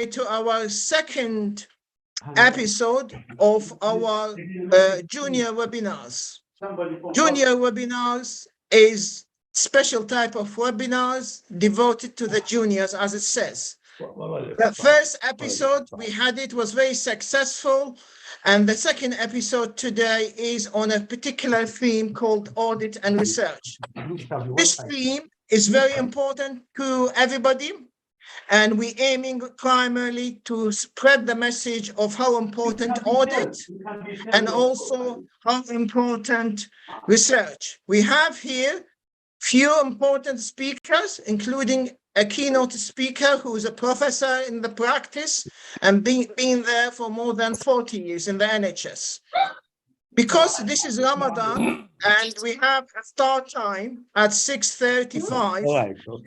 to our second episode of our junior webinars. Junior webinars is special type of webinars devoted to the juniors, as it says. The first episode we had it was very successful, and the second episode today is on a particular theme called audit and research. This theme is very important to everybody, and we're aiming primarily to spread the message of how important audit and also how important research. We have here few important speakers, including a keynote speaker who is a professor in the practice and been there for more than 40 years in the NHS. Because this is Ramadan and we have a start time at 6:35,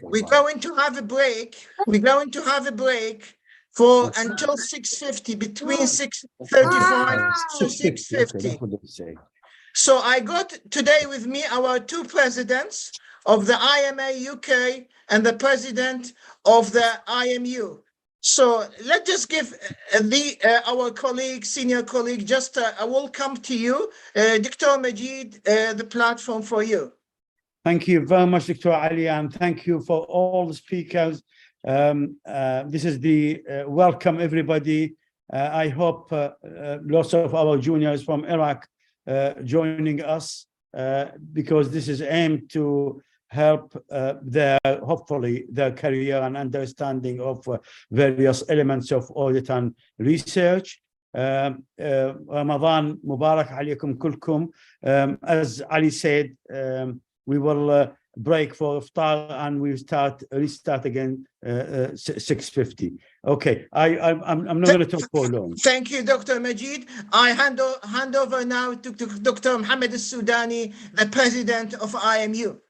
we're going to have a break. We're going to have a break for until 6:50, between 6:35 to 6:50. So I got today with me our two presidents of the IMA UK and the president of the IMU. So let's just give our colleague, senior colleague, just a welcome to you. Dr. Majid, the platform for you. Thank you very much, Dr. Ali, and thank you for all the speakers. This is the welcome, everybody. I hope lots of our juniors from Iraq joining us because this is aimed to help hopefully their career and understanding of various elements of audit and research. Ramadan Mubarak alaykum kulkum. As Ali said, we will break for iftar and we restart again 6:50. Okay, I'm not going to talk for long. Thank you, Dr. Majid. I hand over now to Dr. Mohammed Al-Sudani, the president of IMU.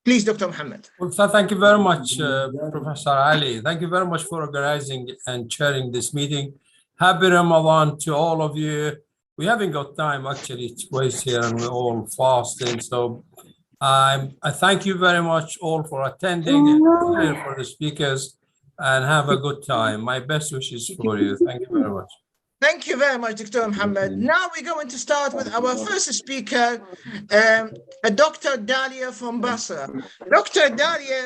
Please, Dr. Mohammed. Well, thank you very much, Professor Ali. Thank you very much for organizing and chairing this meeting. Happy Ramadan to all of you. We haven't got time actually to waste here and we're all fasting. So I thank you very much all for attending and for the speakers, and have a good time. My best wishes for you. Thank you very much. Thank you very much, Dr. Mohammed. Now we're going to start with our first speaker, Dr. Dalia from Basra. Dr. Dalia,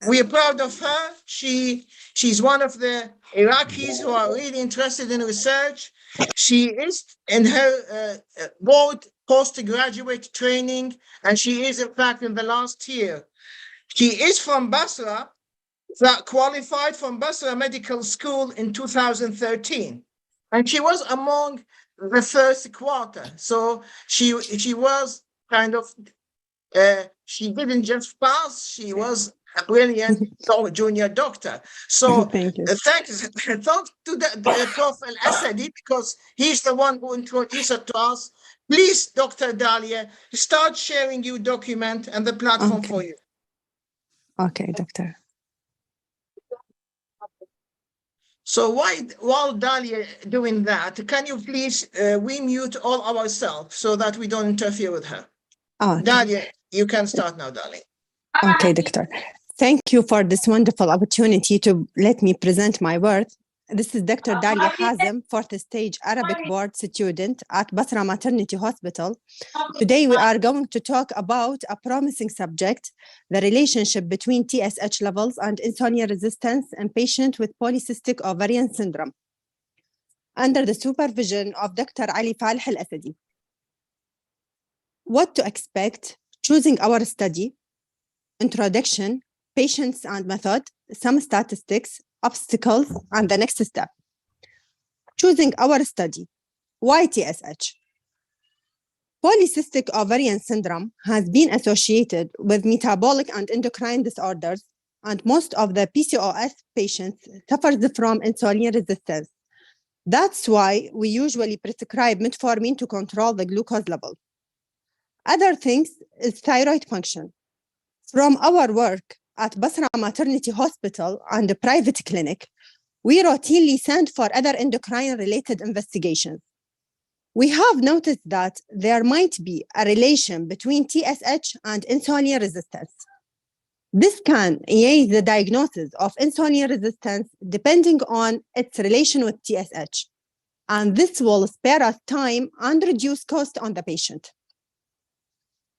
we are proud of her. She's one of the Iraqis who are really interested in research. She is in her board postgraduate training, and she is in fact in the last year. She is from Basra, that qualified from Basra Medical School in 2013. And she was among the first quarter. So she was kind of, she didn't just pass, she was a brilliant junior doctor. So thanks to the Prof. Al-Asadi, because he's the one who introduced her to us. Please, Dr. Dalia, start sharing your document and the platform for you. Okay, doctor. So while Dalia doing that, can you please, we mute all ourselves so that we don't interfere with her. Okay. Dalia, you can start now, darling. Okay, doctor. Thank you for this wonderful opportunity to let me present my work. This is Dr. Dalia Hazem, fourth stage Arabic board student at Basra Maternity Hospital. Today, we are going to talk about a promising subject, the relationship between TSH levels and insulin resistance in patients with polycystic ovarian syndrome, under the supervision of Dr. Ali Falh Al-Asadi. What to expect, choosing our study, introduction, patients and method, some statistics, obstacles, and the next step. Choosing our study. Why TSH? Polycystic ovarian syndrome has been associated with metabolic and endocrine disorders, and most of the PCOS patients suffer from insulin resistance. That's why we usually prescribe metformin to control the glucose level. Other things is thyroid function. From our work at Basra Maternity Hospital and the private clinic, we routinely send for other endocrine-related investigations. We have noticed that there might be a relation between TSH and insulin resistance. This can aid the diagnosis of insulin resistance depending on its relation with TSH. And this will spare us time and reduce cost on the patient.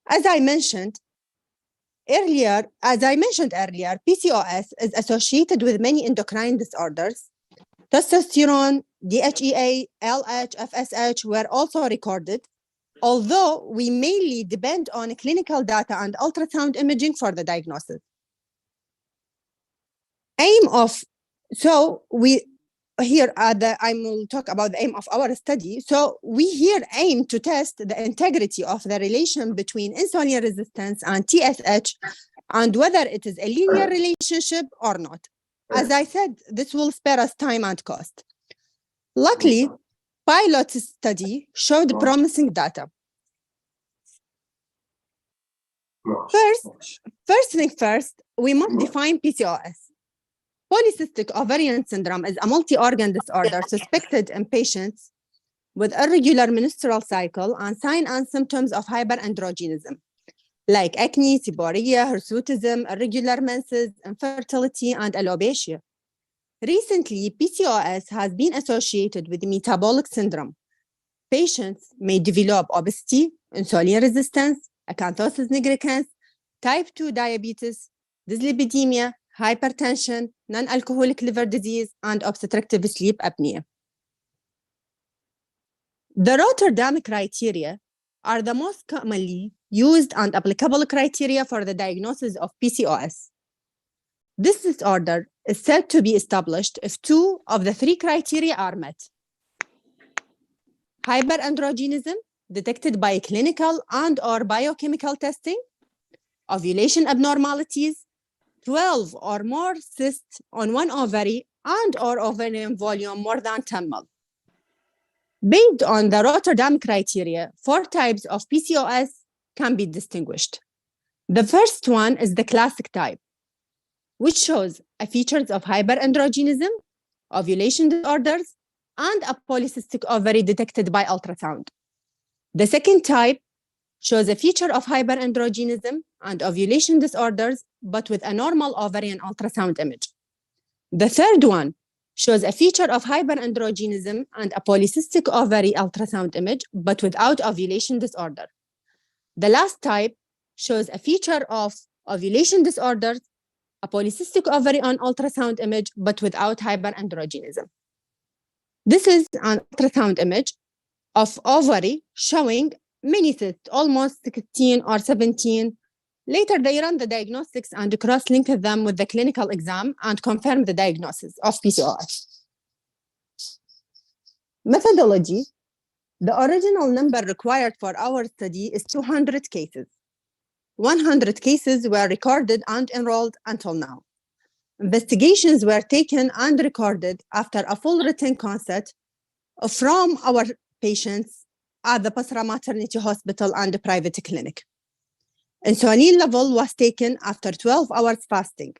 As I mentioned earlier, PCOS is associated with many endocrine disorders. Testosterone, DHEA, LH, FSH were also recorded, although we mainly depend on clinical data and ultrasound imaging for the diagnosis. I will talk about the aim of our study. So we here aim to test the integrity of the relation between insulin resistance and TSH and whether it is a linear relationship or not. As I said, this will spare us time and cost. Luckily, pilot study showed promising data. First thing first, we must define PCOS. Polycystic ovarian syndrome is a multi-organ disorder suspected in patients with irregular menstrual cycle and signs and symptoms of hyperandrogenism, like acne, seborrhea, hirsutism, irregular menses, infertility, and alopecia. Recently, PCOS has been associated with metabolic syndrome. Patients may develop obesity, insulin resistance, acanthosis nigricans, type 2 diabetes, dyslipidemia, hypertension, non-alcoholic liver disease, and obstructive sleep apnea. The Rotterdam criteria are the most commonly used and applicable criteria for the diagnosis of PCOS. This disorder is said to be established if 2 of the 3 criteria are met. Hyperandrogenism, detected by clinical and/or biochemical testing, ovulation abnormalities, 12 or more cysts on one ovary and/or ovarian volume more than 10 ml. Based on the Rotterdam criteria, 4 types of PCOS can be distinguished. The first one is the classic type, which shows features of hyperandrogenism, ovulation disorders, and a polycystic ovary detected by ultrasound. The second type shows a feature of hyperandrogenism and ovulation disorders, but with a normal ovarian ultrasound image. The third one shows a feature of hyperandrogenism and a polycystic ovary ultrasound image, but without ovulation disorder. The last type shows a feature of ovulation disorders, a polycystic ovary on ultrasound image, but without hyperandrogenism. This is an ultrasound image of ovary showing many cysts, almost 16 or 17. Later, they run the diagnostics and cross-link them with the clinical exam and confirm the diagnosis of PCOS. Methodology. The original number required for our study is 200 cases. 100 cases were recorded and enrolled until now. Investigations were taken and recorded after a full written consent from our patients at the Basra Maternity Hospital and the private clinic. Insulin level was taken after 12 hours fasting.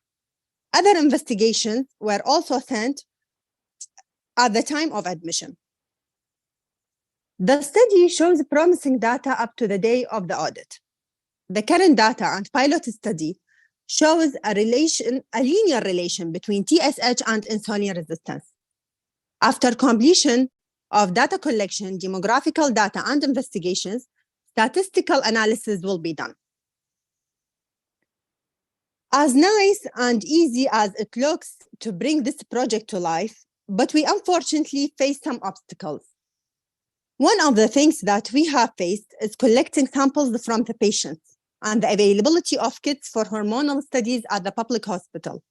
Other investigations were also sent at the time of admission. The study shows promising data up to the day of the audit. The current data and pilot study shows a linear relation between TSH and insulin resistance. After completion of data collection, demographical data, and investigations, statistical analysis will be done. As nice and easy as it looks to bring this project to life, but we unfortunately face some obstacles. One of the things that we have faced is collecting samples from the patients and the availability of kits for hormonal studies at the public hospital.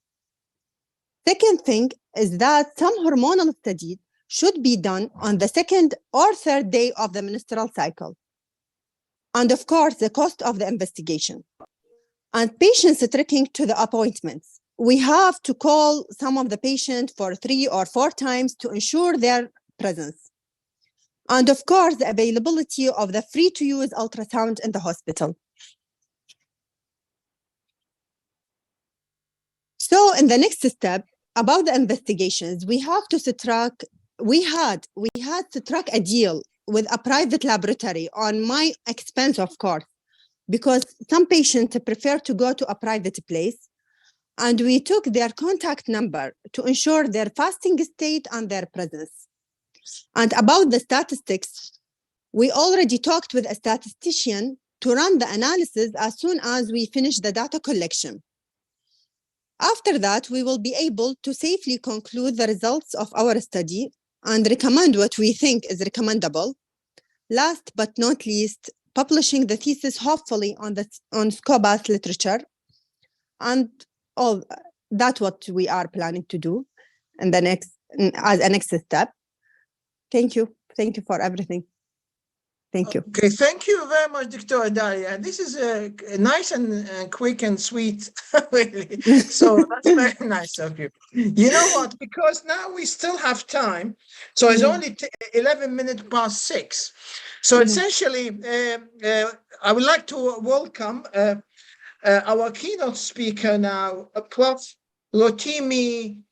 Second thing is that some hormonal studies should be done on the 2nd or 3rd day of the menstrual cycle. And of course, the cost of the investigation. And patients trekking to the appointments. We have to call some of the patients for 3 or 4 times to ensure their presence. And of course, the availability of the free-to-use ultrasound in the hospital. So in the next step, about the investigations, we had to track a deal with a private laboratory on my expense, of course, because some patients prefer to go to a private place and we took their contact number to ensure their fasting state and their presence. And about the statistics, we already talked with a statistician to run the analysis as soon as we finish the data collection. After that, we will be able to safely conclude the results of our study and recommend what we think is recommendable. Last but not least, publishing the thesis hopefully on SCOBAS literature. And all that's what we are planning to do in the as a next step. Thank you. Thank you for everything. Thank you. Okay, thank you very much, Dr. Dalia. This is nice and quick and sweet, really. So that's very nice of you. You know what? Because now we still have time. So it's only 11 minutes past 6. So essentially, I would like to welcome our keynote speaker now, Prof. Rotimi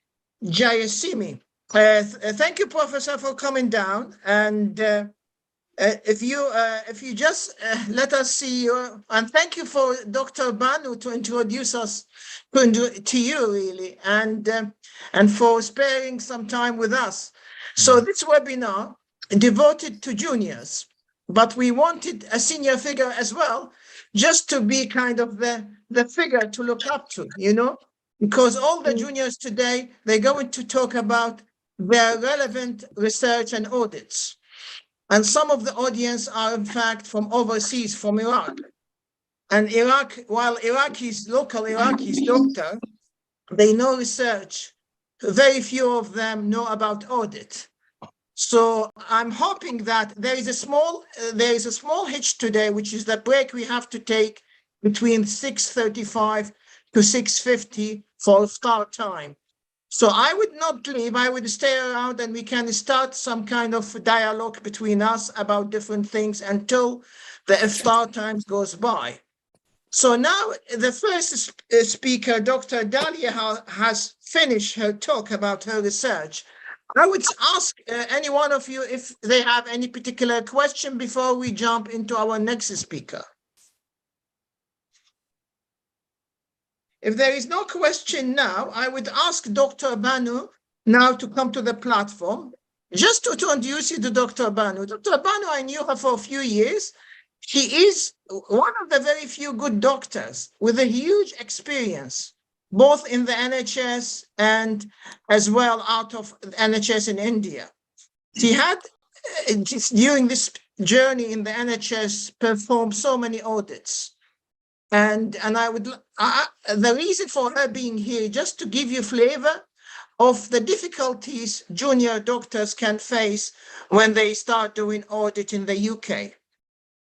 Jayasimi. Thank you, Professor, for coming down. And if you just let us see you, and thank you for Dr. Banu to introduce us to you, really, and for sparing some time with us. So this webinar devoted to juniors, but we wanted a senior figure as well, just to be kind of the figure to look up to, you know, because all the juniors today, they're going to talk about their relevant research and audits. And some of the audience are, in fact, from overseas, from Iraq. And Iraq, while local Iraqis doctor, they know research. Very few of them know about audit. So I'm hoping that there is a small hitch today, which is the break we have to take between 6:35 to 6:50 for start time. So I would not leave, I would stay around and we can start some kind of dialogue between us about different things until the iftar time goes by. So now the first speaker, Dr. Dalia, has finished her talk about her research. I would ask any one of you if they have any particular question before we jump into our next speaker. If there is no question now, I would ask Dr. Banu now to come to the platform. Just to introduce you to Dr. Banu. Dr. Banu, I knew her for a few years. She is one of the very few good doctors with a huge experience, both in the NHS and as well out of NHS in India. She had, during this journey in the NHS, performed so many audits. And the reason for her being here, just to give you flavor of the difficulties junior doctors can face when they start doing audit in the UK.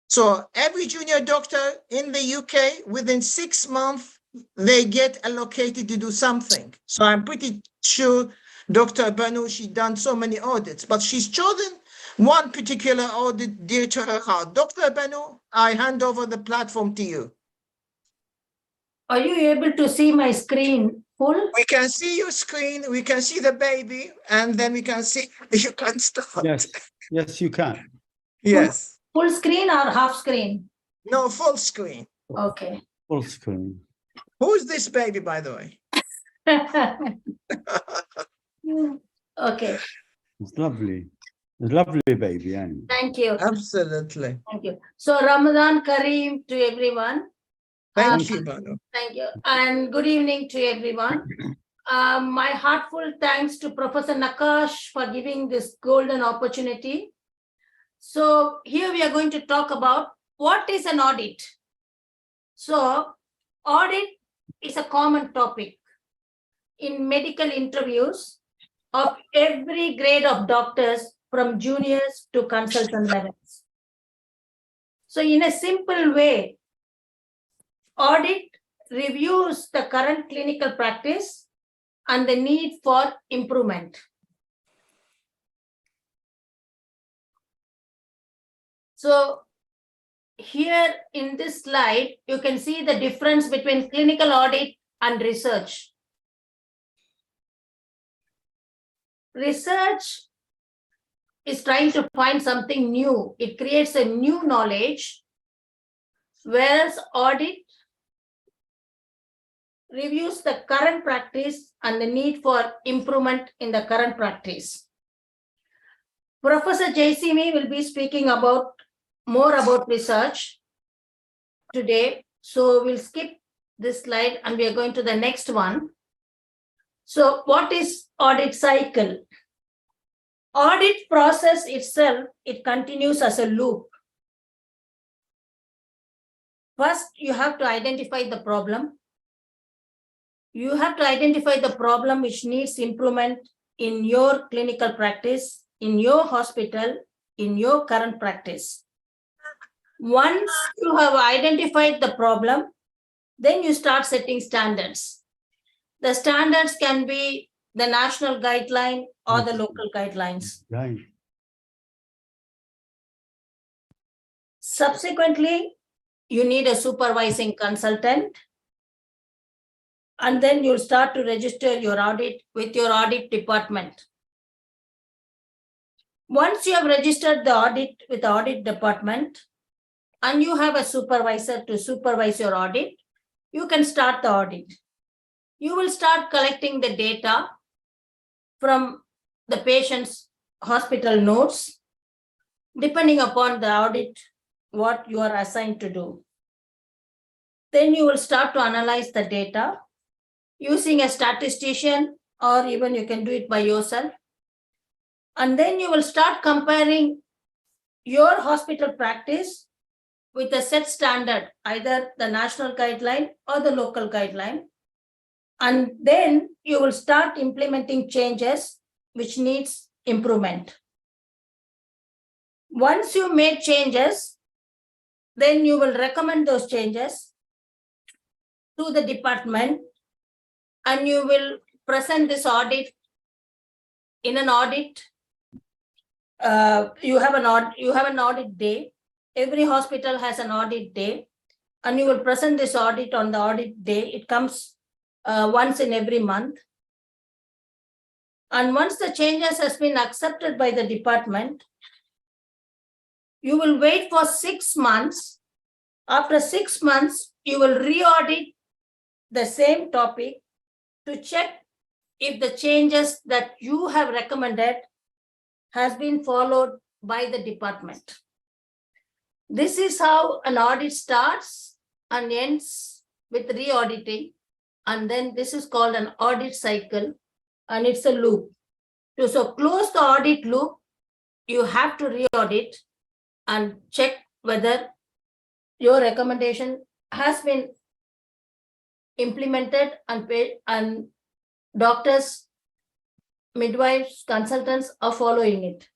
So every junior doctor in the UK, within 6 months, they get allocated to do something. So I'm pretty sure Dr. Banu, she's done so many audits, but she's chosen one particular audit dear to her heart. Dr. Banu, I hand over the platform to you. Are you able to see my screen full? We can see your screen, we can see the baby, and then we can see, you can start. Yes, you can. Yes. Full screen or half screen? No, full screen. Okay. Full screen. Who's this baby, by the way? Okay. It's lovely. It's a lovely baby, Annie. Thank you. Absolutely. Thank you. So Ramadan Kareem to everyone. Thank you, Banu. Thank you. And good evening to everyone. My heartfelt thanks to Professor Nakash for giving this golden opportunity. So here we are going to talk about what is an audit. So audit is a common topic in medical interviews of every grade of doctors from juniors to consultant levels. So in a simple way, audit reviews the current clinical practice and the need for improvement. So here in this slide, you can see the difference between clinical audit and research. Research is trying to find something new. It creates a new knowledge, whereas audit reviews the current practice and the need for improvement in the current practice. Professor Jaisimi will be speaking more about research today. So we'll skip this slide and we are going to the next one. So what is audit cycle? Audit process itself, it continues as a loop. First, you have to identify the problem. You have to identify the problem which needs improvement in your clinical practice, in your hospital, in your current practice. Once you have identified the problem, then you start setting standards. The standards can be the national guideline or the local guidelines. Right. Subsequently, you need a supervising consultant. And then you'll start to register your audit with your audit department. Once you have registered the audit with the audit department and you have a supervisor to supervise your audit, you can start the audit. You will start collecting the data from the patient's hospital notes, depending upon the audit, what you are assigned to do. Then you will start to analyze the data using a statistician, or even you can do it by yourself. And then you will start comparing your hospital practice with a set standard, either the national guideline or the local guideline. And then you will start implementing changes which needs improvement. Once you make changes, then you will recommend those changes to the department and you will present this audit in an audit. You have an audit day. Every hospital has an audit day, and you will present this audit on the audit day. It comes once in every month. And once the changes has been accepted by the department, you will wait for 6 months. After 6 months, you will re-audit the same topic to check if the changes that you have recommended has been followed by the department. This is how an audit starts and ends with re-auditing. And then this is called an audit cycle, and it's a loop. So close the audit loop, you have to re-audit and check whether your recommendation has been implemented and doctors, midwives, consultants are following it.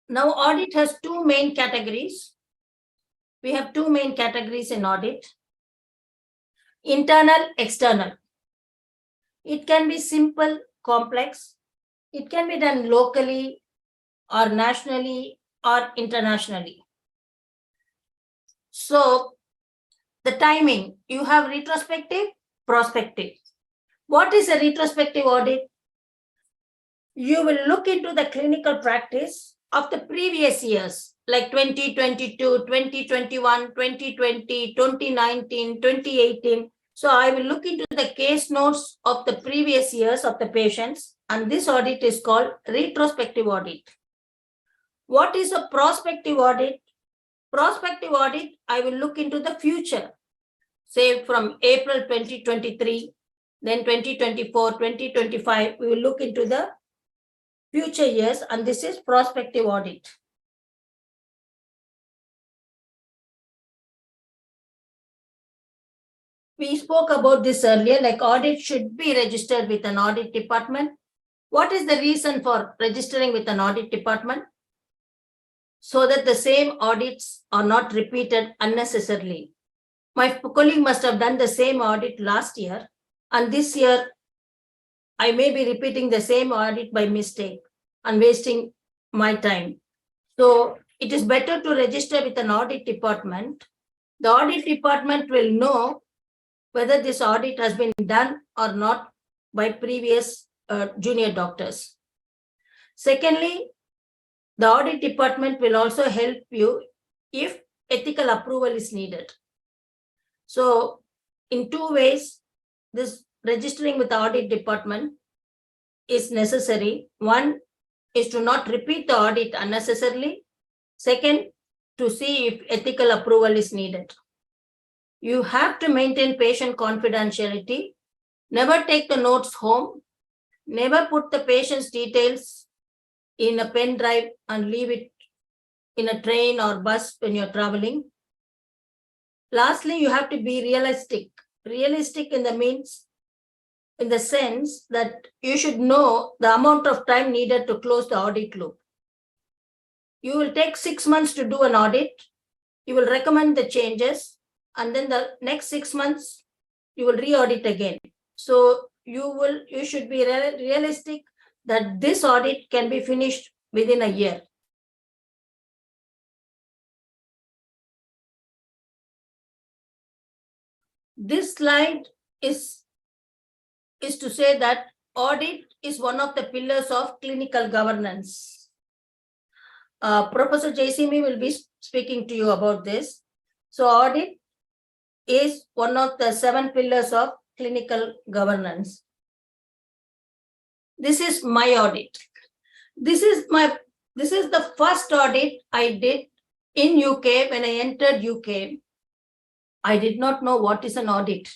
Now, audit has two main categories. We have two main categories in audit: internal, external. It can be simple, complex. It can be done locally or nationally or internationally. So the timing, you have retrospective, prospective. What is a retrospective audit? You will look into the clinical practice of the previous years, like 2022, 2021, 2020, 2019, 2018. So I will look into the case notes of the previous years of the patients, and this audit is called retrospective audit. What is a prospective audit? Prospective audit, I will look into the future, say from April 2023, then 2024, 2025, we will look into the future years, and this is prospective audit. We spoke about this earlier, like audit should be registered with an audit department. What is the reason for registering with an audit department? So that the same audits are not repeated unnecessarily. My colleague must have done the same audit last year, and this year I may be repeating the same audit by mistake and wasting my time. So it is better to register with an audit department. The audit department will know whether this audit has been done or not by previous junior doctors. Secondly, The audit department will also help you if ethical approval is needed. So in two ways, this registering with the audit department is necessary. One is to not repeat the audit unnecessarily. Second, to see if ethical approval is needed. You have to maintain patient confidentiality. Never take the notes home. Never put the patient's details in a pen drive and leave it in a train or bus when you're traveling. Lastly, you have to be realistic. Realistic in the sense that you should know the amount of time needed to close the audit loop. You will take 6 months to do an audit. You will recommend the changes, and then the next 6 months, you will re-audit again. So you should be realistic that this audit can be finished within a year. This slide is to say that audit is one of the pillars of clinical governance. Professor Jaisimi will be speaking to you about this. So audit is one of the 7 pillars of clinical governance. This is my audit. This is the first audit I did in UK. When I entered UK, I did not know what is an audit.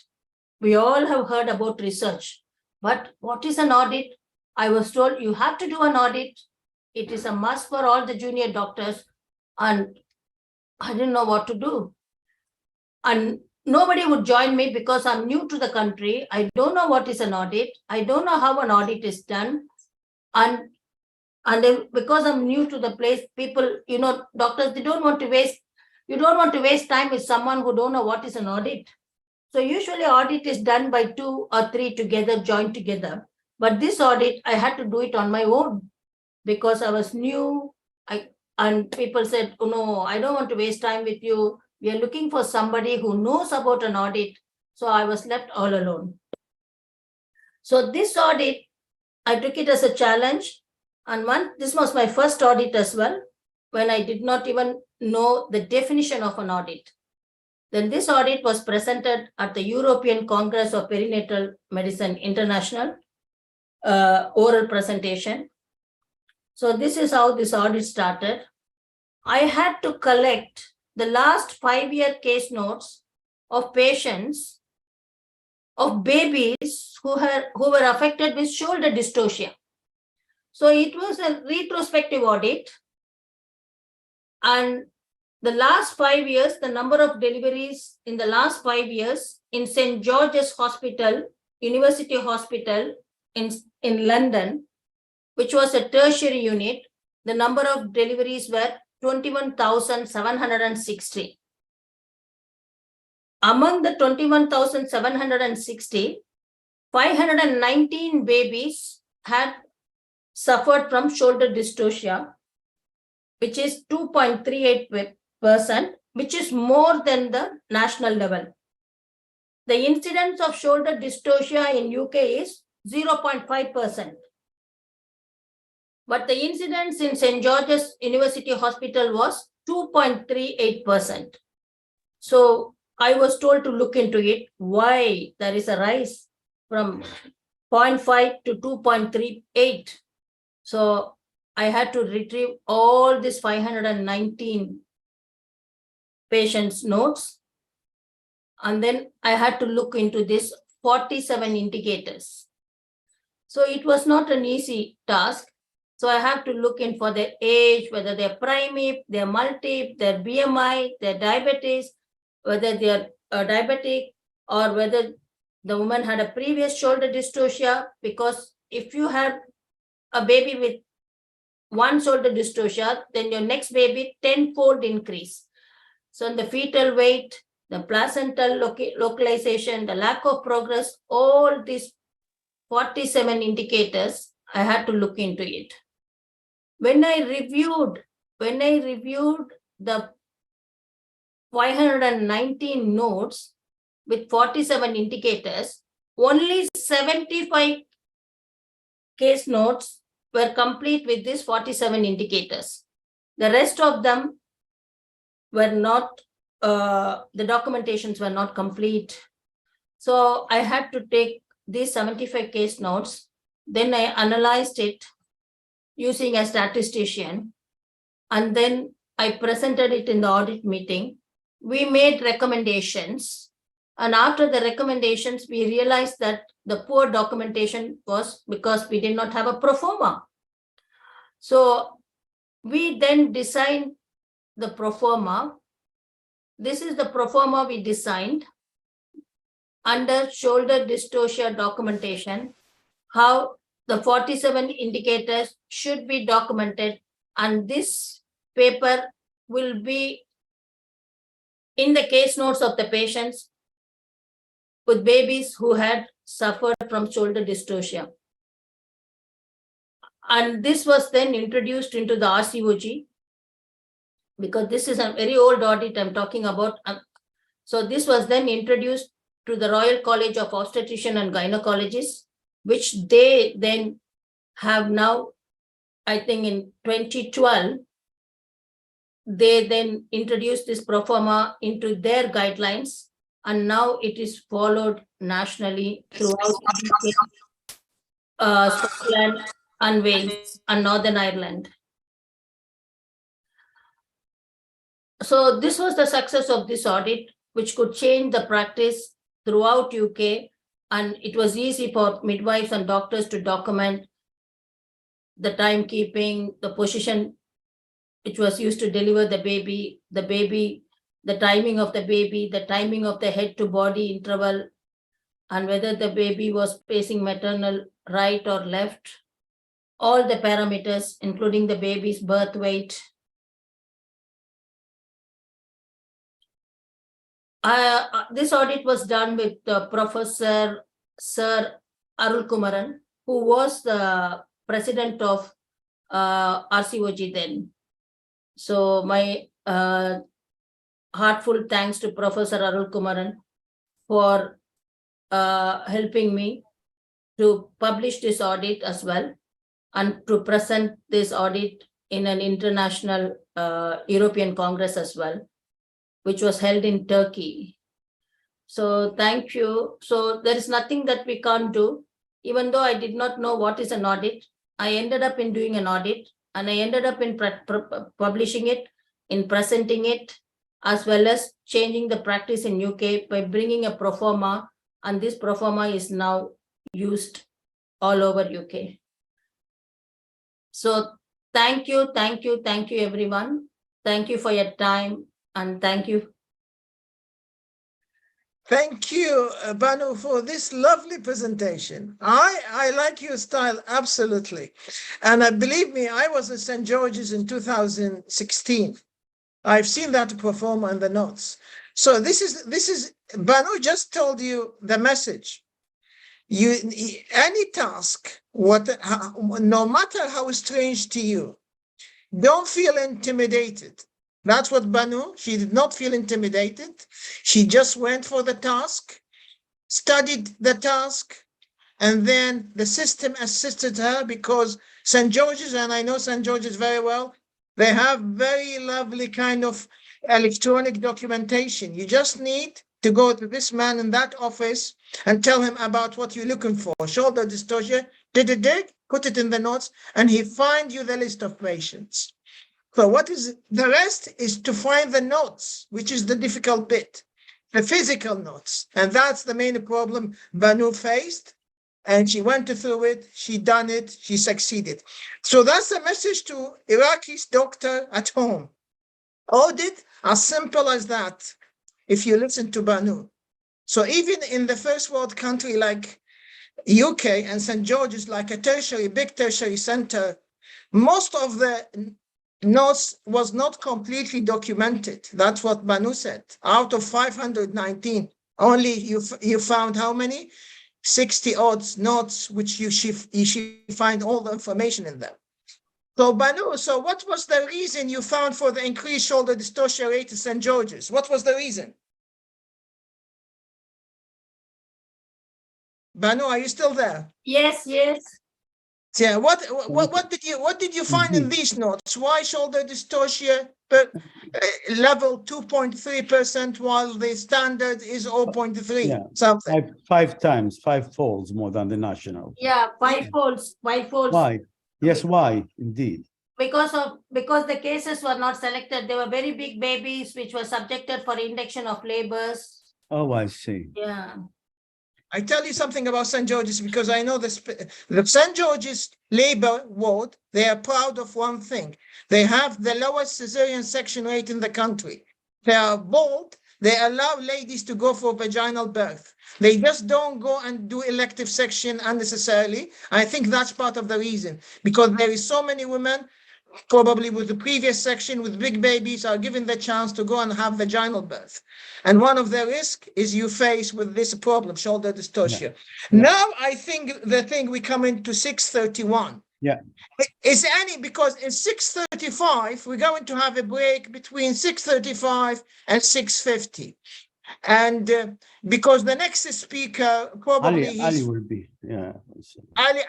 We all have heard about research, but what is an audit? I was told you have to do an audit. It is a must for all the junior doctors, and I didn't know what to do. And nobody would join me because I'm new to the country. I don't know what is an audit. I don't know how an audit is done. And then because I'm new to the place, people, doctors, you don't want to waste time with someone who don't know what is an audit. So usually audit is done by 2 or 3 together, joined together. But this audit, I had to do it on my own because I was new. And people said, oh, no, I don't want to waste time with you. We are looking for somebody who knows about an audit. So I was left all alone. So this audit, I took it as a challenge. And this was my first audit as well, when I did not even know the definition of an audit. Then this audit was presented at the European Congress of Perinatal Medicine International, oral presentation. So this is how this audit started. I had to collect the last 5-year case notes of patients, of babies who were affected with shoulder dystocia. So it was a retrospective audit. And the last 5 years, the number of deliveries in the last 5 years in St. George's Hospital, University Hospital in London, which was a tertiary unit, the number of deliveries were 21,760. Among the 21,760, 519 babies had suffered from shoulder dystocia, which is 2.38%, which is more than the national level. The incidence of shoulder dystocia in UK is 0.5%. But the incidence in St. George's University Hospital was 2.38%. So I was told to look into it, why there is a rise from 0.5 to 2.38. So I had to retrieve all these 519 patients' notes. And then I had to look into this 47 indicators. So it was not an easy task. So I have to look in for their age, whether they're prime-ip, they're multi-ip, their BMI, their diabetes, whether they're diabetic, or whether the woman had a previous shoulder dystocia. Because if you have a baby with one shoulder dystocia, then your next baby 10-fold increase. So the fetal weight, the placental localization, the lack of progress, all these 47 indicators, I had to look into it. When I reviewed the 519 notes with 47 indicators, only 75 case notes were complete with these 47 indicators. The rest of them were not, the documentations were not complete. So I had to take these 75 case notes. Then I analyzed it using a statistician. And then I presented it in the audit meeting. We made recommendations. And after the recommendations, we realized that the poor documentation was because we did not have a pro forma. So we then designed the pro forma. This is the pro forma we designed under shoulder dystocia documentation, how the 47 indicators should be documented, and this paper will be in the case notes of the patients with babies who had suffered from shoulder dystocia. And this was then introduced into the RCOG, because this is a very old audit I'm talking about. So this was then introduced to the Royal College of Obstetrician and Gynecologists, which they then have now, I think in 2012, they then introduced this pro forma into their guidelines, and now it is followed nationally throughout Scotland and Wales and Northern Ireland. So this was the success of this audit, which could change the practice throughout UK, and it was easy for midwives and doctors to document the timekeeping, the position which was used to deliver the baby, the timing of the baby, the timing of the head to body interval, and whether the baby was facing maternal right or left, all the parameters, including the baby's birth weight. This audit was done with Professor Sir Arul Kumaran, who was the president of RCOG then. So my heartfelt thanks to Professor Arul Kumaran for helping me to publish this audit as well, and to present this audit in an international European Congress as well, which was held in Turkey. So thank you. So there is nothing that we can't do. Even though I did not know what is an audit, I ended up in doing an audit, and I ended up in publishing it, in presenting it, as well as changing the practice in UK by bringing a pro forma, and this pro forma is now used all over UK. So thank you, everyone. Thank you for your time, and thank you. Thank you, Banu, for this lovely presentation. I like your style, absolutely. And believe me, I was at St. George's in 2016. I've seen that perform on the notes. So this is Banu just told you the message. Any task, no matter how strange to you, don't feel intimidated. That's what Banu, she did not feel intimidated. She just went for the task, studied the task, and then the system assisted her, because St. George's, and I know St. George's very well, they have very lovely kind of electronic documentation. You just need to go to this man in that office and tell him about what you're looking for. Shoulder dystocia, put it in the notes, and he find you the list of patients. So what is the rest is to find the notes, which is the difficult bit, the physical notes. And that's the main problem Banu faced. And she went through it, she done it, she succeeded. So that's the message to Iraqi doctor at home. Audit, as simple as that, if you listen to Banu. So even in the first world country like UK and St. George's, like a big tertiary center, most of the notes was not completely documented. That's what Banu said. Out of 519, only you found how many? 60 odd notes, which you find all the information in them. So Banu, so what was the reason you found for the increased shoulder dystocia rate at St. George's? What was the reason? Banu, are you still there? Yes. Yeah, what did you find in these notes? Why shoulder dystocia level 2.3% while the standard is 0.3 Yeah. something? Five folds more than the national. Yeah, five folds. Why? Yes, why? Indeed. Because the cases were not selected. They were very big babies which were subjected for induction of labors. Oh, I see. Yeah. I tell you something about St. George's because I know the St. George's labor ward, they are proud of one thing. They have the lowest cesarean section rate in the country. They are bold. They allow ladies to go for vaginal birth. They just don't go and do elective section unnecessarily. I think that's part of the reason, because there is so many women probably with the previous section with big babies are given the chance to go and have vaginal birth. And one of the risks is you face with this problem, shoulder dystocia. Yeah. Now I think the thing we come into 631. Yeah. Is any, because in 635, we're going to have a break between 635 and 650. And because the next speaker probably Ali will be, yeah. Ali,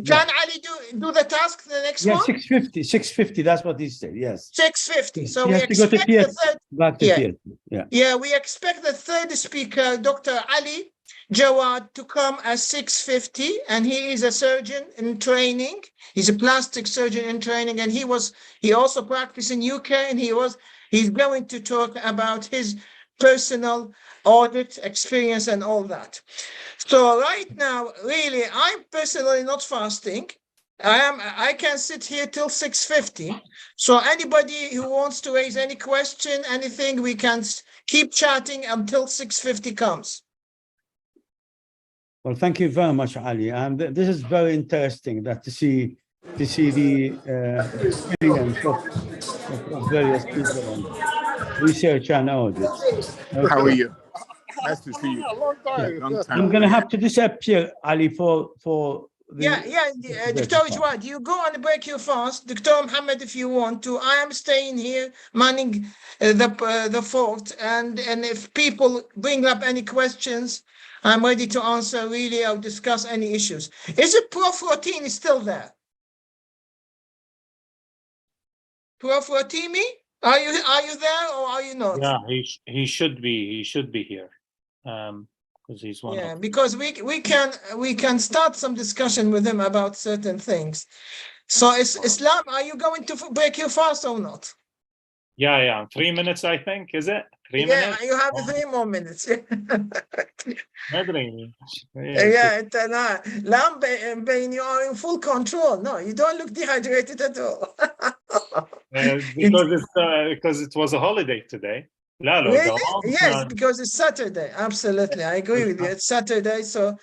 can Ali do the task, the next one? 650, that's what he said, yes. 650. So He we has to go to expect the theater, third. back to Yeah. theater, yeah. Yeah, we expect the third speaker, Dr. Ali Jawad, to come at 650, and he is a surgeon in training. He's a plastic surgeon in training, and he also practiced in UK, and he's going to talk about his personal audit experience and all that. So right now, really, I'm personally not fasting. I can sit here till 650. So anybody who wants to raise any question, anything, we can keep chatting until 650 comes. Well, thank you very much, Ali. And this is very interesting that to see the experience of various people and research and audits. Okay. How are you? Nice to see you. Long time. I'm going to have to disappear, Ali, for Dr. Jawad, you go and break your fast. Dr. Mohammed, if you want to. I am staying here manning the fort, and if people bring up any questions, I'm ready to answer, really, or discuss any issues. Is it Prof. Rotini still there? Prof. Rotimi, are you there or are you not? Yeah, he should be here, because he's one. Yeah, because we can start some discussion with him about certain things. So Islam, are you going to break your fast or not? Yeah. 3 minutes, I think, is it? 3 minutes? Yeah, you have 3 more minutes. ما أدري. Yeah, Lam, you are in full control. No, you don't look dehydrated at all. Because it was a holiday today. Really? Yes, because it's Saturday. Absolutely, I agree with you. It's Saturday, so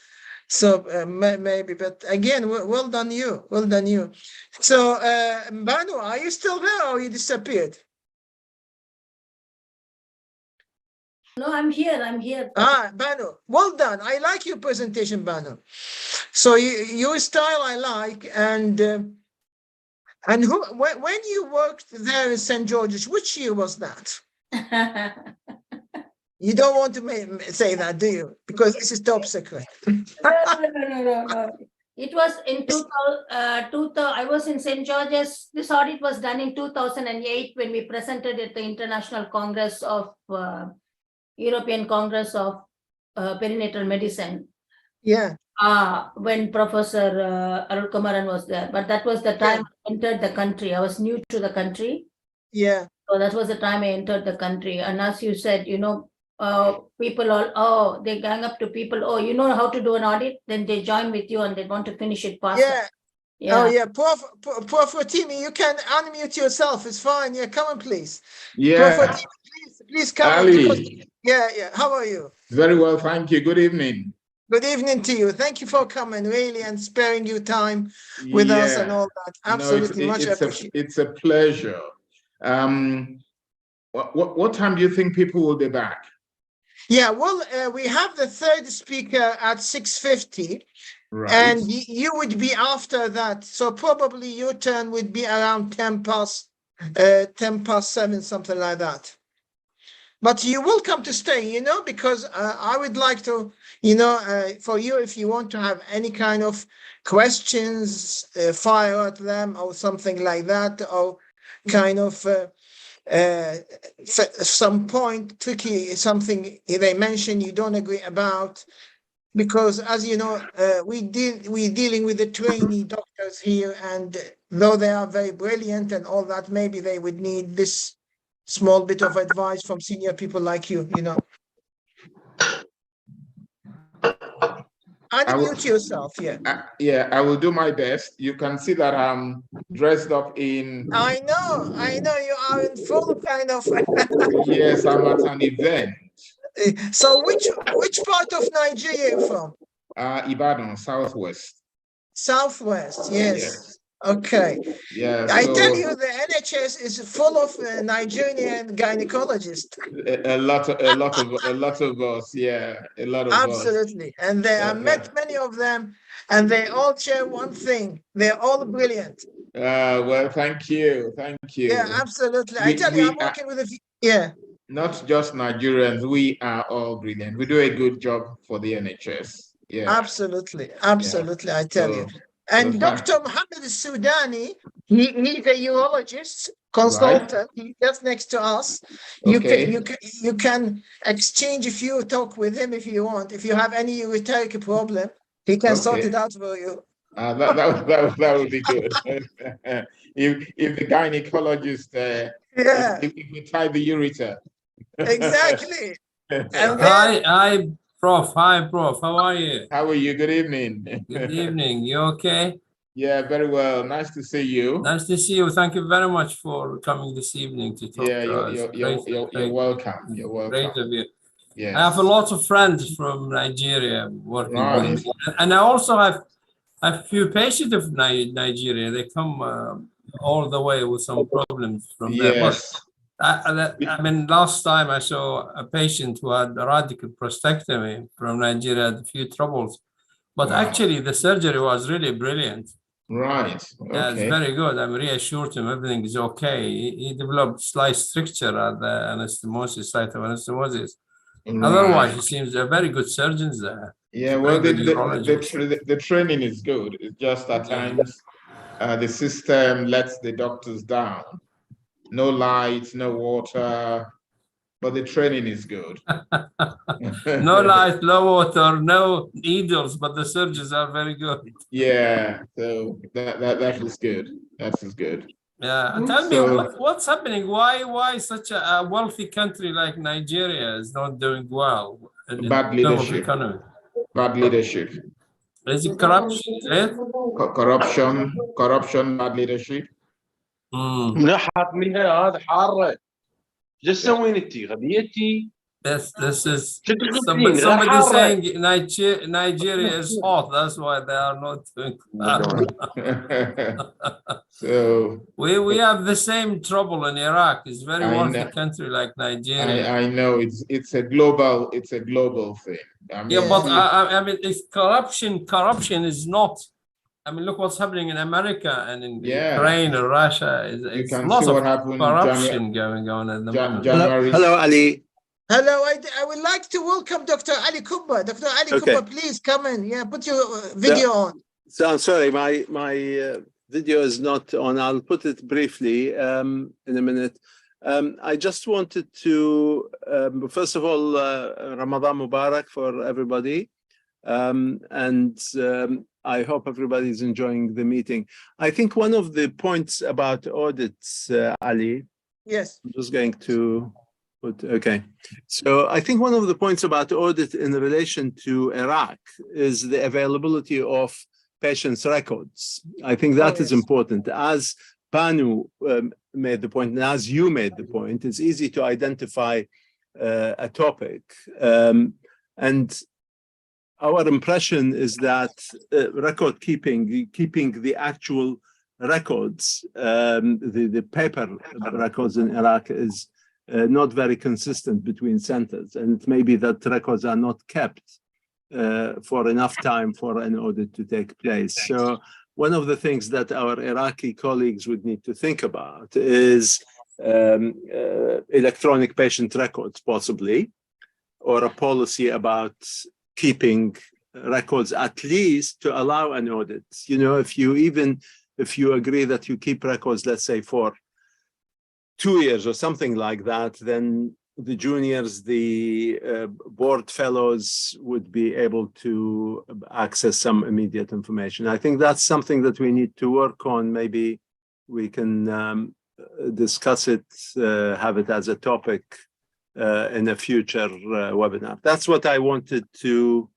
maybe. But again, well done you. Well done you. So, Banu, are you still there or you disappeared? No, I'm here. Banu, well done. I like your presentation, Banu. So your style I like, and when you worked there in St. George's, which year was that? You don't want to say that, do you? Because this is top secret. No. It was in 2000. I was in St. George's. This audit was done in 2008 when we presented at the International Congress of European Congress of Perinatal Medicine. Yeah. When Professor Arul Kumaran was there. But that was the time I entered the country. I was new to the country. Yeah. So that was the time I entered the country. And as you said, people all, they gang up to people, you know how to do an audit, then they join with you and they want to finish it faster. Yeah. Oh, yeah. Prof. Rotimi, you can unmute yourself. It's fine. Yeah, come on, please. Yeah. Prof. Rotimi, please come Ali. on. Yeah. How are you? Very well, thank you. Good evening. Good evening to you. Thank you for coming, really, and sparing you time with us and all that. Absolutely, much appreciated. It's a pleasure. What time do you think people will be back? Yeah, well, we have the third speaker at 6:50, Right. and you would be after that. So probably your turn would be around 10 past 7, something like that. but you're welcome to stay, because I would like to, for you, if you want to have any kind of questions, fire at them or something like that, or kind of some point tricky, something they mention you don't agree about, because as you know, we're dealing with the trainee doctors here, and though they are very brilliant and all that, maybe they would need this small bit of advice from senior people like you. Unmute yourself, yeah. Yeah, I will do my best. You can see that I'm dressed up in. I know you are in full kind of. Yes, I'm at an event. So which part of Nigeria are you from? Ibadan, Southwest. Southwest, yes. Yes. Okay. Yeah. I So tell you, the NHS is full of Nigerian gynecologists. a lot of us. Yeah, a lot of us. Absolutely. And I met many of them, and they all share one thing. They're all brilliant. Well, thank you. Yeah, absolutely. I tell you, I'm working with not just Nigerians, we are all brilliant. We do a good job for the NHS. Yeah. Absolutely. I tell you. And Dr. Mohammed Sudani, he's a urologist consultant. Right. He's just next to us. Okay. You can exchange a few talk with him if you want. If you have any ureteric problem, he can sort it out for you. That would be good. if the gynecologist, if we tie the ureter. Exactly. Hi, Prof. Hi, Prof. How are you? How are you? Good evening. Good evening. You okay? Yeah, very well. Nice to see you. Nice to see you. Thank you very much for coming this evening to talk to us. You're welcome. You're welcome. Great of you. Yes. I have a lot of friends from Nigeria working with me. And I also have a few patients of Nigeria. They come all the way with some problems from there. Yes. I mean, last time I saw a patient who had a radical prostatectomy from Nigeria, had a few troubles, but actually the surgery was really brilliant. Right. Okay. Yeah, it's very good. I'm reassured him everything is okay. He developed slight stricture at the anastomosis, site of anastomosis. Right. Otherwise, he seems they're very good surgeons there. Yeah, well, the training is good. It's just at times the system lets the doctors down. No lights, no water, but the training is good. No light, no water, no needles, but the surgeons are very good. Yeah, so that is good. That is good. Yeah, tell me what's happening? Why such a wealthy country like Nigeria is not doing well in bad leadership? Economy? Bad leadership. Is it corruption? Corruption, bad leadership. منحط منها هذا حاره شو تسوين انت غبيتي This is somebody saying Nigeria is hot, that's why they are not doing that. So we have the same trouble in Iraq. It's very wealthy country like Nigeria. I know it's a global thing. I mean, but I mean it's corruption is not. I mean, look what's happening in America and in Ukraine or Russia. It's lots of corruption going on at the moment. Hello, Ali. Hello, I would like to welcome Dr. Ali Kubba. Dr. Ali Kubba, please come in. Yeah, put your video on. So I'm sorry, my video is not on. I'll put it briefly in a minute. I just wanted to, first of all, Ramadan Mubarak for everybody. And I hope everybody's enjoying the meeting. I think one of the points about audits, Ali. Yes. I'm just going to put, okay. So I think one of the points about audit in relation to Iraq is the availability of patients' records. I think that is important. As Banu made the point, and as you made the point, it's easy to identify a topic. And our impression is that record keeping the actual records, the paper records in Iraq is not very consistent between centers. And it may be that records are not kept for enough time for an audit to take place. So one of the things that our Iraqi colleagues would need to think about is electronic patient records, possibly, or a policy about keeping records, at least to allow an audit. You know, if you agree that you keep records, let's say for 2 years or something like that, then the juniors, the board fellows would be able to access some immediate information. I think that's something that we need to work on. Maybe we can discuss it, have it as a topic in a future webinar. That's what I wanted to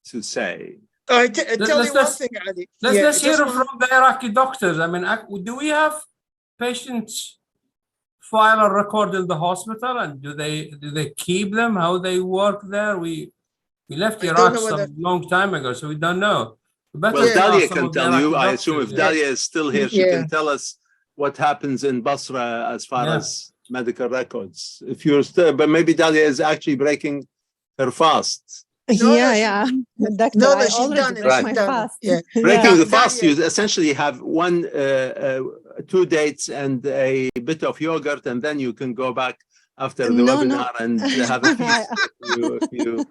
say. I tell you one thing, Ali. Let's hear from the Iraqi doctors. I mean, do we have patients file a record in the hospital, and do they keep them? How they work there? We left Iraq some long time ago, so we don't know. Well, Dalia can tell you. I assume if Dalia is still here, she can tell us what happens in Basra as far as medical records. If you're still, but maybe Dalia is actually breaking her fast. Doctor, I she's already done it. broke my fast. Breaking the fast, you essentially have 2 dates and a bit of yogurt, and then you can go back after the webinar and have a feast if you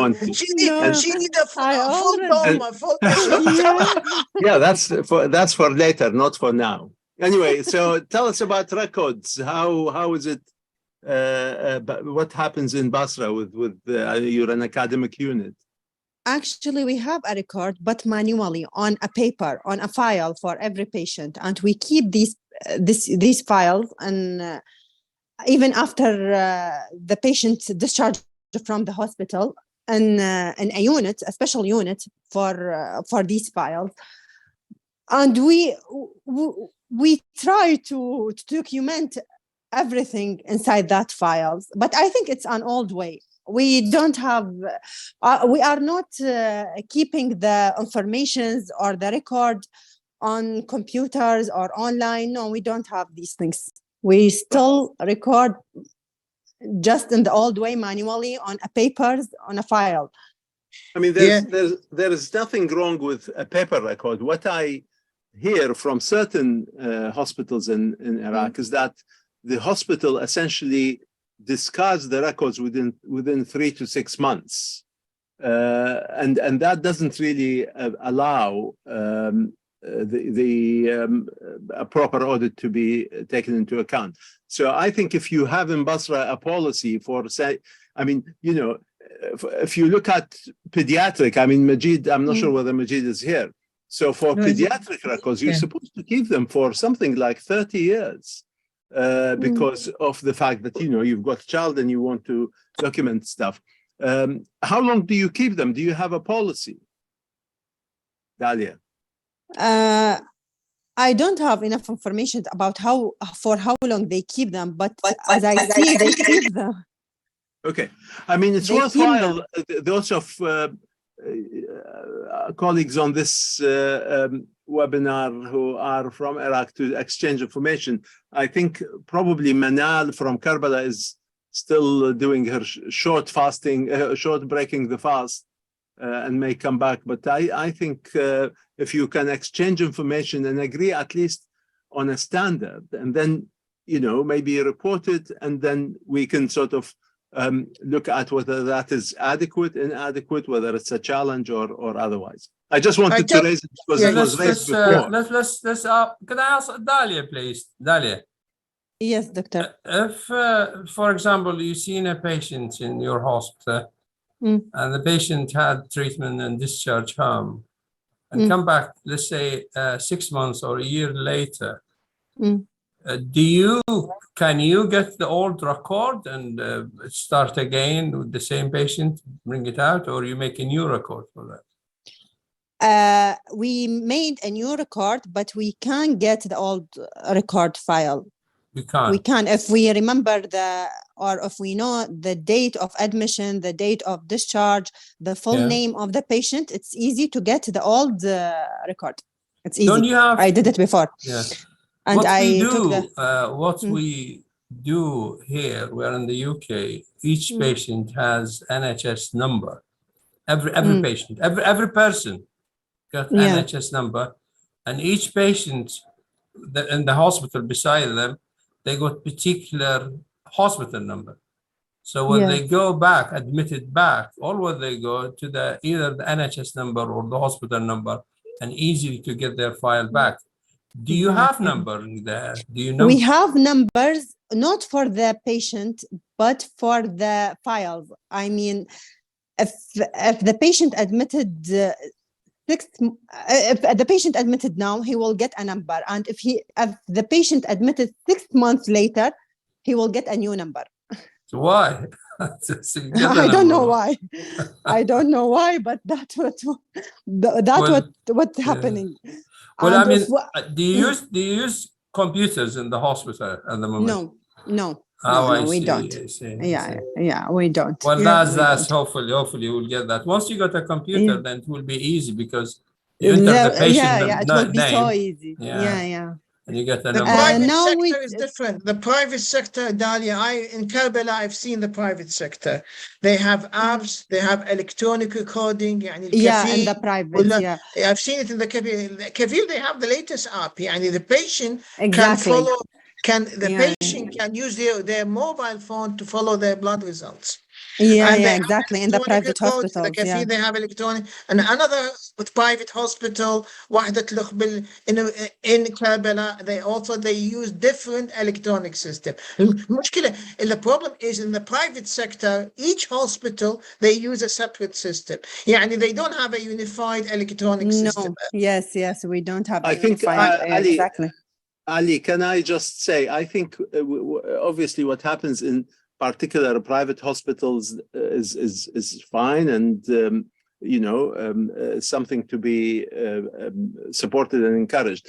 want to. She need a full dome, a full Yeah, that's for later, not for now. Anyway, so tell us about records. How is it? What happens in Basra with you're an academic unit? Actually, we have a record, but manually on a paper, on a file for every patient, and we keep these files, and even after the patient discharged from the hospital, in a unit, a special unit for these files, and we try to document everything inside that files, but I think it's an old way. We don't have, we are not keeping the informations or the record on computers or online. No, we don't have these things. We still record just in the old way, manually on a papers, on a file. I mean, there is nothing wrong with a paper record. What I hear from certain hospitals in Iraq is that the hospital essentially discards the records within 3 to 6 months, and that doesn't really allow a proper audit to be taken into account. So I think if you have in Basra a policy for, say, I mean, you know, if you look at pediatric, I mean, Majid, I'm not sure whether Majid is here. So for pediatric records, you're supposed to keep them for something like 30 years. Because of the fact that, you know, you've got a child and you want to document stuff. How long do you keep them? Do you have a policy? Dalia? I don't have enough information about for how long they keep them, but as I see, they keep them. Okay. I mean, it's worthwhile, those of colleagues on this webinar who are from Iraq to exchange information. I think probably Manal from Karbala is still doing her short breaking the fast and may come back. But I think if you can exchange information and agree at least on a standard, and then, you know, maybe report it, and then we can sort of look at whether that is adequate, inadequate, whether it's a challenge or otherwise. I just wanted to raise it because it was raised before. Let's can I ask Dalia, please? Dalia. Yes, doctor. If, for example, you've seen a patient in your hospital and the patient had treatment and discharge home and come back, let's say 6 months or a year later, can you get the old record and start again with the same patient, bring it out, or you make a new record for that? We made a new record, but we can't get the old record file. We can't. We can if we remember if we know the date of admission, the date of discharge, the full name of the patient. It's easy to get the old record. It's easy. I did it before. Yeah. And what we do here, we're in the UK, each patient has NHS number. Every patient, every person got NHS number, and each patient in the hospital beside them they got particular hospital number. So when they go back, admitted back, always they go to the either the NHS number or the hospital number, and easy to get their file back. Do you have number there? Do you know? We have numbers, not for the patient, but for the files. I mean, if the patient admitted if the patient admitted now, he will get a number, and if the patient admitted 6 months later, he will get a new number. So why? So I don't know why. I don't know why, but that's what's happening. Well, And I mean, do you use computers in the hospital at the moment? No. Oh, we don't. I see. Yeah, we don't. Well, that's hopefully you'll get that. Once you got a computer, then it will be easy because you enter the patient it will be name. so easy. Yeah. And you get the The number. private sector is different. The private sector, Dalia, in Karbala, I've seen the private sector. They have apps, they have electronic recording. in the private, I've seen it in the Kafil. Kafil, they have the latest app. The patient exactly. patient can use their mobile phone to follow their blood results. Exactly. In the private hospitals, they have electronic. And another with private hospital, in Karbala, they use different electronic system. The problem is in the private sector, each hospital, they use a separate system. They don't have a unified electronic system. Yes, we don't have I think, Ali, exactly. Ali, can I just say, I think obviously what happens in particular private hospitals is fine and something to be supported and encouraged.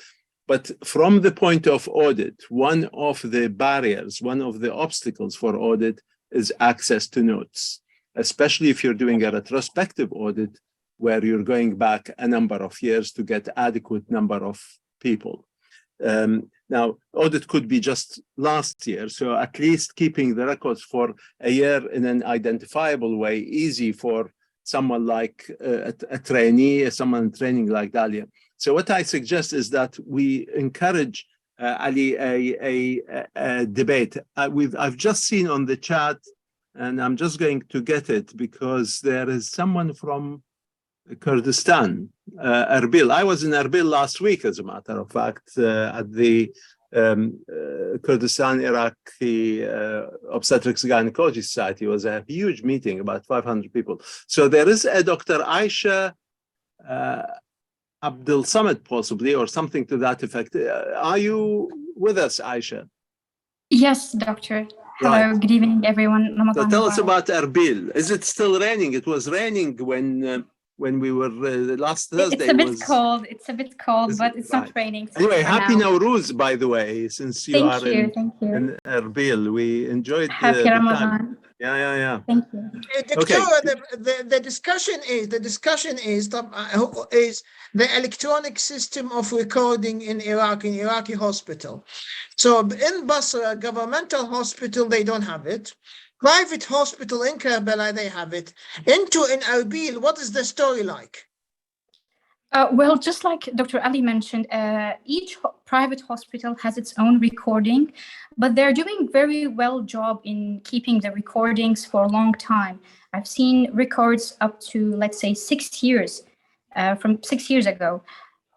But from the point of audit, one of the barriers, one of the obstacles for audit is access to notes, especially if you're doing a retrospective audit where you're going back a number of years to get adequate number of people. Now, audit could be just last year, so at least keeping the records for a year in an identifiable way, easy for someone like a trainee, someone training like Dalia. So what I suggest is that we encourage, Ali, a debate. I've just seen on the chat, and I'm just going to get it because there is someone from Kurdistan, Erbil. I was in Erbil last week, as a matter of fact, at the Kurdistan Iraqi Obstetrics Gynecology Society. It was a huge meeting, about 500 people. So there is a Dr. Aisha Abdul Samad, possibly, or something to that effect. Are you with us, Aisha? Yes, doctor. Hello, right. Good evening, everyone. So tell us about Erbil. Is it still raining? It was raining when we were last Thursday. It's a bit cold, but it's not raining. Anyway, happy Nowruz, by the way, since you are in Erbil. We enjoyed happy Ramadan. Yeah. Thank you. Okay. The discussion is the electronic system of recording in Iraqi hospital. So in Basra, governmental hospital, they don't have it. Private hospital in Karbala, they have it. In Erbil, what is the story like? Well, just like Dr. Ali mentioned, each private hospital has its own recording, but they're doing very well job in keeping the recordings for a long time. I've seen records up to, let's say, 6 years, from 6 years ago.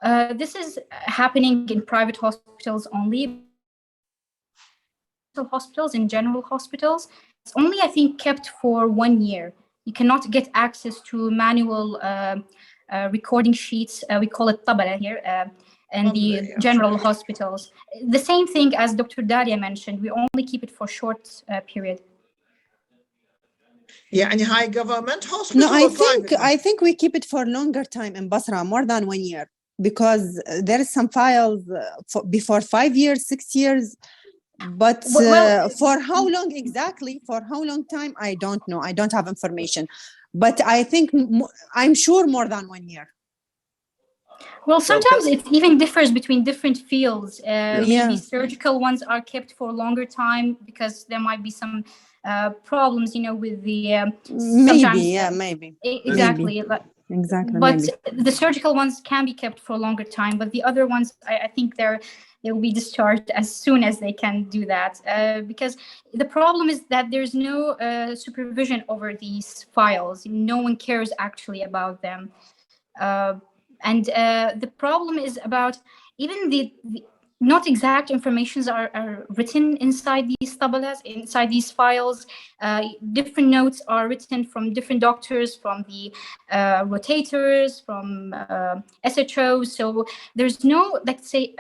This is happening in private hospitals only. Hospitals, in general hospitals, it's only, I think, kept for 1 year. You cannot get access to manual recording sheets. We call it tabala here, and the general hospitals. The same thing as Dr. Dalia mentioned, we only keep it for short period. Yeah, and high government hospital. No, I think we keep it for longer time in Basra, more than 1 year, because there is some files before 5 years, 6 years. But for how long exactly, for how long time, I don't know. I don't have information. But I think, I'm sure more than 1 year. Well, sometimes it even differs between different fields. Maybe surgical ones are kept for a longer time because there might be some problems, with the... maybe. Exactly. exactly. But Maybe. the surgical ones can be kept for a longer time, but the other ones, I think they will be discharged as soon as they can do that. Because the problem is that there's no supervision over these files. No one cares actually about them. And the problem is about even the not exact informations are written inside these tabelas, inside these files. Different notes are written from different doctors, from the rotators, from SHOs. So there's no, let's say,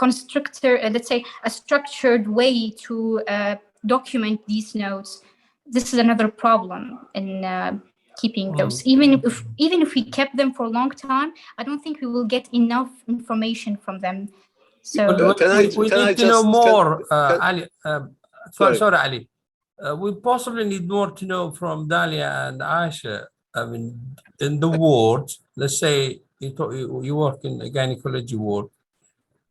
let's say a structured way to document these notes. This is another problem in keeping those. Even if we kept them for a long time, I don't think we will get enough information from them. So we need to know more, Ali. Sorry, Ali. We possibly need more to know from Dalia and Aisha. I mean, in the ward, let's say you work in a gynecology ward.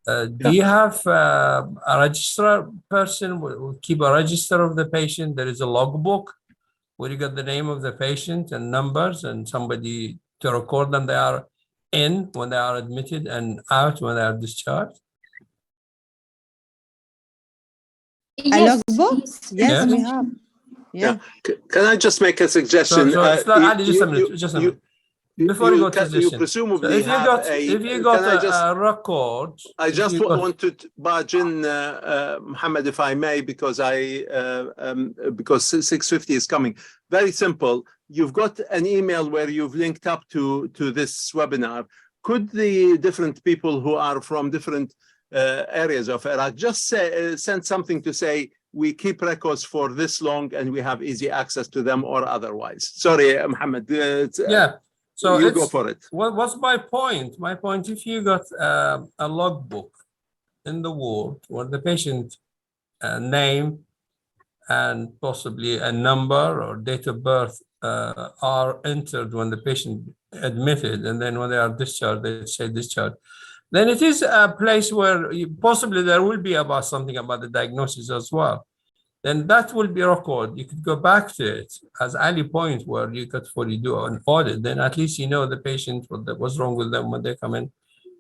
Do you have a registrar person who keep a register of the patient? There is a logbook where you get the name of the patient and numbers and somebody to record them. They are in when they are admitted and out when they are discharged. Yes, we have. Yeah. Can I just make a suggestion? Just a minute. Before you go to you presumably so if you got a record. I just want to barge in, Mohammed, if I may, because because 650 is coming. Very simple. You've got an email where you've linked up to this webinar. Could the different people who are from different areas of Iraq just send something to say, we keep records for this long and we have easy access to them, or otherwise? Sorry, Mohammed. So you go for it. What's my point? My point, if you got a logbook in the ward where the patient name and possibly a number or date of birth are entered when the patient admitted, and then when they are discharged, they say discharged, then it is a place where possibly there will be something about the diagnosis as well. Then that will be a record. You could go back to it, as Ali point, where you could fully do an audit. Then at least you know the patient, what's wrong with them when they come in.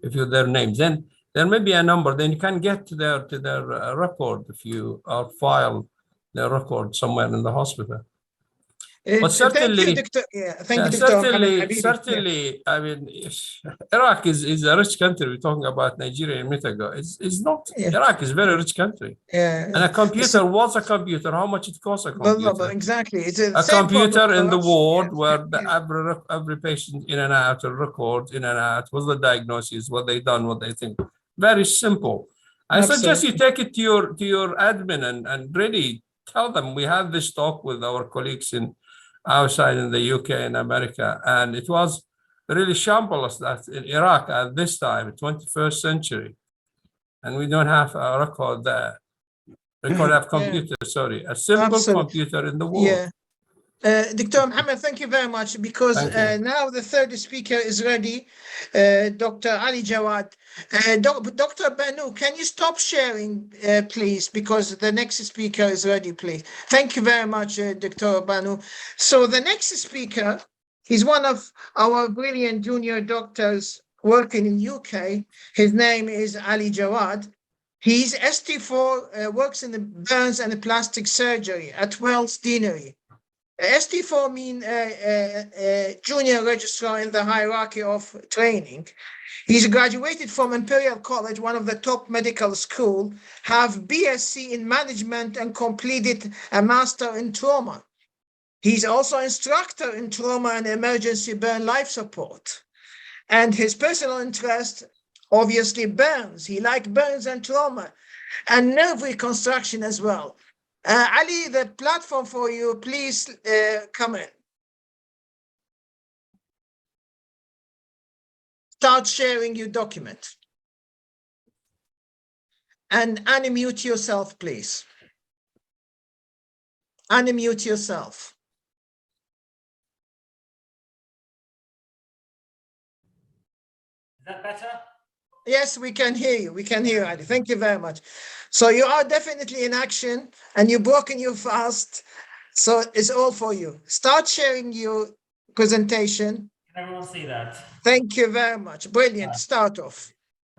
If you their names, then there may be a number. Then you can get to their record if you file their record somewhere in the hospital. But certainly, thank you, Dr. Certainly, I mean, Iraq is a rich country. We're talking about Nigeria a minute ago. It's not. Iraq is a very rich country. And a computer, what's a computer? How much it costs a computer? No, exactly. It's a computer in the ward where every patient in and out, a record in and out, what's the diagnosis, what they done, what they think. Very simple. I suggest you take it to your admin and really tell them we had this talk with our colleagues outside in the UK and America, and it was really shambles that in Iraq at this time, 21st century, and we don't have a record there. Computer, sorry, a simple computer in the ward. Dr. Mohammed, thank you very much, because now the third speaker is ready, Dr. Ali Jawad. Dr. Banu, can you stop sharing, please, because the next speaker is ready, please. Thank you very much, Dr. Banu. So the next speaker is one of our brilliant junior doctors working in UK. His name is Ali Jawad. He's ST4, works in the burns and the plastic surgery at Wells Deanery. ST4 mean junior registrar in the hierarchy of training. He's graduated from Imperial College, one of the top medical school, have BSc in management and completed a master in trauma. He's also instructor in trauma and emergency burn life support. And his personal interest, obviously burns. He likes burns and trauma and nerve reconstruction as well. Ali, the platform for you, please come in. Start sharing your document. And unmute yourself, please. Unmute yourself. Is that better? Yes, we can hear you. We can hear you, Ali. Thank you very much. So you are definitely in action and you're broken your fast. So it's all for you. Start sharing your presentation. Can everyone see that? Thank you very much. Brilliant. Start off.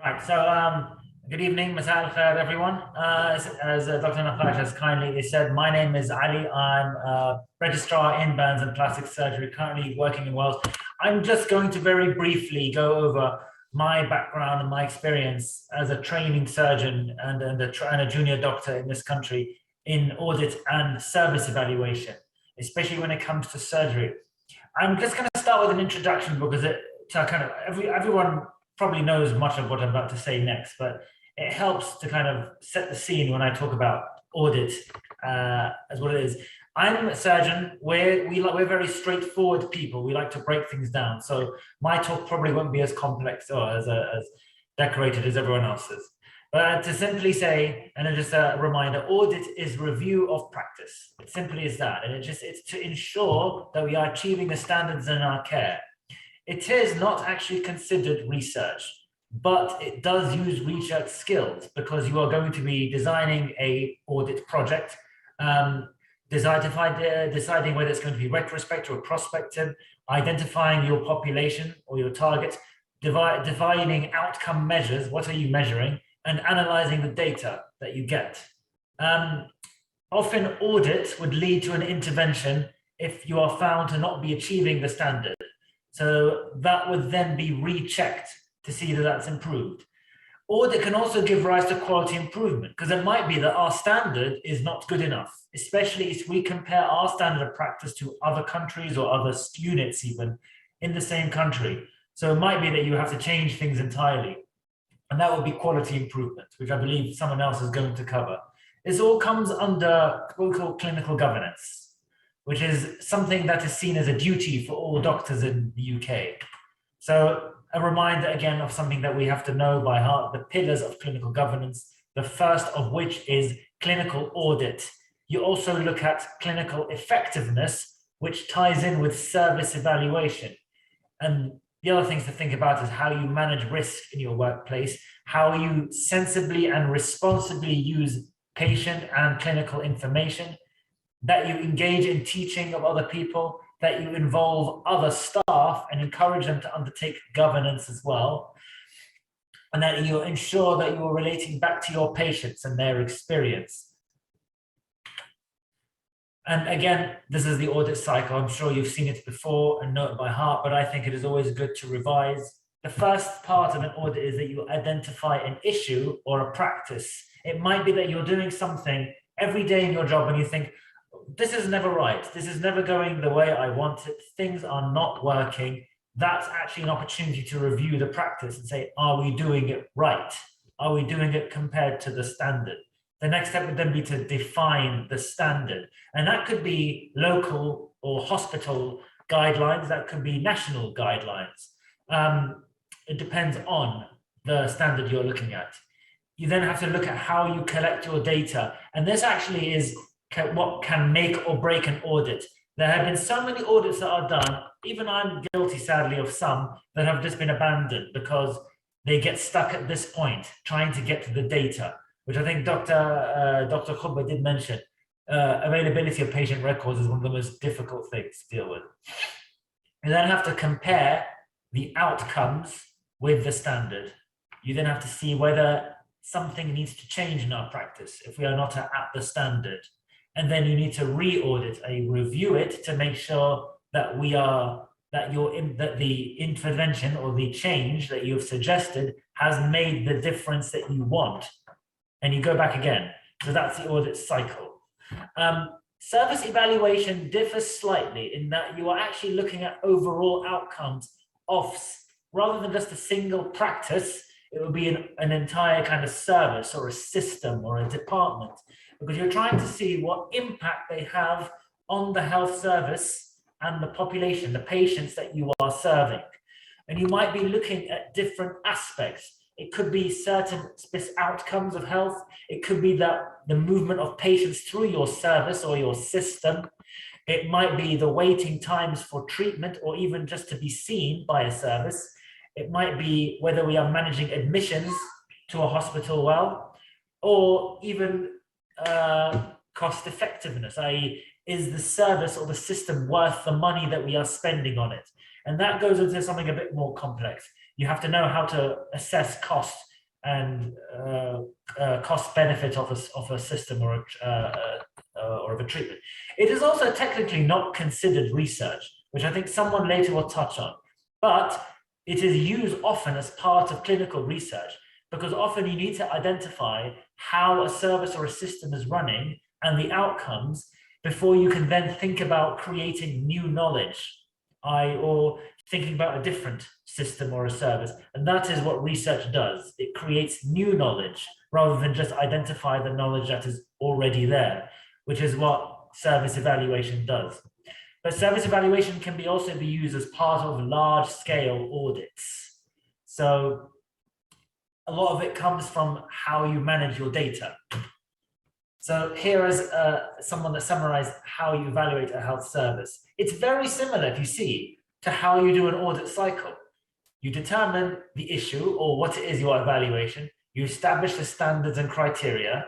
Right. So, good evening, Masā al-Khair, everyone. As Dr. Naqash has kindly said, my name is Ali. I'm a registrar in burns and plastic surgery, currently working in Wales. I'm just going to very briefly go over my background and my experience as a training surgeon and a junior doctor in this country in audit and service evaluation, especially when it comes to surgery. I'm just going to start with an introduction because everyone probably knows much of what I'm about to say next, but it helps to kind of set the scene when I talk about audit as what it is. I'm a surgeon. We're very straightforward people. We like to break things down. So my talk probably won't be as complex or as decorated as everyone else's. But to simply say, and just a reminder, audit is review of practice. It simply is that. And it's to ensure that we are achieving the standards in our care. It is not actually considered research, but it does use research skills because you are going to be designing a audit project, deciding whether it's going to be retrospective or prospective, identifying your population or your target, dividing outcome measures, what are you measuring, and analyzing the data that you get. Often audit would lead to an intervention if you are found to not be achieving the standard. So that would then be rechecked to see that that's improved. Audit can also give rise to quality improvement because it might be that our standard is not good enough, especially if we compare our standard of practice to other countries or other units even in the same country. So it might be that you have to change things entirely. And that would be quality improvement, which I believe someone else is going to cover. This all comes under what we call clinical governance, which is something that is seen as a duty for all doctors in the UK. So a reminder again of something that we have to know by heart, the pillars of clinical governance, the first of which is clinical audit. You also look at clinical effectiveness, which ties in with service evaluation. And the other things to think about is how you manage risk in your workplace, how you sensibly and responsibly use patient and clinical information, that you engage in teaching of other people, that you involve other staff and encourage them to undertake governance as well, and that you ensure that you are relating back to your patients and their experience. And again, this is the audit cycle. I'm sure you've seen it before and know it by heart, but I think it is always good to revise. The first part of an audit is that you identify an issue or a practice. It might be that you're doing something every day in your job and you think, this is never right. This is never going the way I want it. Things are not working. That's actually an opportunity to review the practice and say, are we doing it right? Are we doing it compared to the standard? The next step would then be to define the standard. And that could be local or hospital guidelines. That could be national guidelines. It depends on the standard you're looking at. You then have to look at how you collect your data. And this actually is what can make or break an audit. There have been so many audits that are done, even I'm guilty, sadly, of some that have just been abandoned because they get stuck at this point, trying to get to the data, which I think Dr. Khubba did mention. Availability of patient records is one of the most difficult things to deal with. You then have to compare the outcomes with the standard. You then have to see whether something needs to change in our practice if we are not at the standard. And then you need to re-audit, review it to make sure that that the intervention or the change that you've suggested has made the difference that you want. And you go back again. So that's the audit cycle. Service evaluation differs slightly in that you are actually looking at overall outcomes of, rather than just a single practice, it would be an entire kind of service or a system or a department, because you're trying to see what impact they have on the health service and the population, the patients that you are serving. And you might be looking at different aspects. It could be certain outcomes of health. It could be that the movement of patients through your service or your system. It might be the waiting times for treatment or even just to be seen by a service. It might be whether we are managing admissions to a hospital well, or even cost effectiveness, i.e., is the service or the system worth the money that we are spending on it? And that goes into something a bit more complex. You have to know how to assess cost and cost benefit of a system or of a treatment. It is also technically not considered research, which I think someone later will touch on, but it is used often as part of clinical research, because often you need to identify how a service or a system is running and the outcomes before you can then think about creating new knowledge, or thinking about a different system or a service. And that is what research does. It creates new knowledge rather than just identify the knowledge that is already there, which is what service evaluation does. But service evaluation can also be used as part of large-scale audits. So a lot of it comes from how you manage your data. So here is someone that summarized how you evaluate a health service. It's very similar, if you see, to how you do an audit cycle. You determine the issue or what it is your evaluation. You establish the standards and criteria.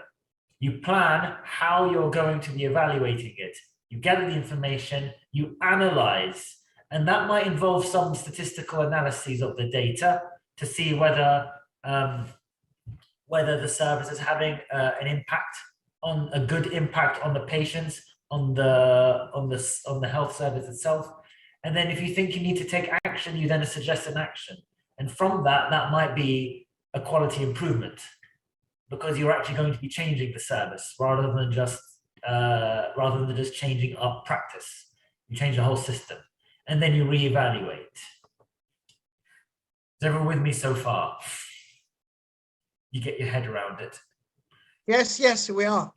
You plan how you're going to be evaluating it. You gather the information, you analyze, and that might involve some statistical analyses of the data to see whether the service is having a good impact on the patients, on the health service itself. And then if you think you need to take action, you then suggest an action. And from that might be a quality improvement, because you're actually going to be changing the service rather than just changing up practice. You change the whole system, and then you reevaluate. Is everyone with me so far? You get your head around it. Yes, we are.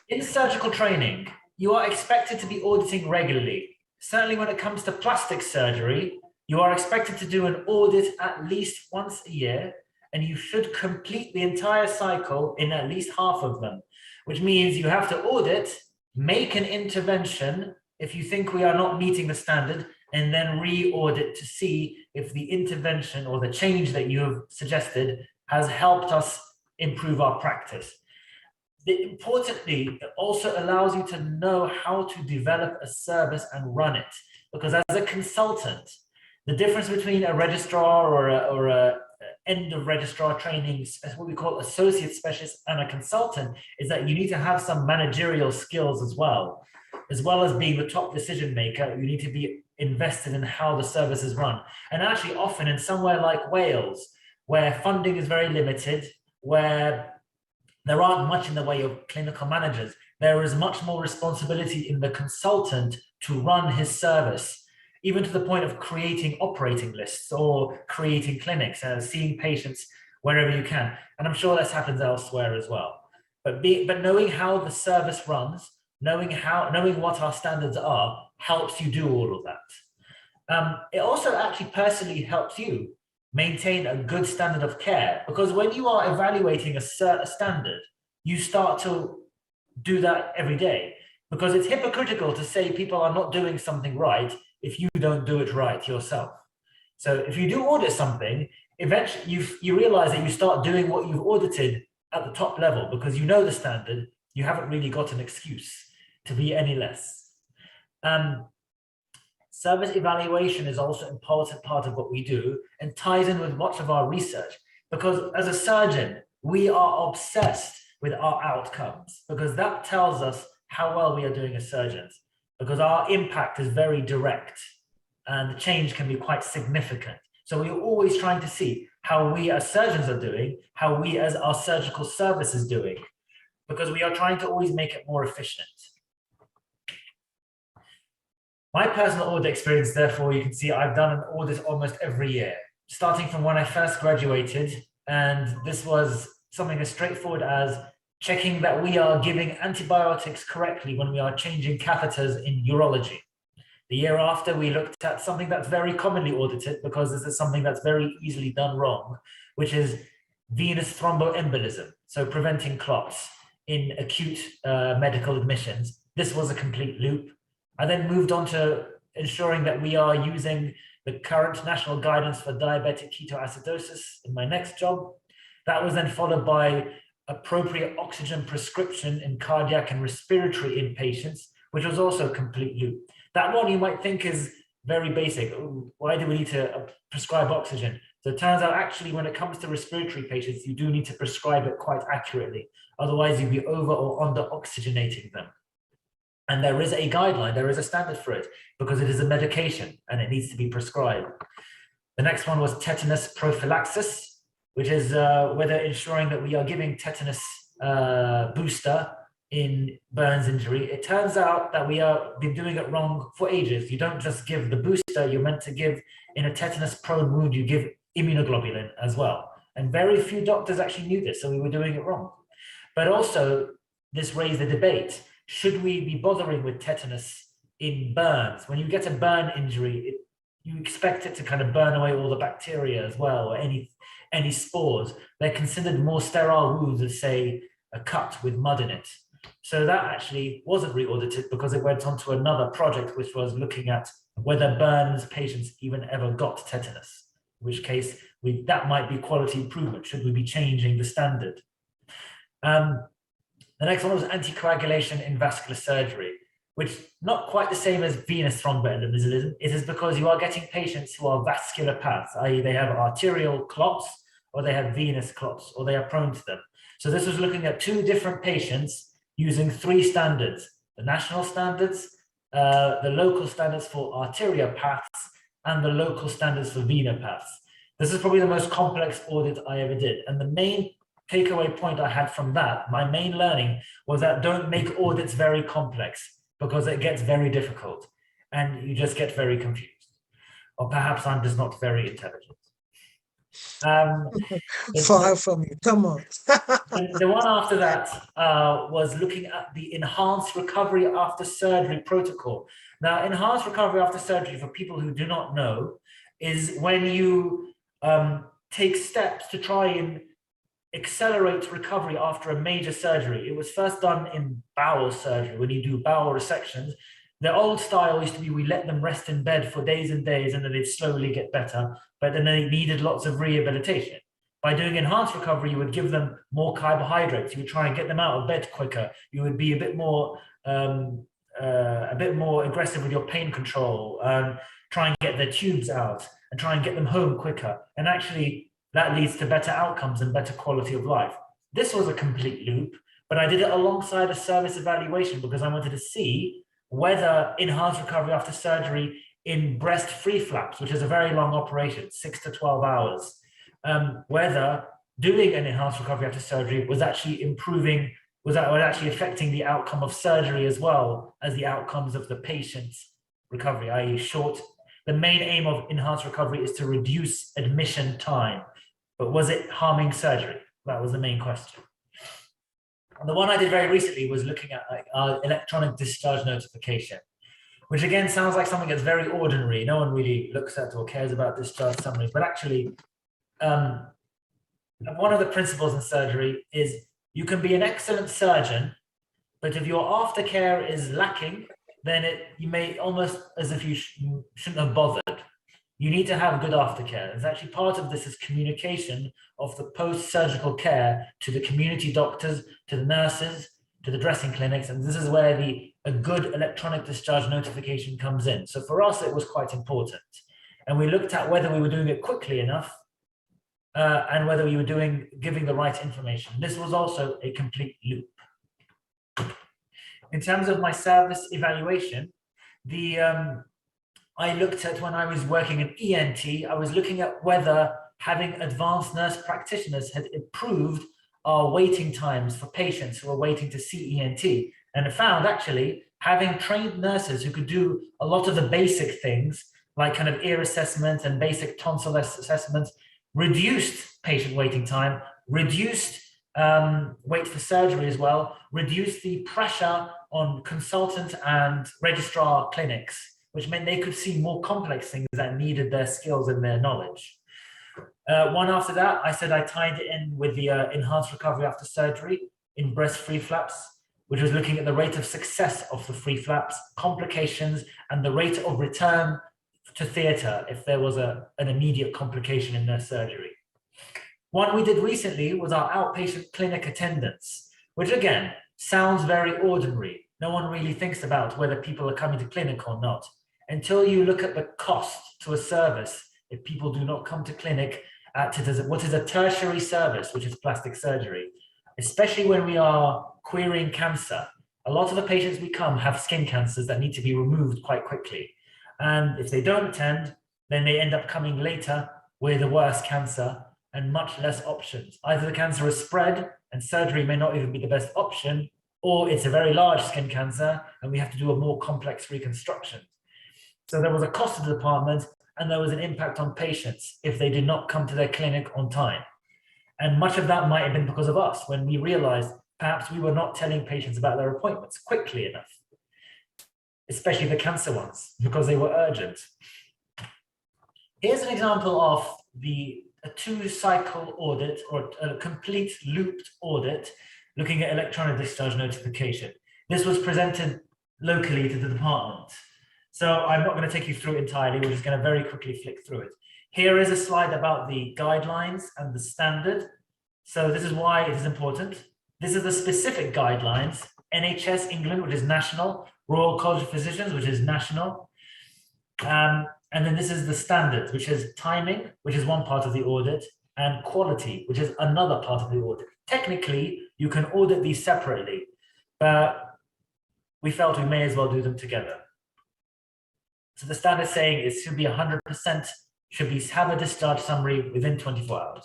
In surgical training, you are expected to be auditing regularly. Certainly when it comes to plastic surgery, you are expected to do an audit at least once a year, and you should complete the entire cycle in at least half of them, which means you have to audit, make an intervention if you think we are not meeting the standard, and then re-audit to see if the intervention or the change that you have suggested has helped us improve our practice. Importantly, it also allows you to know how to develop a service and run it. Because as a consultant, the difference between a registrar or a end of registrar training, what we call associate specialist, and a consultant, is that you need to have some managerial skills as well as being the top decision maker. You need to be invested in how the service is run. And actually often in somewhere like Wales, where funding is very limited, where there aren't much in the way of clinical managers, there is much more responsibility in the consultant to run his service, even to the point of creating operating lists or creating clinics, seeing patients wherever you can. And I'm sure this happens elsewhere as well. But knowing how the service runs, knowing what our standards are, helps you do all of that. It also actually personally helps you maintain a good standard of care, because when you are evaluating a standard, you start to do that every day, because it's hypocritical to say people are not doing something right if you don't do it right yourself. So if you do audit something, eventually you realize that you start doing what you've audited at the top level, because you know the standard, you haven't really got an excuse to be any less. Service evaluation is also an important part of what we do and ties in with much of our research, because as a surgeon, we are obsessed with our outcomes, because that tells us how well we are doing as surgeons, because our impact is very direct and the change can be quite significant. So we're always trying to see how we as surgeons are doing, how we as our surgical service is doing, because we are trying to always make it more efficient. My personal audit experience, therefore, you can see I've done an audit almost every year, starting from when I first graduated. And this was something as straightforward as checking that we are giving antibiotics correctly when we are changing catheters in urology. The year after, we looked at something that's very commonly audited, because this is something that's very easily done wrong, which is venous thromboembolism, so preventing clots in acute medical admissions. This was a complete loop. I then moved on to ensuring that we are using the current national guidance for diabetic ketoacidosis in my next job. That was then followed by appropriate oxygen prescription in cardiac and respiratory inpatients, which was also a complete loop. That one you might think is very basic. Ooh, why do we need to prescribe oxygen? So it turns out actually when it comes to respiratory patients, you do need to prescribe it quite accurately. Otherwise you'd be over or under oxygenating them. And there is a guideline, there is a standard for it because it is a medication and it needs to be prescribed. The next one was tetanus prophylaxis, which is whether ensuring that we are giving tetanus booster in burns injury. It turns out that we have been doing it wrong for ages. You don't just give the booster, you're meant to give in a tetanus prone wound, you give immunoglobulin as well. And very few doctors actually knew this, so we were doing it wrong. But also this raised the debate. Should we be bothering with tetanus in burns? When you get a burn injury, you expect it to kind of burn away all the bacteria as well, or any spores. They're considered more sterile wounds than, say, a cut with mud in it. So that actually wasn't re-audited because it went on to another project, which was looking at whether burns patients even ever got tetanus, in which case that might be quality improvement. Should we be changing the standard? The next one was anticoagulation in vascular surgery, which not quite the same as venous thromboembolism. It is because you are getting patients who are vascular paths, i.e. they have arterial clots, or they have venous clots, or they are prone to them. So this was looking at 2 different patients using 3 standards: the national standards, the local standards for arterial paths, and the local standards for vena paths. This is probably the most complex audit I ever did. And the main takeaway point I had from that, my main learning, was that don't make audits very complex because it gets very difficult and you just get very confused. Or perhaps I'm just not very intelligent. Far from you, come on. The one after that was looking at the enhanced recovery after surgery protocol. Now, enhanced recovery after surgery, for people who do not know, is when you take steps to try and accelerate recovery after a major surgery. It was first done in bowel surgery, when you do bowel resections. The old style used to be we let them rest in bed for days and days and then they'd slowly get better, but then they needed lots of rehabilitation. By doing enhanced recovery, you would give them more carbohydrates. You would try and get them out of bed quicker. You would be a bit more aggressive with your pain control, try and get their tubes out and try and get them home quicker. And actually, that leads to better outcomes and better quality of life. This was a complete loop, but I did it alongside a service evaluation because I wanted to see whether enhanced recovery after surgery in breast free flaps, which is a very long operation, 6 to 12 hours, whether doing an enhanced recovery after surgery was actually improving, was actually affecting the outcome of surgery as well as the outcomes of the patient's recovery, i.e. short. The main aim of enhanced recovery is to reduce admission time. But was it harming surgery? That was the main question. And the one I did very recently was looking at electronic discharge notification, which again sounds like something that's very ordinary. No one really looks at or cares about discharge summaries, but actually one of the principles in surgery is you can be an excellent surgeon, but if your aftercare is lacking, then you may almost as if you shouldn't have bothered. You need to have good aftercare. It's actually part of this is communication of the post-surgical care to the community doctors, to the nurses, to the dressing clinics. And this is where a good electronic discharge notification comes in. So for us, it was quite important. And we looked at whether we were doing it quickly enough and whether we were giving the right information. This was also a complete loop. In terms of my service evaluation, I looked at when I was working in ENT, I was looking at whether having advanced nurse practitioners had improved our waiting times for patients who are waiting to see ENT. And I found actually having trained nurses who could do a lot of the basic things like kind of ear assessment and basic tonsil assessments reduced patient waiting time, reduced wait for surgery as well, reduced the pressure on consultant and registrar clinics, which meant they could see more complex things that needed their skills and their knowledge. One after that, I said I tied it in with the enhanced recovery after surgery in breast free flaps, which was looking at the rate of success of the free flaps, complications, and the rate of return to theatre if there was an immediate complication in their surgery. One we did recently was our outpatient clinic attendance, which again, sounds very ordinary. no one really thinks about whether people are coming to clinic or not. Until you look at the cost to a service, if people do not come to clinic at what is a tertiary service, which is plastic surgery, especially when we are querying cancer. A lot of the patients we come have skin cancers that need to be removed quite quickly. And if they don't attend, then they end up coming later with a worse cancer and much less options. Either the cancer is spread and surgery may not even be the best option, or it's a very large skin cancer and we have to do a more complex reconstruction. So there was a cost to the department and there was an impact on patients if they did not come to their clinic on time. And much of that might have been because of us, when we realized perhaps we were not telling patients about their appointments quickly enough, especially the cancer ones, because they were urgent. Here's an example of a 2-cycle audit or a complete looped audit looking at electronic discharge notification. This was presented locally to the department. So I'm not going to take you through it entirely. We're just going to very quickly flick through it. Here is a slide about the guidelines and the standard. So this is why it is important. This is the specific guidelines, NHS England, which is national, Royal College of Physicians, which is national. And then this is the standard, which is timing, which is one part of the audit, and quality, which is another part of the audit. Technically, you can audit these separately, but we felt we may as well do them together. So the standard saying it should be 100%, should be have a discharge summary within 24 hours.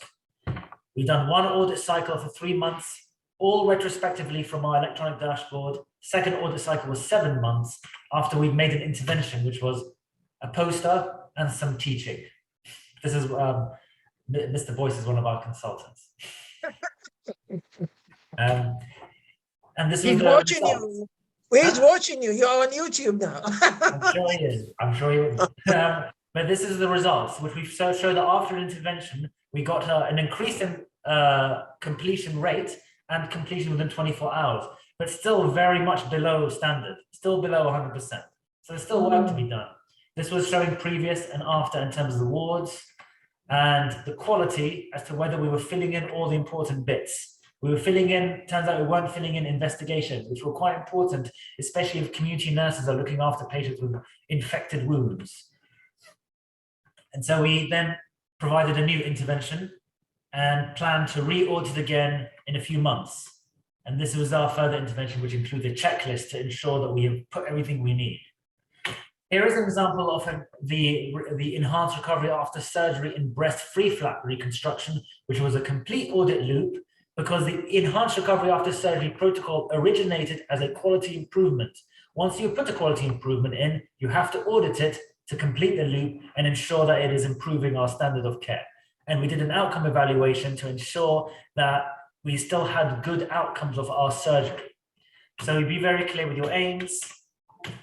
We've done one audit cycle for 3 months, all retrospectively from our electronic dashboard. Second audit cycle was 7 months after we'd made an intervention, which was a poster and some teaching. This is Mr. Boyce is one of our consultants. And this He's was watching you. He's watching you. You're on YouTube now. I'm sure he is. I'm sure he is. But this is the results, which we show that after intervention, we got an increase in completion rate and completion within 24 hours, but still very much below standard, still below 100%. So there's still work to be done. This was showing previous and after in terms of the wards and the quality as to whether we were filling in all the important bits. We were filling in, turns out we weren't filling in investigations, which were quite important, especially if community nurses are looking after patients with infected wounds. And so we then provided a new intervention and planned to re-audit again in a few months. And this was our further intervention, which included a checklist to ensure that we have put everything we need. Here is an example of the enhanced recovery after surgery in breast free flap reconstruction, which was a complete audit loop, because the enhanced recovery after surgery protocol originated as a quality improvement. Once you put a quality improvement in, you have to audit it to complete the loop and ensure that it is improving our standard of care. And we did an outcome evaluation to ensure that we still had good outcomes of our surgery. So be very clear with your aims,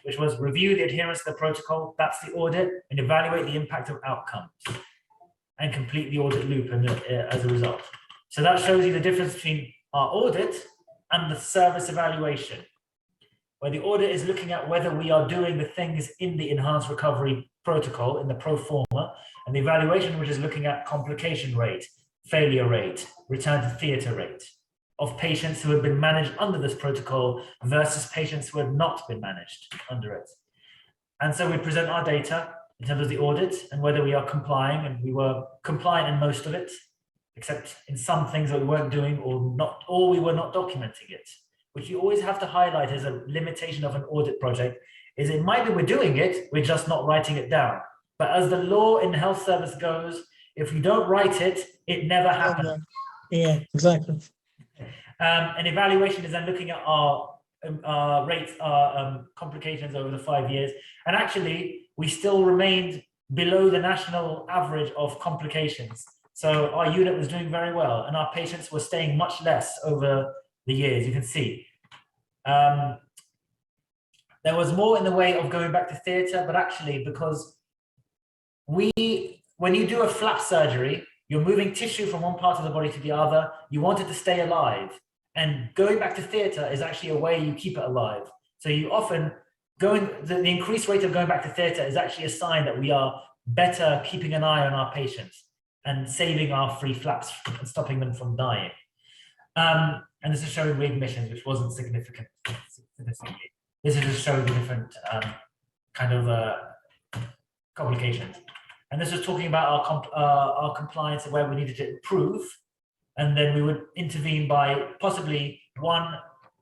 which was review the adherence to the protocol, that's the audit, and evaluate the impact of outcomes and complete the audit loop as a result. So that shows you the difference between our audit and the service evaluation, where the audit is looking at whether we are doing the things in the enhanced recovery protocol in the pro forma, and the evaluation, which is looking at complication rate, failure rate, return to theatre rate of patients who have been managed under this protocol versus patients who have not been managed under it. And so we present our data in terms of the audit and whether we are complying, and we were compliant in most of it, except in some things that we weren't doing or we were not documenting it, which you always have to highlight as a limitation of an audit project, is it might be we're doing it, we're just not writing it down. But as the law in the health service goes, if you don't write it, it never happens. Yeah, exactly. An evaluation is then looking at our rates, complications over the 5 years. And actually, we still remained below the national average of complications. So our unit was doing very well, and our patients were staying much less over the years, you can see. There was more in the way of going back to theatre, but actually because when you do a flap surgery, you're moving tissue from one part of the body to the other, you want it to stay alive. And going back to theatre is actually a way you keep it alive. So you often, the increased rate of going back to theatre is actually a sign that we are better keeping an eye on our patients and saving our free flaps and stopping them from dying. And this is showing readmissions, which wasn't significant. This is just showing the different kind of complications. And this was talking about our compliance and where we needed to improve. And then we would intervene by possibly 1,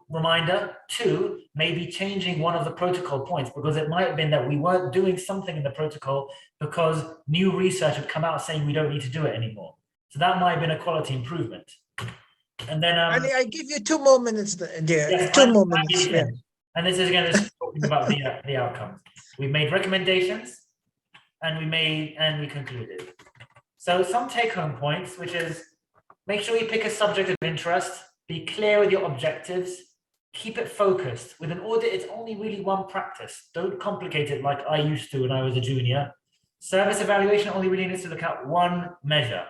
reminder, 2, maybe changing one of the protocol points, because it might have been that we weren't doing something in the protocol because new research had come out saying we don't need to do it anymore. So that might have been a quality improvement. And then Ali, I give you 2 more minutes there. yes, 2 more minutes. Yeah. And this is again just talking about the outcomes. We made recommendations and we concluded. So some take-home points, which is make sure you pick a subject of interest, be clear with your objectives, keep it focused. With an audit, it's only really one practice. Don't complicate it like I used to when I was a junior. Service evaluation only really needs to look at one measure.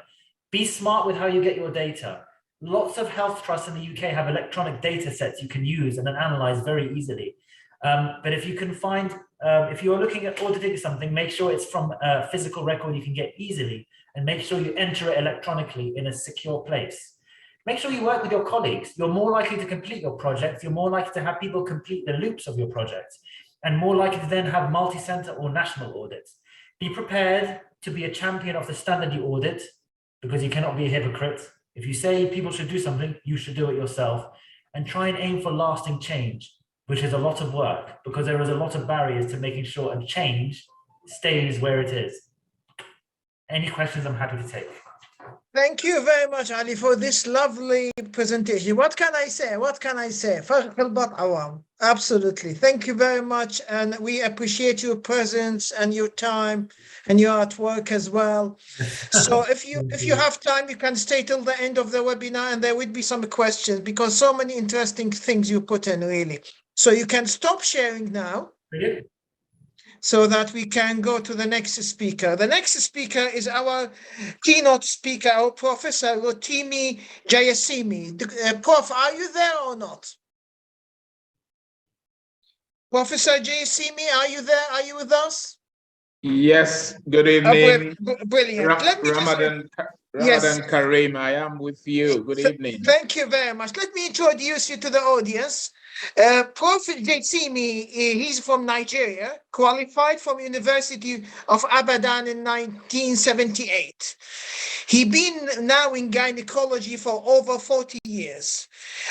Be smart with how you get your data. Lots of health trusts in the UK have electronic data sets you can use and then analyze very easily. But if you can find, if you're looking at auditing something, make sure it's from a physical record you can get easily, and make sure you enter it electronically in a secure place. Make sure you work with your colleagues. You're more likely to complete your projects. You're more likely to have people complete the loops of your projects, and more likely to then have multi-center or national audits. Be prepared to be a champion of the standard you audit, because you cannot be a hypocrite. If you say people should do something, you should do it yourself, and try and aim for lasting change, which is a lot of work, because there is a lot of barriers to making sure a change stays where it is. Any questions I'm happy to take. Thank you very much, Ali, for this lovely presentation. What can I say? What can I say? Absolutely. Thank you very much. And we appreciate your presence and your time, and your at work as well. So if you have time, you can stay till the end of the webinar, and there would be some questions, because so many interesting things you put in, really. So you can stop sharing now, so that we can go to the next speaker. The next speaker is our keynote speaker, our Professor Rotimi Jayasimi. Prof, are you there or not? Professor Jayasimi, are you there? Are you with us? Yes, good evening. Brilliant. Let me Ramadan Kareem, I am with you. Good evening. Thank you very much. Let me introduce you to the audience. Prof. Jayasimi, he's from Nigeria, qualified from University of Abadan in 1978. He's been now in gynecology for over 40 years.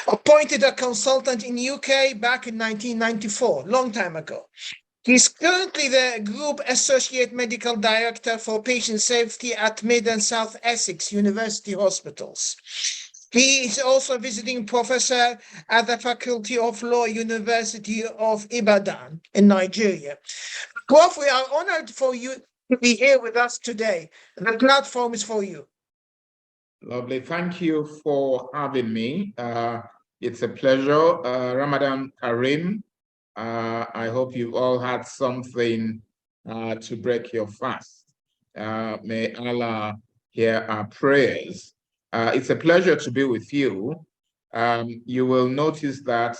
Appointed a consultant in UK back in 1994, long time ago. He's currently the Group Associate Medical Director for Patient Safety at Mid and South Essex University Hospitals. He is also visiting professor at the Faculty of Law, University of Ibadan in Nigeria. Prof, we are honored for you to be here with us today. The platform is for you. Lovely. Thank you for having me. It's a pleasure. Ramadan Kareem, I hope you've all had something to break your fast. May Allah hear our prayers. It's a pleasure to be with you. You will notice that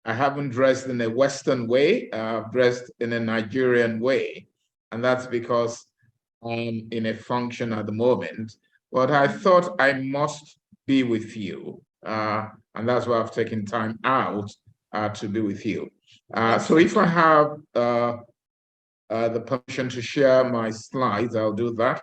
I haven't dressed in a Western way, I've dressed in a Nigerian way. And that's because I'm in a function at the moment. But I thought I must be with you. And that's why I've taken time out to be with you. So if I have the permission to share my slides, I'll do that.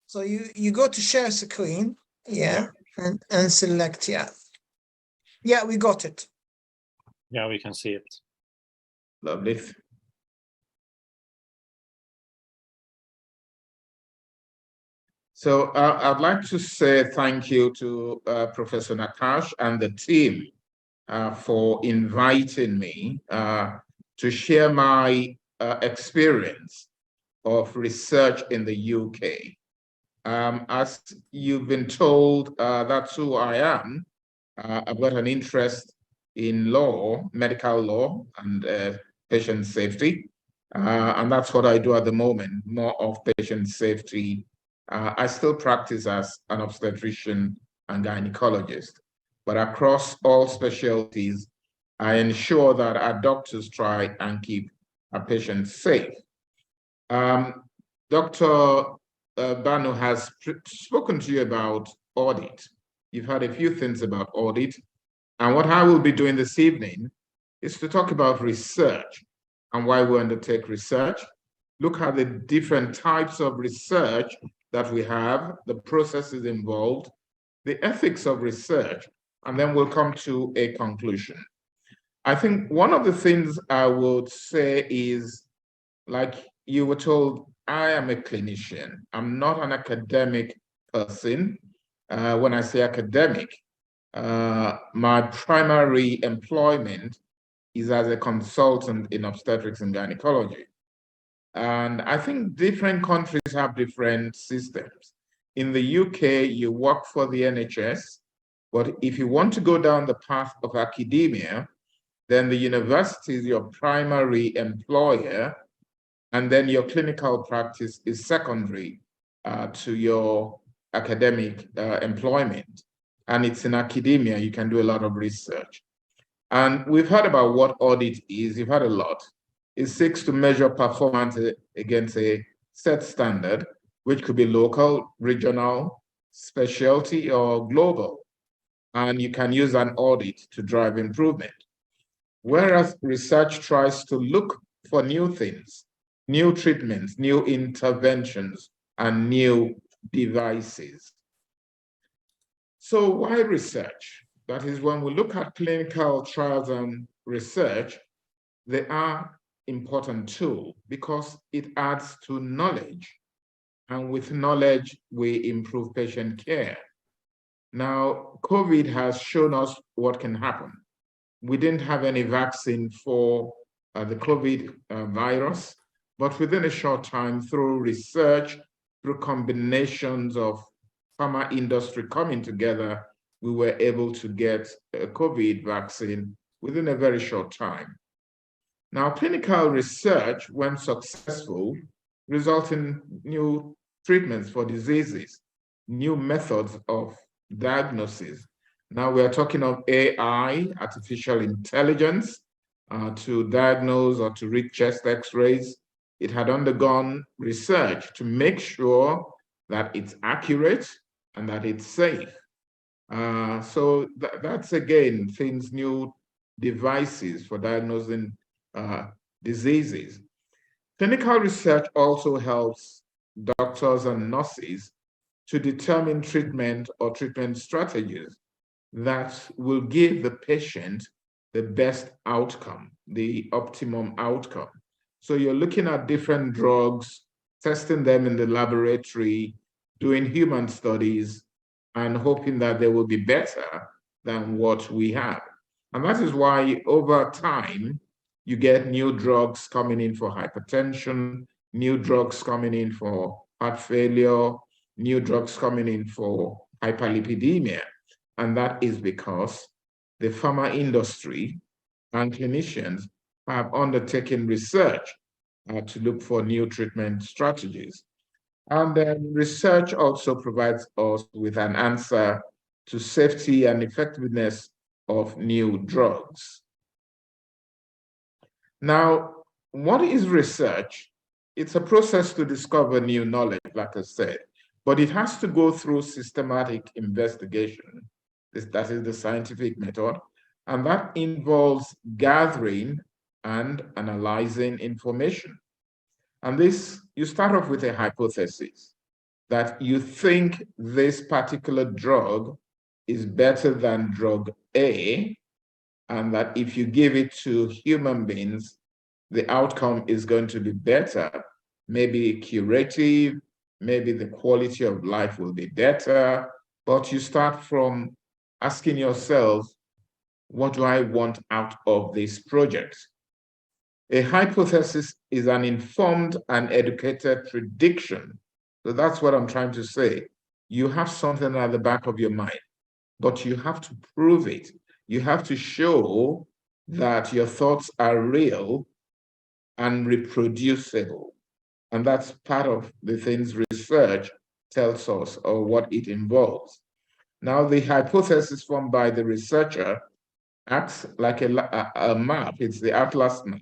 So you go to share screen, yeah, and select, yeah. Yeah, we got it. Yeah, we can see it. Lovely. So I'd like to say thank you to Professor Nakash and the team for inviting me to share my experience of research in the UK. As you've been told, that's who I am. I've got an interest in law, medical law, and patient safety. And that's what I do at the moment, more of patient safety. I still practice as an obstetrician and gynecologist, but across all specialties, I ensure that our doctors try and keep our patients safe. Dr. Banu has spoken to you about audit, You've heard a few things about audit. And what I will be doing this evening is to talk about research and why we undertake research, look at the different types of research that we have, the processes involved, the ethics of research, and then we'll come to a conclusion. I think one of the things I would say is, like you were told, I am a clinician. I'm not an academic person. When I say academic, my primary employment is as a consultant in obstetrics and gynecology. And I think different countries have different systems. In the UK, you work for the NHS, but if you want to go down the path of academia, then the university is your primary employer, and then your clinical practice is secondary to your academic employment. And it's in academia, you can do a lot of research. And we've heard about what audit is, you've heard a lot. It seeks to measure performance against a set standard, which could be local, regional, specialty, or global. And you can use an audit to drive improvement. Whereas research tries to look for new things, new treatments, new interventions, and new devices. So why research? That is, when we look at clinical trials and research, they are important tool because it adds to knowledge. And with knowledge, we improve patient care. Now, COVID has shown us what can happen. We didn't have any vaccine for the COVID virus, but within a short time, through research, through combinations of pharma industry coming together, we were able to get a COVID vaccine within a very short time. Now, clinical research, when successful, results in new treatments for diseases, new methods of diagnosis. Now we are talking of AI, artificial intelligence, to diagnose or to read chest x-rays. It had undergone research to make sure that it's accurate and that it's safe. So that's, again, things, new devices for diagnosing diseases. Clinical research also helps doctors and nurses to determine treatment or treatment strategies that will give the patient the best outcome, the optimum outcome. So you're looking at different drugs, testing them in the laboratory, doing human studies, and hoping that they will be better than what we have. And that is why over time, you get new drugs coming in for hypertension, new drugs coming in for heart failure, new drugs coming in for hyperlipidemia. And that is because the pharma industry and clinicians have undertaken research to look for new treatment strategies. And then research also provides us with an answer to safety and effectiveness of new drugs. Now, what is research? It's a process to discover new knowledge, like I said, but it has to go through systematic investigation. That is the scientific method, and that involves gathering and analyzing information. And this, you start off with a hypothesis that you think this particular drug is better than drug A, and that if you give it to human beings, the outcome is going to be better, maybe curative, maybe the quality of life will be better, but you start from asking yourself, what do I want out of this project? A hypothesis is an informed and educated prediction. So that's what I'm trying to say. You have something at the back of your mind, but you have to prove it. You have to show that your thoughts are real and reproducible. And that's part of the things research tells us, or what it involves. Now, the hypothesis formed by the researcher acts like a map. It's the atlas map.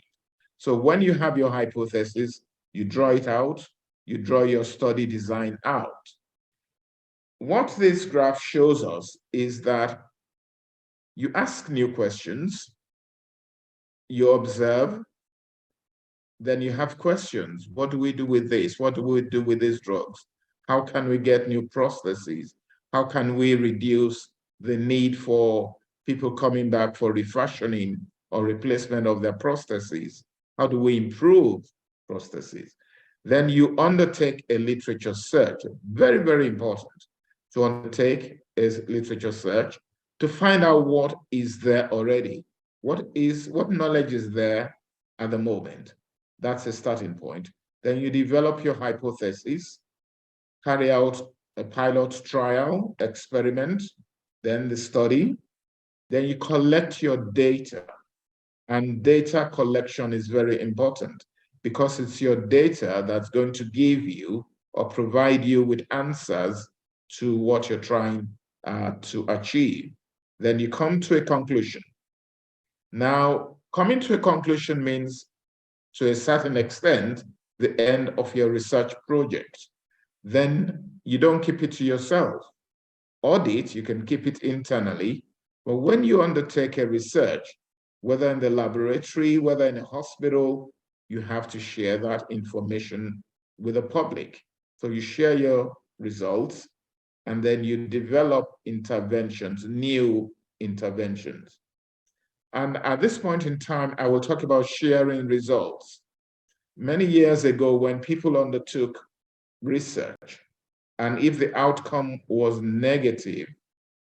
So when you have your hypothesis, you draw it out, you draw your study design out. what this graph shows us is that you ask new questions, you observe, then you have questions. What do we do with this? What do we do with these drugs? How can we get new processes? How can we reduce the need for people coming back for refashioning or replacement of their prostheses? How do we improve prostheses? Then you undertake a literature search. Very, very important to undertake a literature search to find out what is there already. What knowledge is there at the moment? That's a starting point. Then you develop your hypothesis, carry out a pilot trial, experiment, then the study. Then you collect your data. And data collection is very important because it's your data that's going to give you or provide you with answers to what you're trying to achieve. Then you come to a conclusion. Now, coming to a conclusion means, to a certain extent, the end of your research project. Then you don't keep it to yourself. Audit, you can keep it internally, but when you undertake a research, whether in the laboratory, whether in a hospital, you have to share that information with the public. So you share your results, and then you develop interventions, new interventions. And at this point in time, I will talk about sharing results. Many years ago, when people undertook research, and if the outcome was negative,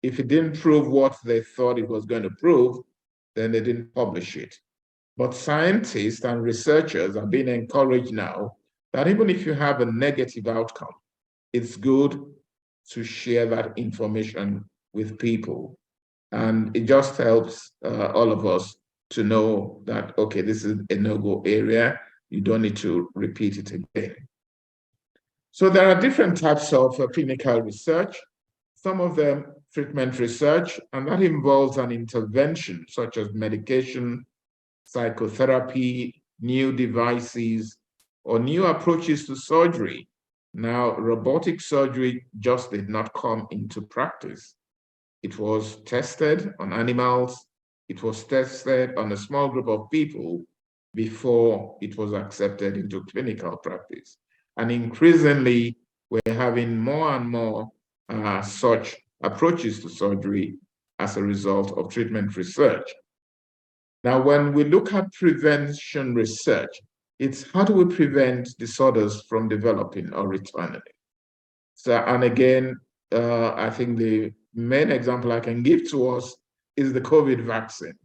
if it didn't prove what they thought it was going to prove, then they didn't publish it. But scientists and researchers are being encouraged now that even if you have a negative outcome, it's good to share that information with people. And it just helps all of us to know that, okay, this is a no-go area. You don't need to repeat it again. So there are different types of clinical research. Some of them treatment research, and that involves an intervention such as medication, psychotherapy, new devices, or new approaches to surgery. Now, robotic surgery just did not come into practice. It was tested on animals. It was tested on a small group of people before it was accepted into clinical practice. And increasingly, we're having more and more such approaches to surgery as a result of treatment research. Now, when we look at prevention research, it's how do we prevent disorders from developing or returning? So, and again, I think the main example I can give to us is the COVID vaccine.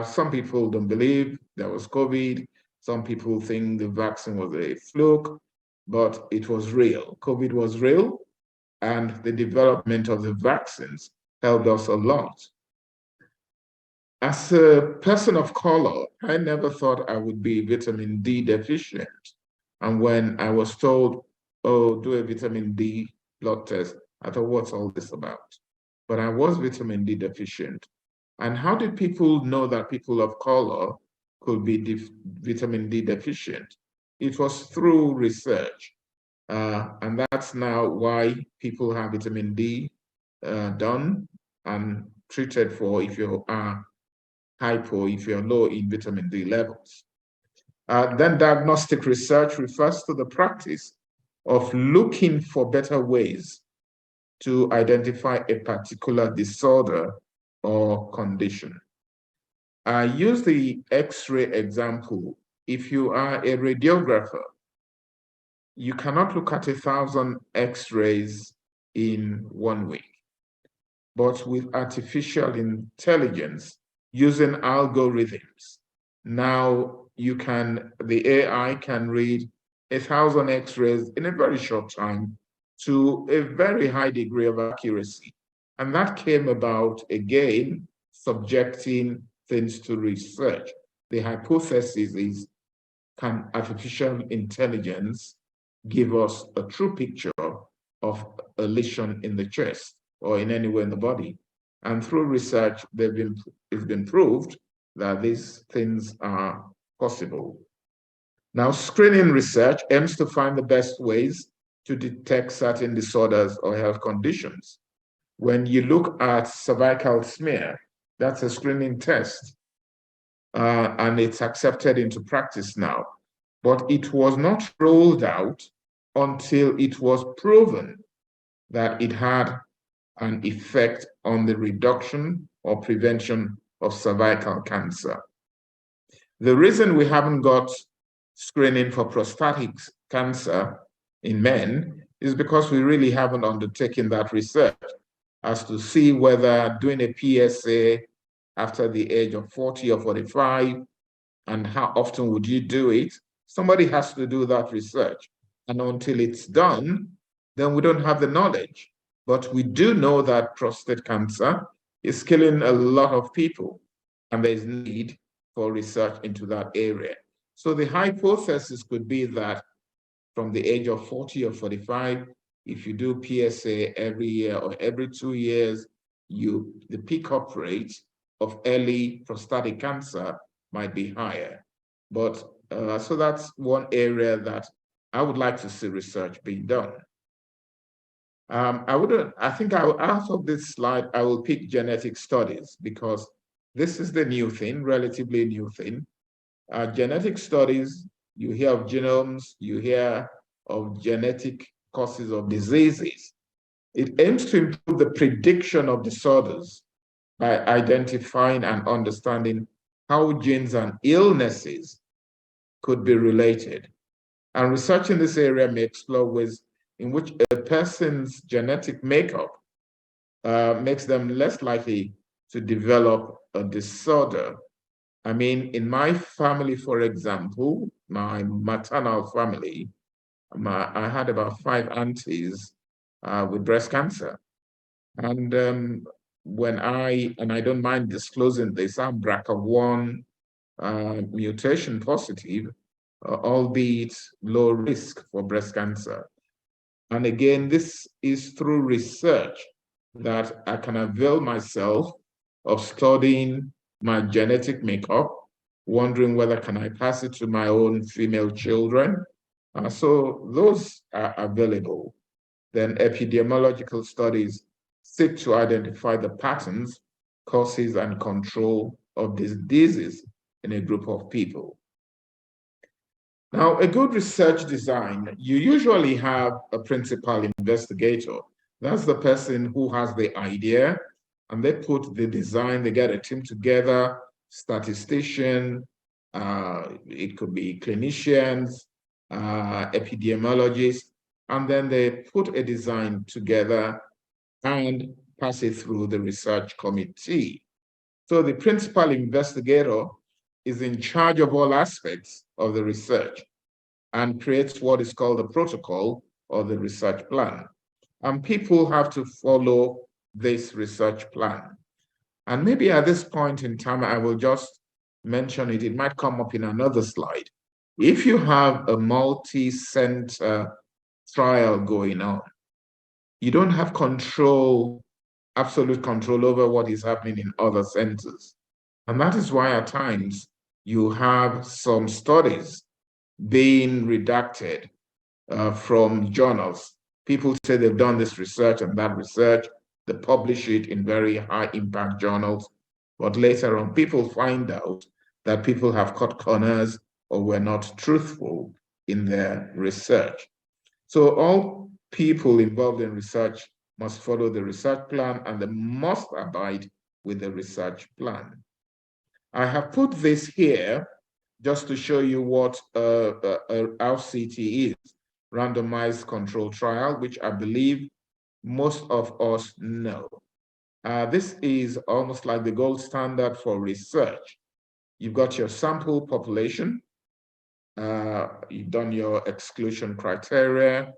Some people don't believe there was COVID. Some people think the vaccine was a fluke, but it was real. COVID was real, and the development of the vaccines helped us a lot. As a person of color, I never thought I would be vitamin D deficient. And when I was told, oh, do a vitamin D blood test, I thought, what's all this about? But I was vitamin D deficient. And how did people know that people of color could be vitamin D deficient? It was through research. And that's now why people have vitamin D done and treated for if you are hypo, if you're low in vitamin D levels. Then diagnostic research refers to the practice of looking for better ways to identify a particular disorder or condition. I use the X-ray example. If you are a radiographer, you cannot look at 1,000 X-rays in 1 week. But with artificial intelligence, using algorithms, now the AI can read 1,000 X-rays in a very short time to a very high degree of accuracy. And that came about, again, subjecting things to research. The hypothesis is, can artificial intelligence give us a true picture of a lesion in the chest or in anywhere in the body? And through research, it's been proved that these things are possible. Now, screening research aims to find the best ways to detect certain disorders or health conditions. When you look at cervical smear, that's a screening test, and it's accepted into practice now. But it was not rolled out until it was proven that it had an effect on the reduction or prevention of cervical cancer. The reason we haven't got screening for prostatic cancer in men is because we really haven't undertaken that research as to see whether doing a PSA after the age of 40 or 45, and how often would you do it? Somebody has to do that research. And until it's done, then we don't have the knowledge. But we do know that prostate cancer is killing a lot of people, and there's need for research into that area. So the hypothesis could be that from the age of 40 or 45, if you do PSA every year or every 2 years, the pick-up rate of early prostatic cancer might be higher. But so that's one area that I would like to see research being done. I think out of this slide, I will pick genetic studies because this is the new thing, relatively new thing. Genetic studies, you hear of genomes, you hear of genetic causes of diseases. It aims to improve the prediction of disorders by identifying and understanding how genes and illnesses could be related. And research in this area may explore ways in which a person's genetic makeup makes them less likely to develop a disorder. I mean, in my family, for example, my maternal family, I had about 5 aunties with breast cancer. And when I don't mind disclosing this, I'm BRCA1 mutation positive, albeit low risk for breast cancer. And again, this is through research that I can avail myself of studying my genetic makeup, wondering whether can I pass it to my own female children. So those are available. Then epidemiological studies seek to identify the patterns, causes, and control of these diseases in a group of people. Now, a good research design, you usually have a principal investigator. That's the person who has the idea, and they put the design, they get a team together, statistician, it could be clinicians, epidemiologists, and then they put a design together and pass it through the research committee. So the principal investigator is in charge of all aspects of the research and creates what is called the protocol or the research plan. And people have to follow this research plan. And maybe at this point in time, I will just mention it. It might come up in another slide. If you have a multi-center trial going on, you don't have control, absolute control over what is happening in other centers. And that is why at times you have some studies being redacted from journals. People say they've done this research and that research, they publish it in very high impact journals, but later on people find out that people have cut corners or were not truthful in their research. So all people involved in research must follow the research plan and they must abide with the research plan. I have put this here just to show you what RCT is, randomized controlled trial, which I believe most of us know. This is almost like the gold standard for research. You've got your sample population, you've done your exclusion criteria,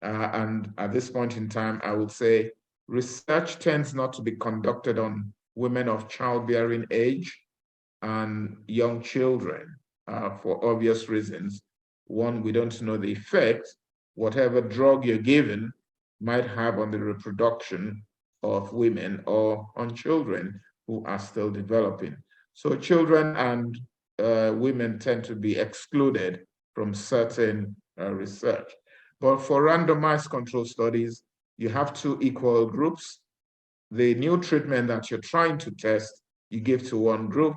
and at this point in time, I would say research tends not to be conducted on women of childbearing age and young children for obvious reasons. One, we don't know the effect whatever drug you're given might have on the reproduction of women or on children who are still developing. So children and women tend to be excluded from certain research. But for randomized control studies, you have two equal groups. The new treatment that you're trying to test, you give to one group,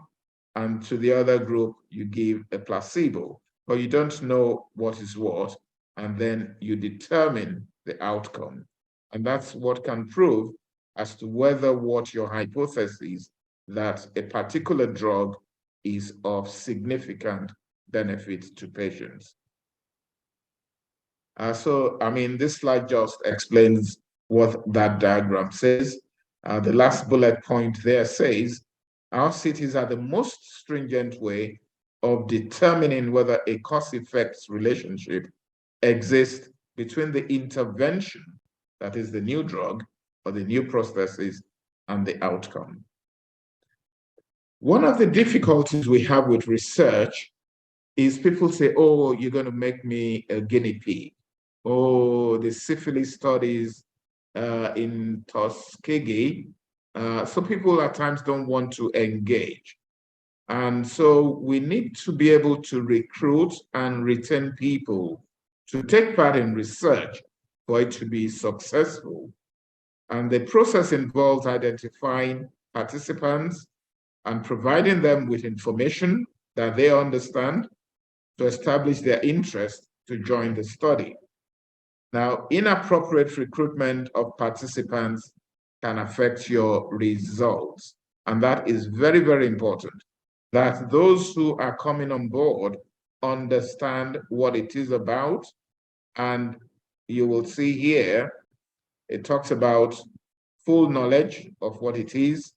and to the other group, you give a placebo, but you don't know what is what, and then you determine the outcome. And that's what can prove as to whether what your hypothesis that a particular drug is of significant benefit to patients. This slide just explains what that diagram says. The last bullet point there says, our cities are the most stringent way of determining whether a cause-effect relationship exists between the intervention, that is the new drug or the new prosthesis, and the outcome. One of the difficulties we have with research is people say, oh, you're going to make me a guinea pig. Oh, the syphilis studies in Tuskegee. So people at times don't want to engage. And so we need to be able to recruit and retain people to take part in research for it to be successful. And the process involves identifying participants and providing them with information that they understand to establish their interest to join the study. Now, inappropriate recruitment of participants can affect your results. And that is very, very important, that those who are coming on board understand what it is about. And you will see here, it talks about full knowledge of what it is,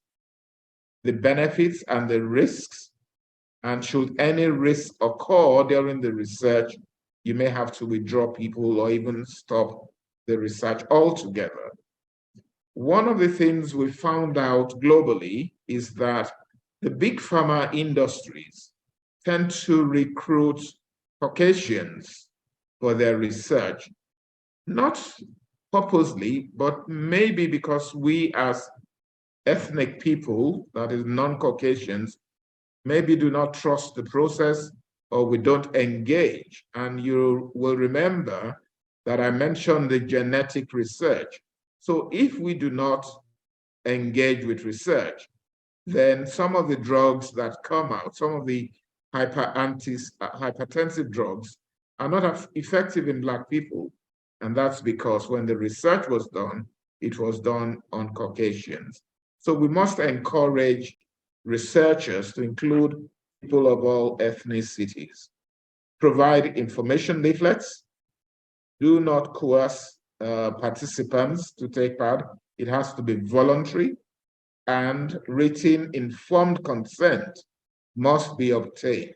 the benefits and the risks, and should any risk occur during the research, you may have to withdraw people or even stop the research altogether. One of the things we found out globally is that the big pharma industries tend to recruit Caucasians for their research, not purposely, but maybe because we as ethnic people, that is non-Caucasians, maybe do not trust the process or we don't engage. And you will remember that I mentioned the genetic research. So if we do not engage with research, then some of the drugs that come out, some of the hypertensive drugs are not effective in Black people. And that's because when the research was done, it was done on Caucasians. So we must encourage researchers to include people of all ethnicities. Provide information leaflets. Do not coerce participants to take part. It has to be voluntary, and written informed consent must be obtained.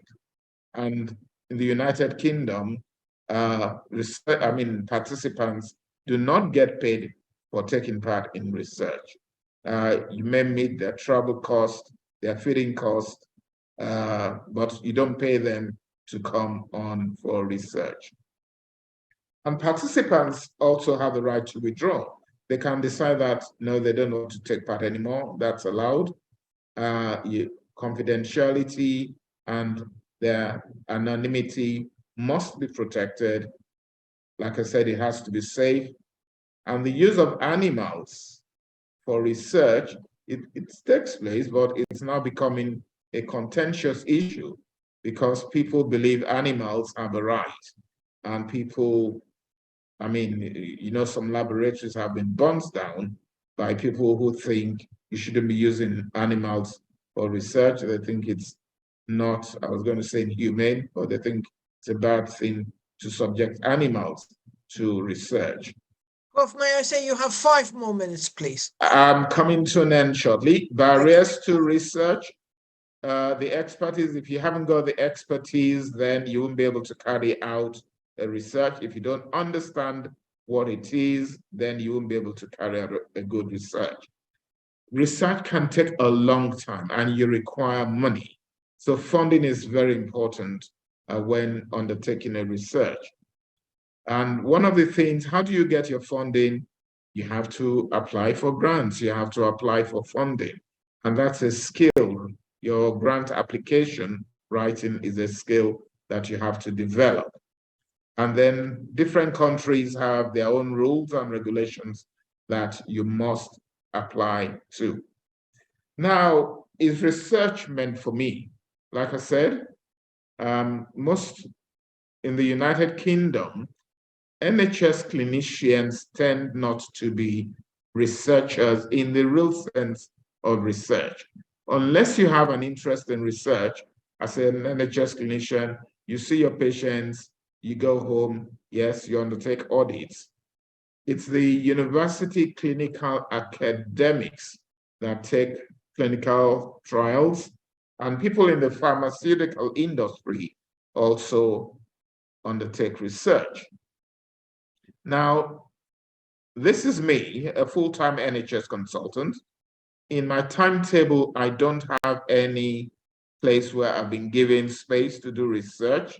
And in the United Kingdom, participants do not get paid for taking part in research. You may meet their travel cost, their feeding cost, but you don't pay them to come on for research. And participants also have the right to withdraw. They can decide that, no, they don't want to take part anymore. That's allowed. Confidentiality and their anonymity must be protected. Like I said, it has to be safe. And the use of animals for research, it takes place, but it's now becoming a contentious issue because people believe animals have a right. And people, some laboratories have been burnt down by people who think you shouldn't be using animals for research. They think it's not, I was going to say inhumane, but they think it's a bad thing to subject animals to research. Prof, may I say you have 5 more minutes, please? I'm coming to an end shortly. Barriers to research. The expertise, if you haven't got the expertise, then you won't be able to carry out a research. If you don't understand what it is, then you won't be able to carry out a good research. Research can take a long time and you require money. So funding is very important when undertaking a research. And one of the things, how do you get your funding? You have to apply for grants. You have to apply for funding. And that's a skill. Your grant application writing is a skill that you have to develop. And then different countries have their own rules and regulations that you must apply to. Now, is research meant for me? Like I said, most in the United Kingdom, NHS clinicians tend not to be researchers in the real sense of research. Unless you have an interest in research, as an NHS clinician, you see your patients, you go home, yes, you undertake audits. It's the university clinical academics that take clinical trials, and people in the pharmaceutical industry also undertake research. Now, this is me, a full-time NHS consultant. In my timetable, I don't have any place where I've been given space to do research.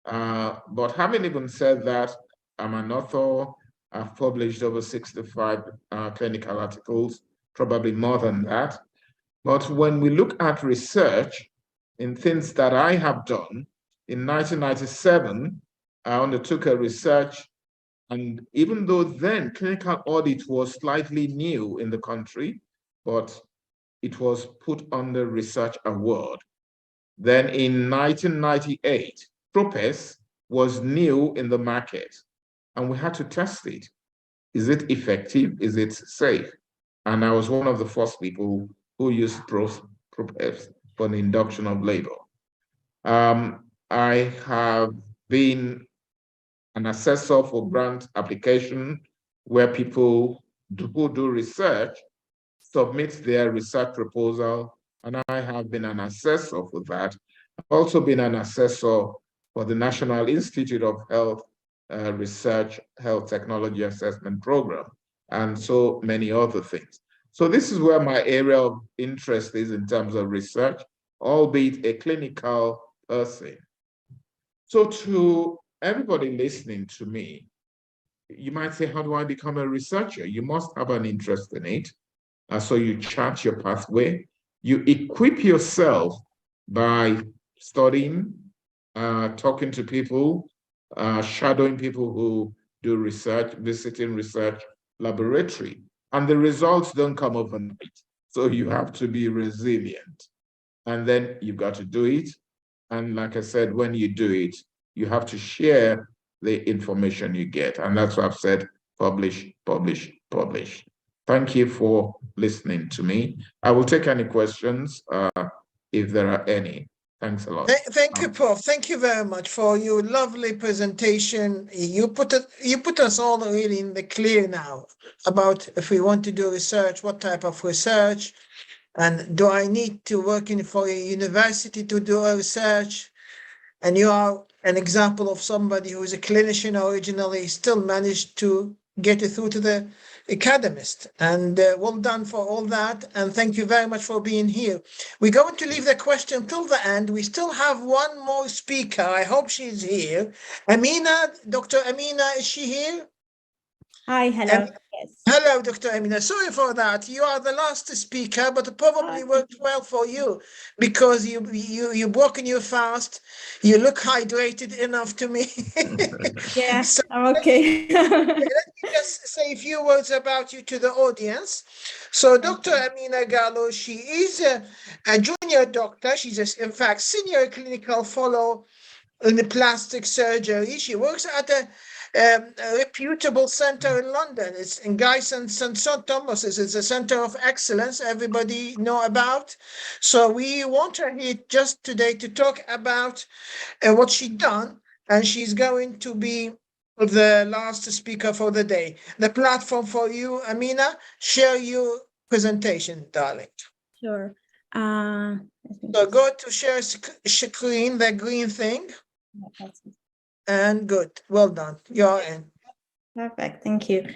But having even said that, I'm an author. I've published over 65 clinical articles, probably more than that. But when we look at research in things that I have done, in 1997, I undertook a research, and even though then clinical audit was slightly new in the country, but it was put under research award. Then in 1998, PROPES was new in the market, and we had to test it. Is it effective? Is it safe? And I was one of the first people who used PROPES for the induction of labor. I have been an assessor for grant application, where people who do research submit their research proposal, and I have been an assessor for that. I've also been an assessor for the National Institute of Health Research Health Technology Assessment Program, and so many other things. So this is where my area of interest is in terms of research, albeit a clinical person. So to everybody listening to me, you might say, how do I become a researcher? You must have an interest in it. So you chart your pathway. You equip yourself by studying, talking to people, shadowing people who do research, visiting research laboratory. And the results don't come overnight. So you have to be resilient. And then you've got to do it. And like I said, when you do it, you have to share the information you get. And that's what I've said, publish, publish, publish. Thank you for listening to me. I will take any questions if there are any. Thanks a lot. Thank you, Prof. Thank you very much for your lovely presentation. You put us all really in the clear now about if we want to do research, what type of research, and do I need to work for a university to do a research? And you are an example of somebody who is a clinician originally, still managed to get it through to the academist. And well done for all that. And thank you very much for being here. We're going to leave the question till the end. We still have one more speaker. I hope she's here. Amina, Dr. Amina, is she here? Hi, hello. Yes. Hello, Dr. Amina. Sorry for that. You are the last speaker, but it probably worked well for you because you broken your fast. You look hydrated enough to me. Yeah, So I'm okay. let me just say a few words about you to the audience. So Dr. Amina Gallo, she is a junior doctor. She's in fact senior clinical fellow in the plastic surgery. She works at a reputable center in London. It's in Guy's and St. Thomas's. It's a center of excellence everybody know about. So we want her here just today to talk about what she done, and she's going to be the last speaker for the day. The platform for you, Amina. Share your presentation, darling. Sure. So go to share screen, the green thing. And good. Well done. You're in. Perfect. Thank you.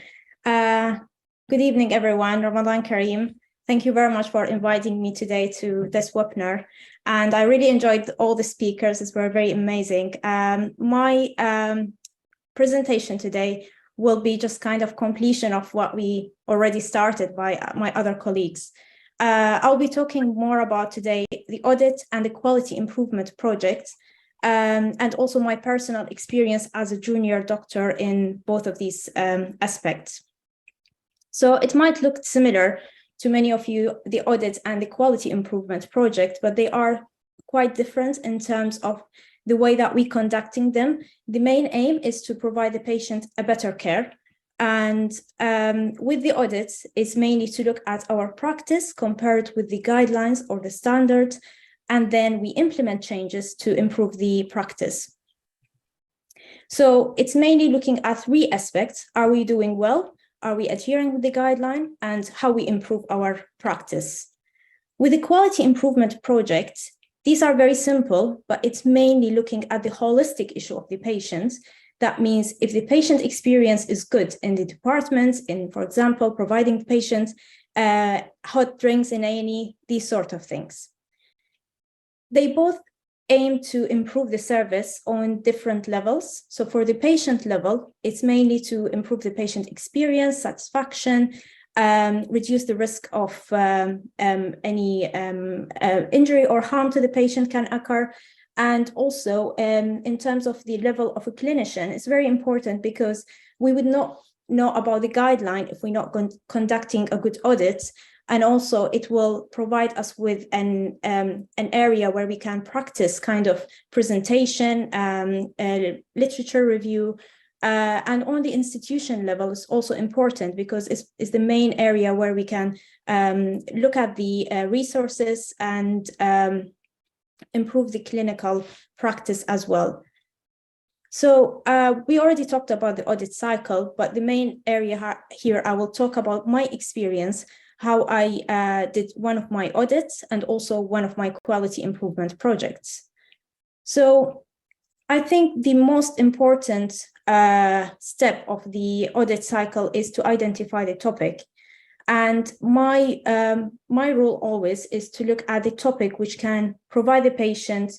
Good evening, everyone. Ramadan Kareem. Thank you very much for inviting me today to this webinar. And I really enjoyed all the speakers. It were very amazing. My presentation today will be just kind of completion of what we already started by my other colleagues. I'll be talking more about today the audit and the quality improvement project and also my personal experience as a junior doctor in both of these aspects. So it might look similar to many of you, the audit and the quality improvement project, but they are quite different in terms of the way that we're conducting them. The main aim is to provide the patient a better care. And with the audits, it's mainly to look at our practice compared with the guidelines or the standards, and then we implement changes to improve the practice. So it's mainly looking at 3 aspects. Are we doing well? Are we adhering with the guideline? And how we improve our practice. With the quality improvement project, these are very simple, but it's mainly looking at the holistic issue of the patients. That means if the patient experience is good in the departments, in, for example, providing the patients hot drinks in A&E, these sort of things. They both aim to improve the service on different levels. So for the patient level, it's mainly to improve the patient experience, satisfaction, reduce the risk of any injury or harm to the patient can occur. And also in terms of the level of a clinician, it's very important because we would not know about the guideline if we're not conducting a good audit. And also it will provide us with an area where we can practice kind of presentation, literature review, and on the institution level is also important because it's the main area where we can look at the resources and improve the clinical practice as well. So we already talked about the audit cycle, but the main area here, I will talk about my experience, how I did one of my audits and also one of my quality improvement projects. So I think the most important step of the audit cycle is to identify the topic. And my role always is to look at the topic which can provide the patient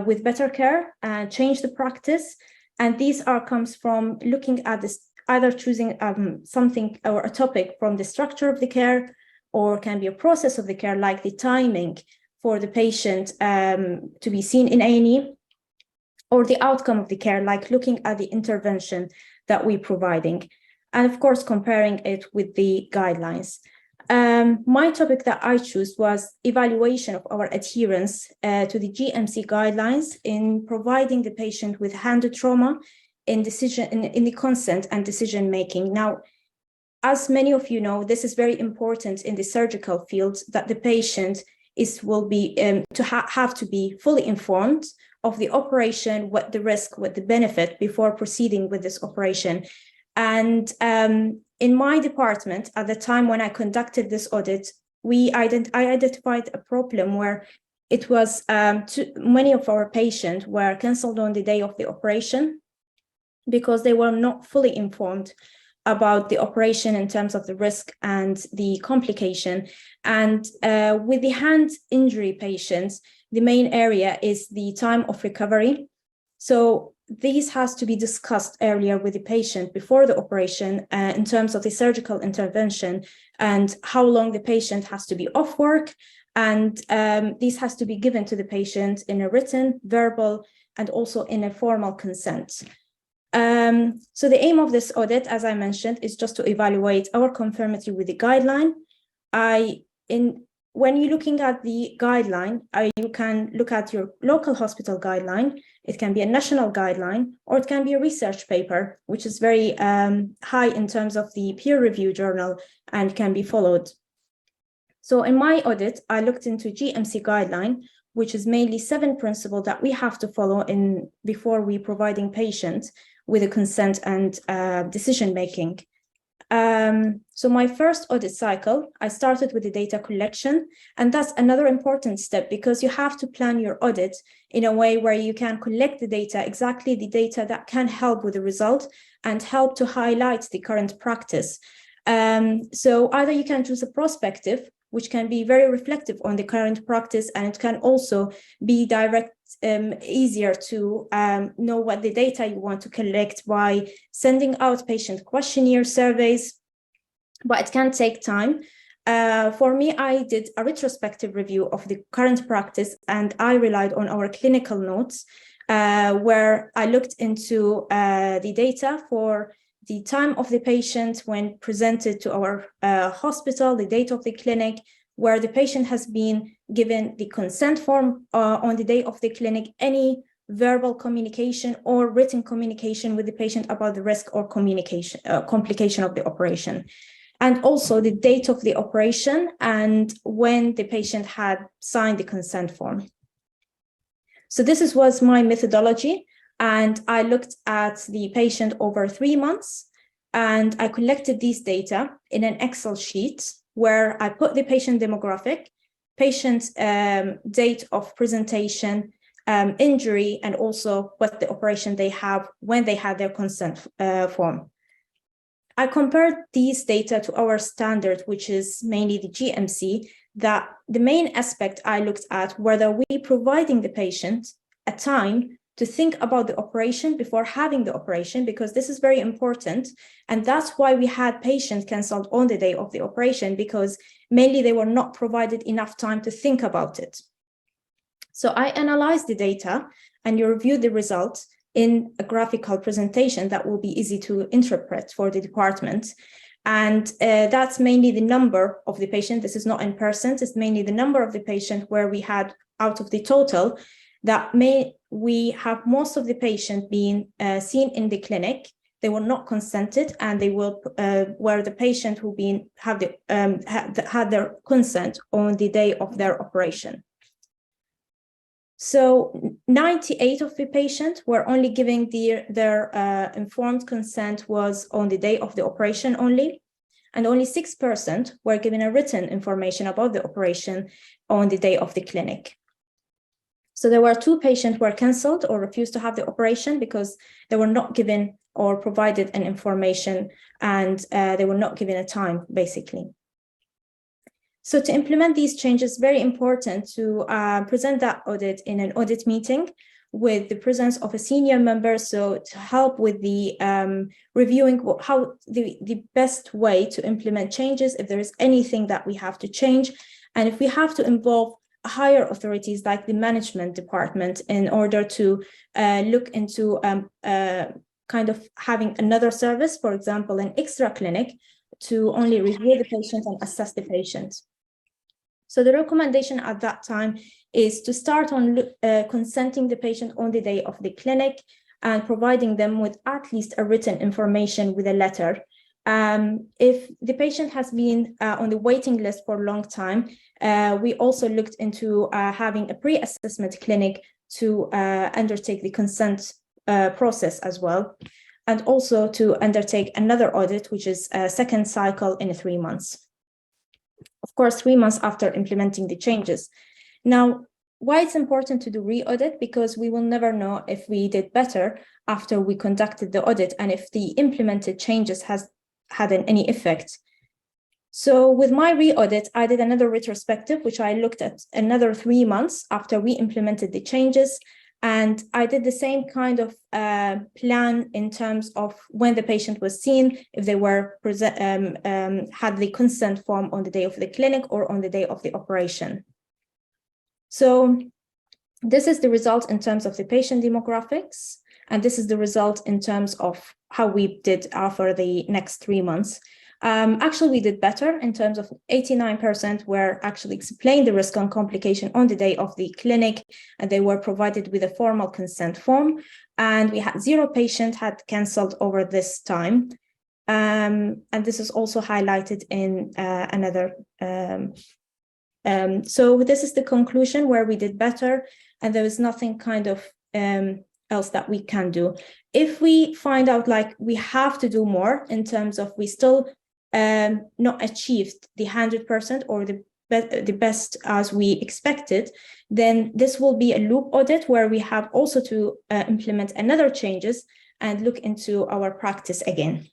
with better care and change the practice. And these comes from looking at this, either choosing something or a topic from the structure of the care, or can be a process of the care, like the timing for the patient to be seen in A&E, or the outcome of the care, like looking at the intervention that we're providing, and of course, comparing it with the guidelines. My topic that I chose was evaluation of our adherence to the GMC guidelines in providing the patient with hand trauma in the consent and decision making. Now, as many of you know, this is very important in the surgical field, that the patient will be have to be fully informed of the operation, what the risk, what the benefit before proceeding with this operation. And in my department, at the time when I conducted this audit, I identified a problem where it was many of our patients were canceled on the day of the operation because they were not fully informed about the operation in terms of the risk and the complication. And with the hand injury patients, the main area is the time of recovery. So this has to be discussed earlier with the patient before the operation in terms of the surgical intervention and how long the patient has to be off work. And this has to be given to the patient in a written, verbal, and also in a formal consent. So the aim of this audit, as I mentioned, is just to evaluate our conformity with the guideline. When you're looking at the guideline, you can look at your local hospital guideline. It can be a national guideline, or it can be a research paper, which is very high in terms of the peer review journal and can be followed. So in my audit, I looked into GMC guideline, which is mainly 7 principles that we have to follow before we providing patients with a consent and decision making. So my first audit cycle, I started with the data collection, and that's another important step because you have to plan your audit in a way where you can collect the data, exactly the data that can help with the result and help to highlight the current practice. So either you can choose a prospective, which can be very reflective on the current practice, and it can also be easier to know what the data you want to collect by sending out patient questionnaire surveys, but it can take time. For me, I did a retrospective review of the current practice, and I relied on our clinical notes where I looked into the data for the time of the patient when presented to our hospital, the date of the clinic, where the patient has been given the consent form on the day of the clinic, any verbal communication or written communication with the patient about the risk or communication complication of the operation, and also the date of the operation and when the patient had signed the consent form. So this was my methodology, and I looked at the patient over 3 months, and I collected these data in an Excel sheet where I put the patient demographic, patient date of presentation, injury, and also what the operation they have when they had their consent form. I compared these data to our standard, which is mainly the GMC, that the main aspect I looked at, whether we providing the patient a time to think about the operation before having the operation, because this is very important. And that's why we had patients canceled on the day of the operation, because mainly they were not provided enough time to think about it. So I analyzed the data and reviewed the results in a graphical presentation that will be easy to interpret for the department. And that's mainly the number of the patient. This is not in percent, it's mainly the number of the patient where we had out of the total that we have most of the patient being seen in the clinic. They were not consented, and they will where the patient who had their consent on the day of their operation. So 98 of the patients were only giving their informed consent was on the day of the operation only, and only 6% were given a written information about the operation on the day of the clinic. So there were 2 patients who were canceled or refused to have the operation because they were not given or provided an information, and they were not given a time, basically. So to implement these changes, very important to present that audit in an audit meeting with the presence of a senior member, so to help with the reviewing how the best way to implement changes, if there is anything that we have to change, and if we have to involve higher authorities like the management department in order to look into kind of having another service, for example, an extra clinic to only review the patient and assess the patient. So the recommendation at that time is to start on consenting the patient on the day of the clinic and providing them with at least a written information with a letter. If the patient has been on the waiting list for a long time, we also looked into having a pre-assessment clinic to undertake the consent process as well, and also to undertake another audit, which is a second cycle in 3 months. Of course, 3 months after implementing the changes. Now, why it's important to do re-audit? Because we will never know if we did better after we conducted the audit and if the implemented changes has had any effect. So with my re-audit, I did another retrospective, which I looked at another 3 months after we implemented the changes. And I did the same kind of plan in terms of when the patient was seen, if they were had the consent form on the day of the clinic or on the day of the operation. So this is the result in terms of the patient demographics, and this is the result in terms of how we did for the next 3 months. Actually, we did better in terms of 89% were actually explained the risk and complication on the day of the clinic, and they were provided with a formal consent form. And we had 0 patients had canceled over this time. And this is also highlighted in another. So this is the conclusion where we did better, and there is nothing kind of else that we can do. If we find out like we have to do more in terms of we still not achieved the 100% or the best as we expected, then this will be a loop audit where we have also to implement another changes and look into our practice again.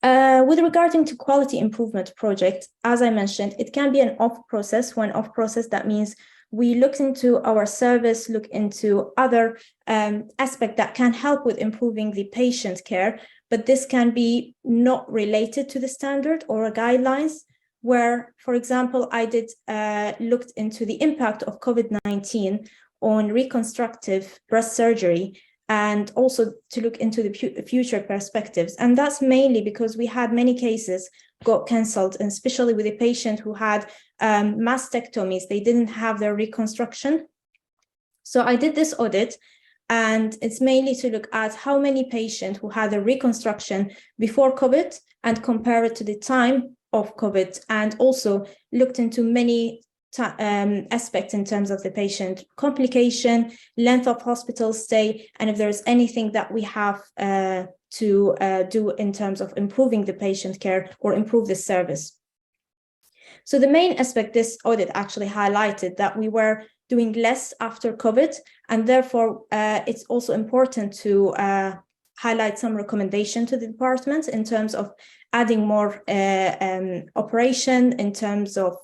With regarding to quality improvement project, as I mentioned, it can be an off process. When off process, that means we look into our service, look into other aspects that can help with improving the patient care, but this can be not related to the standard or guidelines, where, for example, I did looked into the impact of COVID-19 on reconstructive breast surgery and also to look into the future perspectives. And that's mainly because we had many cases got cancelled, and especially with a patient who had mastectomies, they didn't have their reconstruction. So I did this audit, and it's mainly to look at how many patients who had a reconstruction before COVID and compare it to the time of COVID, and also looked into many aspects in terms of the patient complication, length of hospital stay, and if there's anything that we have to do in terms of improving the patient care or improve the service. So the main aspect this audit actually highlighted that we were doing less after COVID, and therefore it's also important to highlight some recommendation to the department in terms of adding more operation, in terms of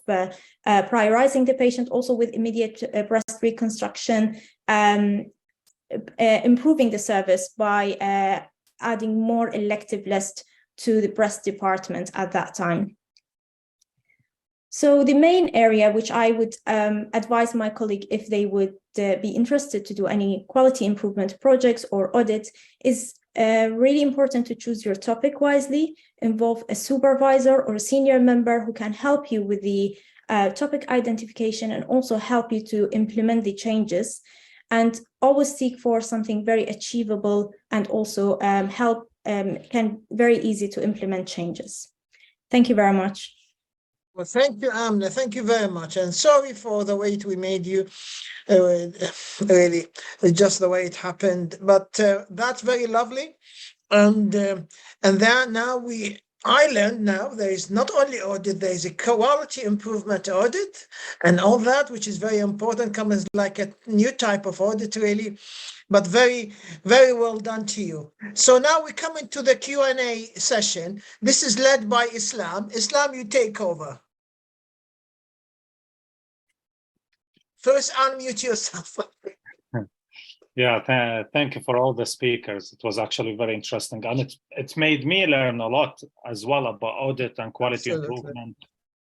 prioritizing the patient also with immediate breast reconstruction, improving the service by adding more elective list to the breast department at that time. So the main area which I would advise my colleague if they would be interested to do any quality improvement projects or audits is really important to choose your topic wisely, involve a supervisor or a senior member who can help you with the topic identification and also help you to implement the changes, and always seek for something very achievable and also can very easy to implement changes. Thank you very much. Well, thank you, Amna. Thank you very much. And sorry for the wait we made you, really, just the way it happened. But that's very lovely. And then now I learned now there is not only audit, there is a quality improvement audit and all that, which is very important, comes like a new type of audit, really. But very, very well done to you. So now we come into the Q&A session. This is led by Islam. Islam, you take over. First, unmute yourself. Yeah, thank you for all the speakers. It was actually very interesting, and it made me learn a lot as well about audit and quality improvement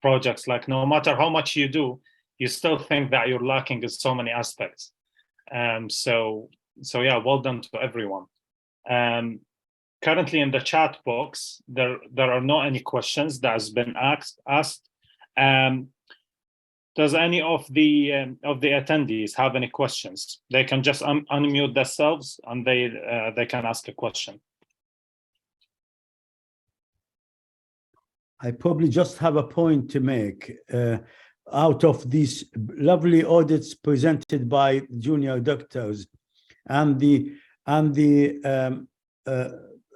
projects. Like, no matter how much you do, you still think that you're lacking in so many aspects. So yeah, well done to everyone. Currently in the chat box, there are not any questions that has been asked. Does any of the attendees have any questions? They can just unmute themselves and they can ask a question. I probably just have a point to make. Out of these lovely audits presented by junior doctors and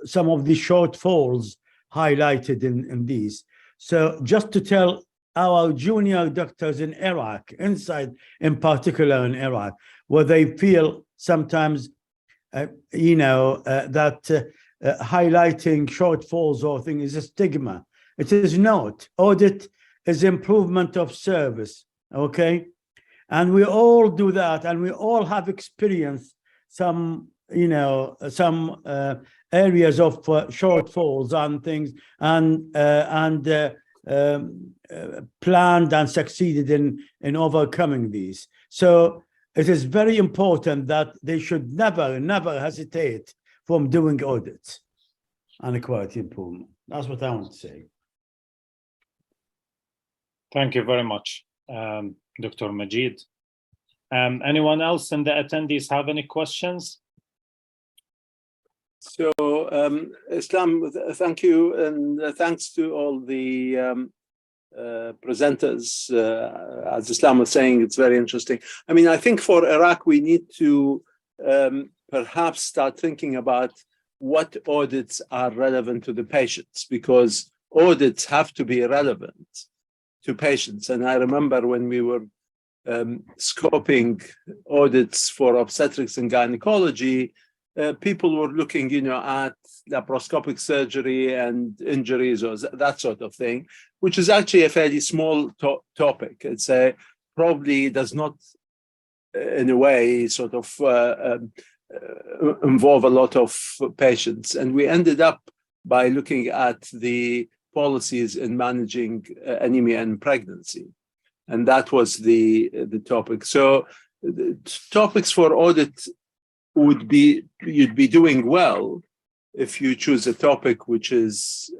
some of the shortfalls highlighted in these. So just to tell our junior doctors in Iraq, in particular in Iraq, where they feel sometimes, that highlighting shortfalls or things is a stigma. It is not. Audit is improvement of service, okay? And we all do that, and we all have experienced some, areas of shortfalls and things, planned and succeeded in overcoming these. So it is very important that they should never hesitate from doing audits and quality improvement. That's what I want to say. Thank you very much, Dr. Majid. Anyone else in the attendees have any questions? So, Islam, thank you, and thanks to all the presenters. As Islam was saying, it's very interesting. I mean, I think for Iraq, we need to perhaps start thinking about what audits are relevant to the patients, because audits have to be relevant to patients. And I remember when we were scoping audits for obstetrics and gynecology, people were looking, at laparoscopic surgery and injuries or that sort of thing, which is actually a fairly small topic. It's probably does not, in a way, sort of involve a lot of patients. And we ended up by looking at the policies in managing anemia and pregnancy. And that was the topic. So topics for audit would be, you'd be doing well if you choose a topic which is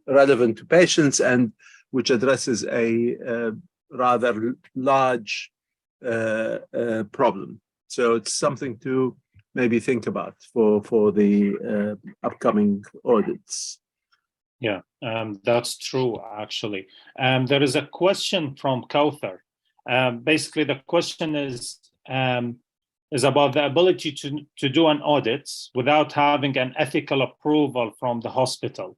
relevant to patients and which addresses a rather large problem. So it's something to maybe think about for the upcoming audits. Yeah, that's true, actually. There is a question from Kauthar. Basically, the question is about the ability to do an audit without having an ethical approval from the hospital.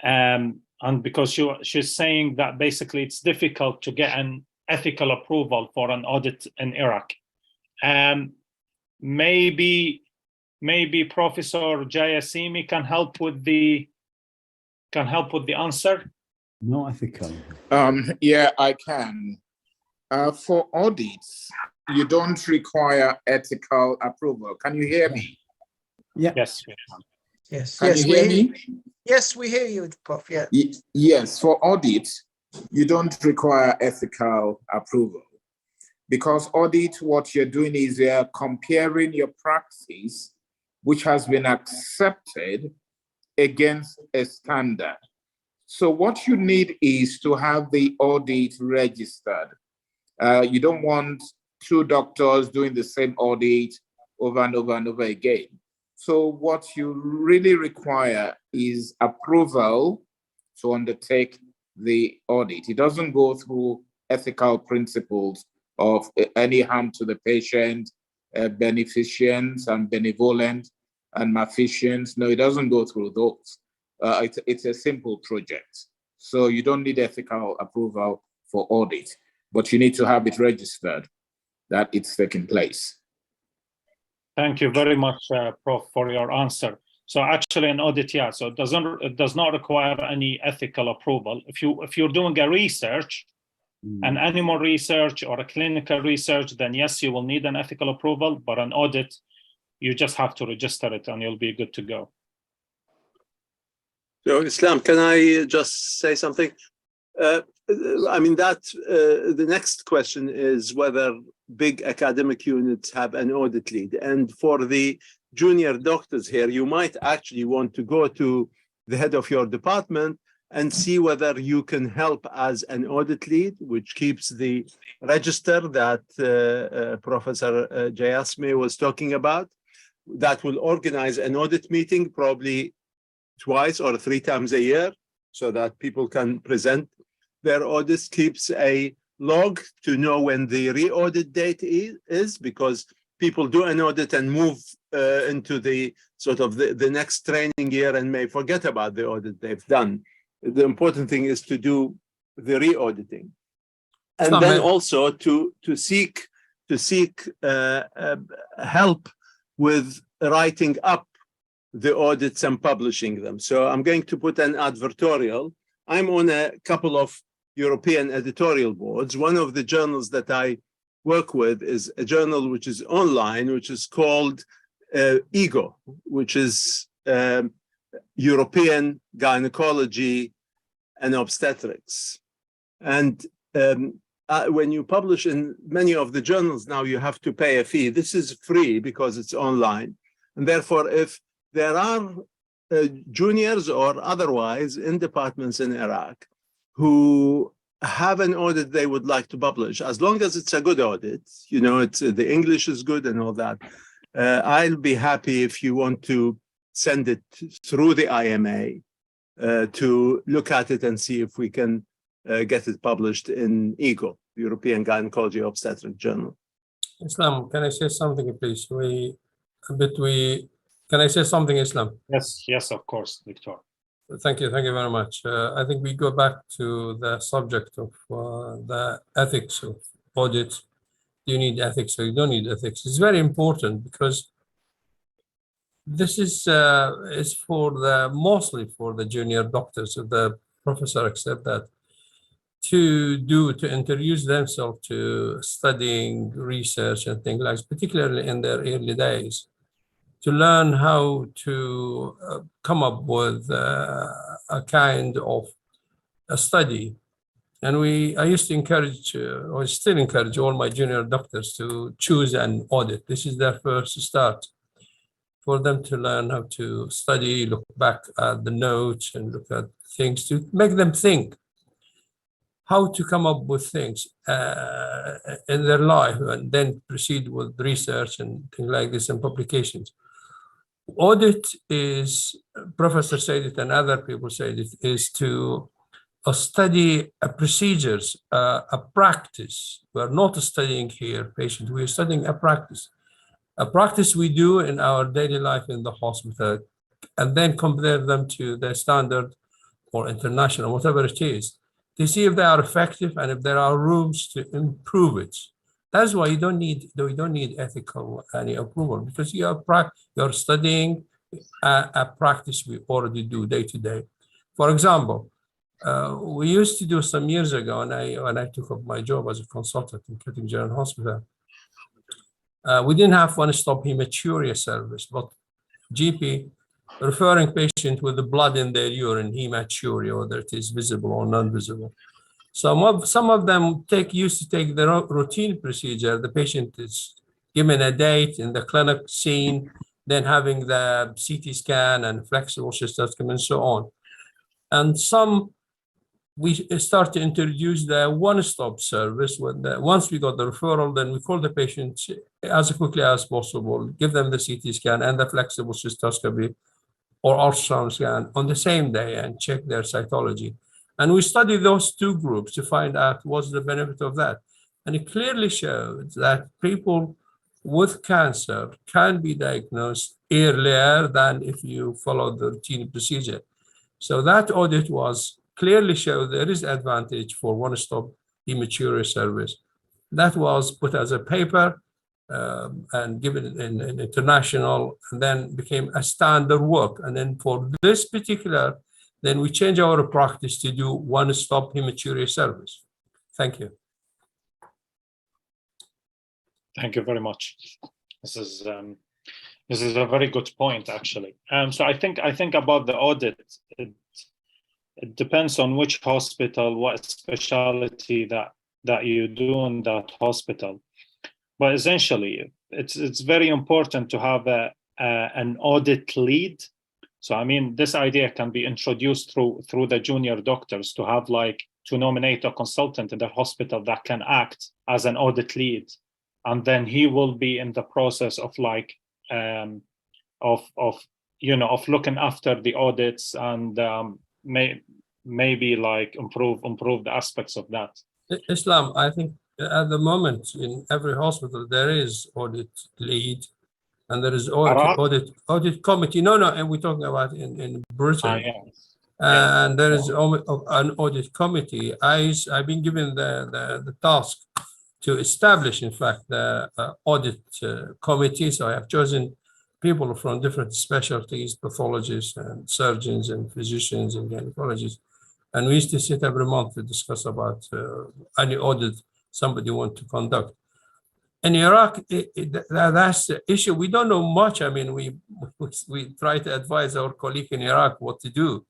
And because she's saying that basically it's difficult to get an ethical approval for an audit in Iraq. Maybe Professor Jayasimi can help with the answer. No ethical. Yeah, I can. For audits, you don't require ethical approval. Can you hear me? Yeah. Yes. Yes. Can you hear me? Yes, we hear you, Prof. Yeah. Yes, for audits, you don't require ethical approval, because audit, what you're doing is you're comparing your practice, which has been accepted, against a standard. So what you need is to have the audit registered. You don't want two doctors doing the same audit over and over and over again. So what you really require is approval to undertake the audit. It doesn't go through ethical principles of any harm to the patient, beneficence and benevolent and maleficence. No, it doesn't go through those. It's a simple project. So you don't need ethical approval for audit, but you need to have it registered that it's taking place. Thank you very much, Prof, for your answer. So actually an audit, yeah, so it does not require any ethical approval. If you're doing a research, an animal research or a clinical research, then yes, you will need an ethical approval, but an audit, you just have to register it and you'll be good to go. So Islam, can I just say something? I mean, the next question is whether big academic units have an audit lead. And for the junior doctors here, you might actually want to go to the head of your department and see whether you can help as an audit lead, which keeps the register that Professor Jayasmi was talking about. That will organize an audit meeting probably twice or 3 times a year so that people can present their audits, keeps a log to know when the re-audit date is, because people do an audit and move into the sort of the next training year and may forget about the audit they've done. The important thing is to do the re-auditing. And then also to seek help with writing up the audits and publishing them. So I'm going to put an advertorial. I'm on a couple of European editorial boards. One of the journals that I work with is a journal which is online, which is called EGO, which is European Gynecology and Obstetrics. And when you publish in many of the journals now, you have to pay a fee. This is free because it's online. And therefore, if there are juniors or otherwise in departments in Iraq who have an audit they would like to publish, as long as it's a good audit, you know, it's the English is good and all that, I'll be happy if you want to send it through the IMA to look at it and see if we can get it published in EGO, European Gynecology Obstetric Journal. Islam, can I say something, please? Can I say something, Islam? Yes, of course, Victor. Thank you very much. I think we go back to the subject of the ethics of audit. Do you need ethics or you don't need ethics? It's very important because this is mostly for the junior doctors, if the professor accept that, to introduce themselves to studying, research and things like, particularly in their early days, to learn how to come up with a kind of a study And I used to encourage, or still encourage all my junior doctors to choose an audit. This is their first start for them to learn how to study, look back at the notes and look at things to make them think how to come up with things in their life and then proceed with research and things like this and publications. Audit is, Professor said it and other people said it, is to study procedures, a practice. We're not studying here patients, we're studying a practice we do in our daily life in the hospital, and then compare them to the standard or international, whatever it is, to see if they are effective and if there are rooms to improve it. That's why you don't need ethical any approval, because you're studying a practice we already do day to day. For example, we used to do some years ago, and when I took up my job as a consultant in Kettering General Hospital, we didn't have one-stop hematuria service, but GP referring patient with the blood in their urine, hematuria, whether it is visible or non-visible. Some of them used to take the routine procedure. The patient is given a date in the clinic, seen, then having the CT scan and flexible cystoscopy and so on. And some, we start to introduce the one-stop service. Once we got the referral, then we call the patient as quickly as possible, give them the CT scan and the flexible cystoscopy or ultrasound scan on the same day and check their cytology. And we study those two groups to find out what's the benefit of that. And it clearly shows that people with cancer can be diagnosed earlier than if you follow the routine procedure. So that audit was clearly showed there is advantage for one-stop hematuria service. That was put as a paper and given in international, and then became a standard work. And then for this particular, then we change our practice to do one-stop hematuria service. Thank you. Thank you very much. This is a very good point, actually. So I think about the audit. It depends on which hospital, what specialty that you do in that hospital. But essentially, it's very important to have an audit lead. So I mean, this idea can be introduced through the junior doctors to have to nominate a consultant in the hospital that can act as an audit lead, and then he will be in the process of looking after the audits and maybe improve the aspects of that. Islam, I think at the moment in every hospital there is audit lead and there is audit committee. No, and we're talking about in Britain. And there is an audit committee. I've been given the task to establish, in fact, the audit committee. So I have chosen people from different specialties, pathologists and surgeons and physicians and gynecologists. And we used to sit every month to discuss about any audit somebody wants to conduct. In Iraq, that's the issue. We don't know much. I mean, we try to advise our colleague in Iraq what to do,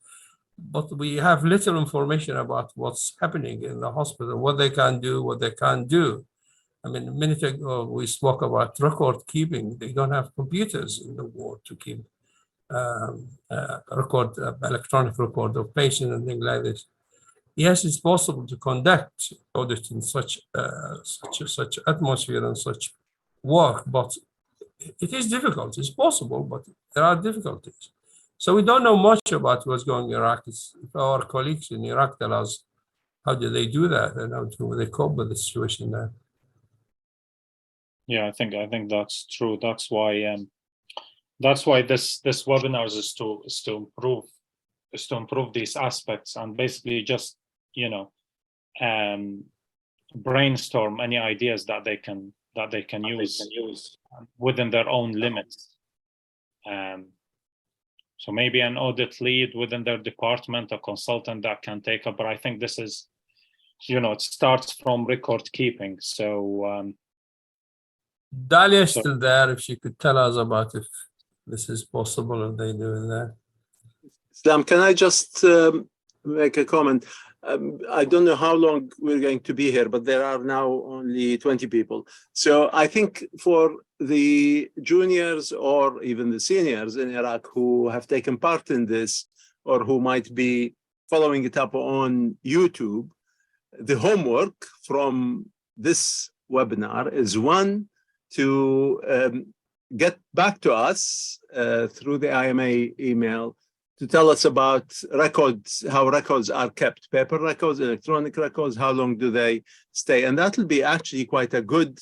but we have little information about what's happening in the hospital, what they can do, what they can't do. I mean, a minute ago, we spoke about record keeping. They don't have computers in the ward to keep electronic record of patients and things like this. Yes, it's possible to conduct audit in such atmosphere and such work, but it is difficult. It's possible, but there are difficulties. So we don't know much about what's going on in Iraq. If our colleagues in Iraq tell us how do they do that and how do they cope with the situation there. Yeah, I think that's true. That's why this webinars is to improve these aspects and basically just brainstorm any ideas that they can use within their own limits. So maybe an audit lead within their department, a consultant that can take up. But I think this is, it starts from record keeping. So Dalia is still there. If she could tell us about if this is possible, if they do that. Islam, can I just make a comment? I don't know how long we're going to be here, but there are now only 20 people. So I think for the juniors or even the seniors in Iraq who have taken part in this or who might be following it up on YouTube, the homework from this webinar is one, to get back to us through the IMA email to tell us about records, how records are kept, paper records, electronic records, how long do they stay? And that will be actually quite a good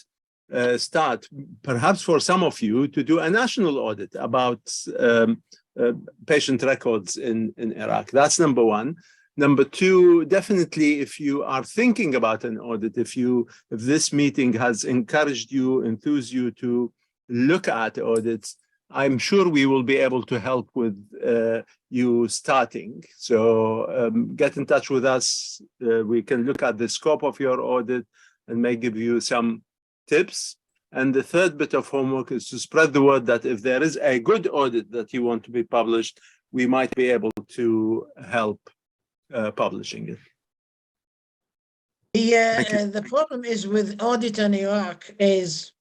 start, perhaps for some of you, to do a national audit about patient records in Iraq. That's number one. Number two, definitely, if you are thinking about an audit, if this meeting has encouraged you, enthused you to look at audits, I'm sure we will be able to help with you starting. So get in touch with us. We can look at the scope of your audit and may give you some tips. And the third bit of homework is to spread the word that if there is a good audit that you want to be published, we might be able to help publishing it. The problem is with audit in Iraq is,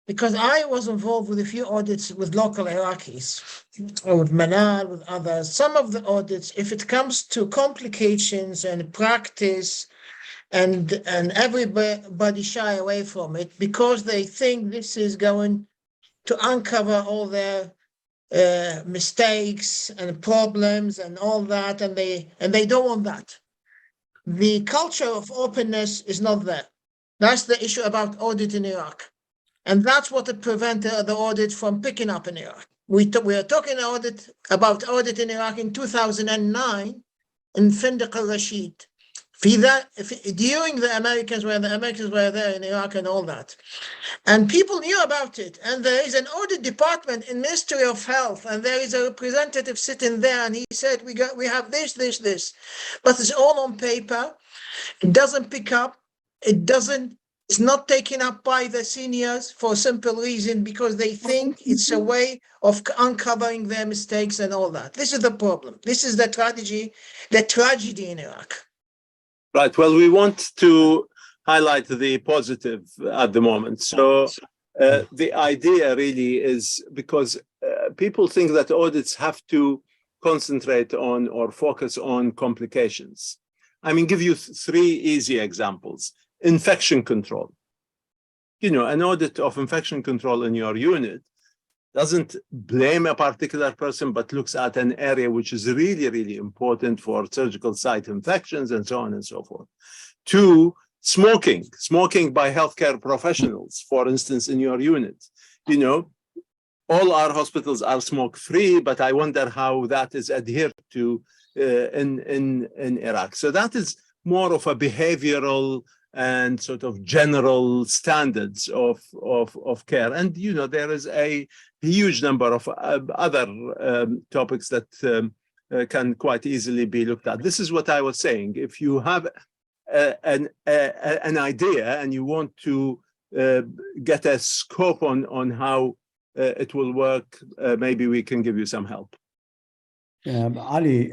because I was involved with a few audits with local Iraqis, or with Manal, with others. Some of the audits, if it comes to complications and practice, and everybody shy away from it because they think this is going to uncover all their mistakes and problems and all that, and they don't want that. The culture of openness is not there. That's the issue about audit in Iraq. And that's what prevented the audit from picking up in Iraq. We are talking about audit in Iraq in 2009 in Findiq al-Rashid. During the Americans, when the Americans were there in Iraq and all that. And people knew about it. And there is an audit department in Ministry of Health, and there is a representative sitting there, and he said, we have this. But it's all on paper. It doesn't pick up. It's not taken up by the seniors for a simple reason, because they think it's a way of uncovering their mistakes and all that. This is the problem. This is the tragedy in Iraq. Right. Well, we want to highlight the positive at the moment. So the idea really is, because people think that audits have to concentrate on or focus on complications. I mean, give you three easy examples. Infection control. An audit of infection control in your unit doesn't blame a particular person, but looks at an area which is really, really important for surgical site infections and so on and so forth. Two, smoking by healthcare professionals, for instance, in your unit. All our hospitals are smoke-free, but I wonder how that is adhered to in Iraq. So that is more of a behavioral and sort of general standards of care. And, there is a huge number of other topics that can quite easily be looked at. This is what I was saying. If you have an idea and you want to get a scope on how it will work, maybe we can give you some help. Ali,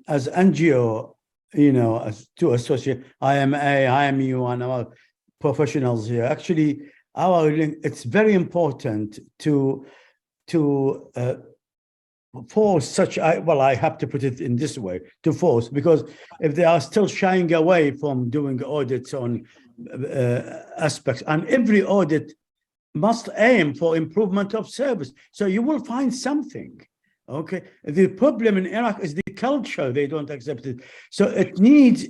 as NGO, as to associate IMA, IMU, and our professionals here, actually, it's very important to force such, I have to put it in this way, to force, because if they are still shying away from doing audits on aspects, and every audit must aim for improvement of service, so you will find something. Okay, the problem in Iraq is the culture; they don't accept it. So it needs